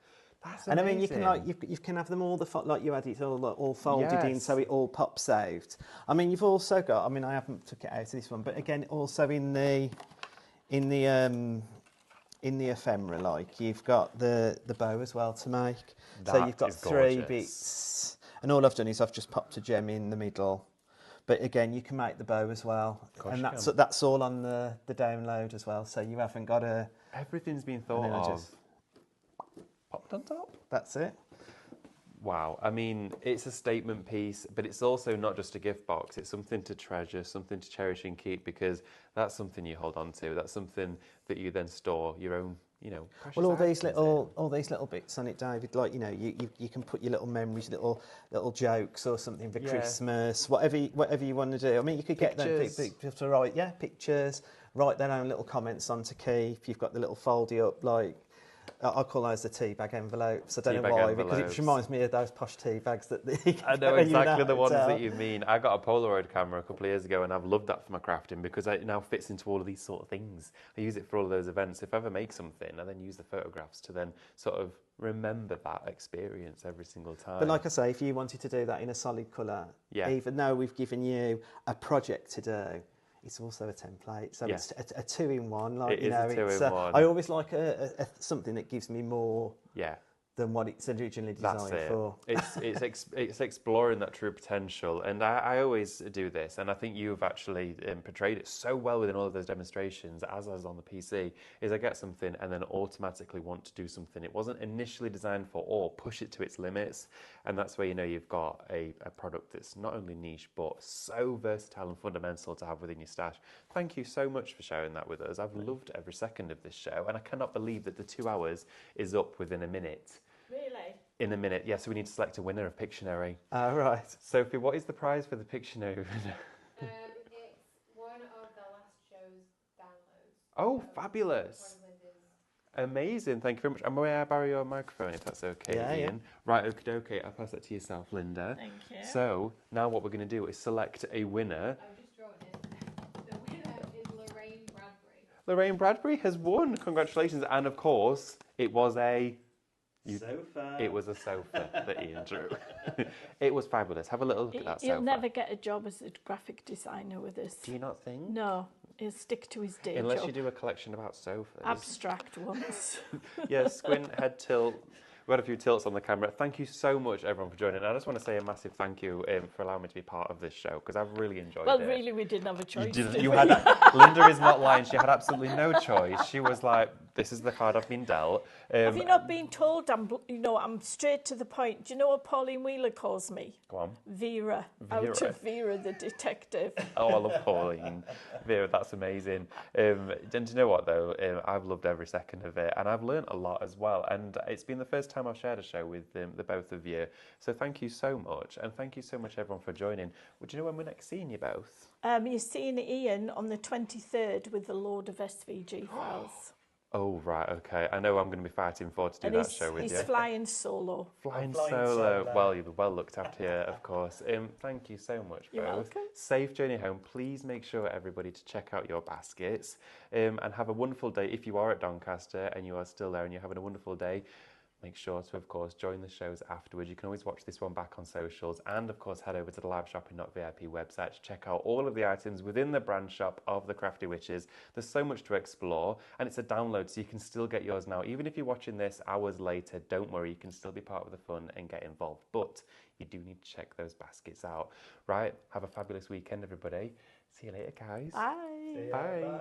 That's and amazing. I mean, you can like you can have them all like you had it all folded in, so it all pops out. I mean, you've also got. I mean, I haven't took it out of this one, but again, also in the ephemera, like you've got the bow as well to make. So you've got 3 bits, and all I've done is I've just popped a gem in the middle. But again, you can make the bow as well, and that's all on the download as well. So you haven't got a. Everything's been thought of. Popped on top. That's it. Wow. I mean, it's a statement piece, but it's also not just a gift box. It's something to treasure, something to cherish and keep, because that's something you hold on to. That's something that you then store your own, precious all these little bits on it, David. Like you can put your little memories, little jokes or something for Christmas, whatever you want to do. I mean, you could get them people to write pictures, write their own little comments on to keep. You've got the little foldy up like. I call those the tea bag envelopes. I don't know why, because it reminds me of those posh tea bags that I know exactly the ones that you mean. I got a Polaroid camera a couple of years ago, and I've loved that for my crafting because it now fits into all of these sort of things. I use it for all of those events. If I ever make something, I then use the photographs to then sort of remember that experience every single time. But like I say, if you wanted to do that in a solid colour, even though we've given you a project to do, it's also a template, so it's a 2-in-1. Like it's a 2-in-1. I always like something that gives me more than what it's originally designed for. It's exploring that true potential, and I always do this, and I think you've actually portrayed it so well within all of those demonstrations, as on the PC, is I get something and then automatically want to do something it wasn't initially designed for, or push it to its limits, and that's where you've got a product that's not only niche, but so versatile and fundamental to have within your stash. Thank you so much for sharing that with us. I've loved every second of this show, and I cannot believe that the 2 hours is up within a minute. Really? In a minute, so we need to select a winner of Pictionary. Right. Sophie, what is the prize for the Pictionary winner? It's one of the last show's downloads. Oh, fabulous. Amazing, thank you very much. And may I borrow your microphone if that's okay, Ian? Right, okay, I'll pass that to yourself, Linda. Thank you. So, now what we're going to do is select a winner. I've just drawn it. The winner is Lorraine Bradbury. Lorraine Bradbury has won, congratulations. And of course, it was a... sofa. It was a sofa that Ian drew. It was fabulous. Have a little look at that sofa. He'll never get a job as a graphic designer with us. Do you not think? No, he'll stick to his day Unless job. you do a collection about sofas. Abstract ones. Squint, head tilt. We've had a few tilts on the camera. Thank you so much, everyone, for joining. And I just want to say a massive thank you for allowing me to be part of this show, because I've really enjoyed it. Well, really, we didn't have a choice. Linda is not lying. She had absolutely no choice. She was like, this is the card I've been dealt. Have you not been told I'm straight to the point? Do you know what Pauline Wheeler calls me? Go on. Vera. Out of Vera the detective. Oh, I love Pauline. Vera, that's amazing. And do you know what, though? I've loved every second of it, and I've learnt a lot as well. And it's been the first time I've shared a show with the both of you. So thank you so much. And thank you so much, everyone, for joining. Would you know when we're next seeing you both? You're seeing Ian on the 23rd with the Lord of SVG files. Oh, right, okay. I know I'm going to be fighting for to do that show with you. He's flying solo. Flying solo. Well, you'll be well looked after here, of course. Thank you so much, You're both. welcome. Safe journey home. Please make sure, everybody, to check out your baskets and have a wonderful day. If you are at Doncaster and you are still there and you're having a wonderful day, make sure to, of course, join the shows afterwards. You can always watch this one back on socials, and, of course, head over to the liveshopping.vip website to check out all of the items within the brand shop of the Crafty Witches. There's so much to explore, and it's a download, so you can still get yours now. Even if you're watching this hours later, don't worry, you can still be part of the fun and get involved. But you do need to check those baskets out. Right, have a fabulous weekend, everybody. See you later, guys. Bye. Bye.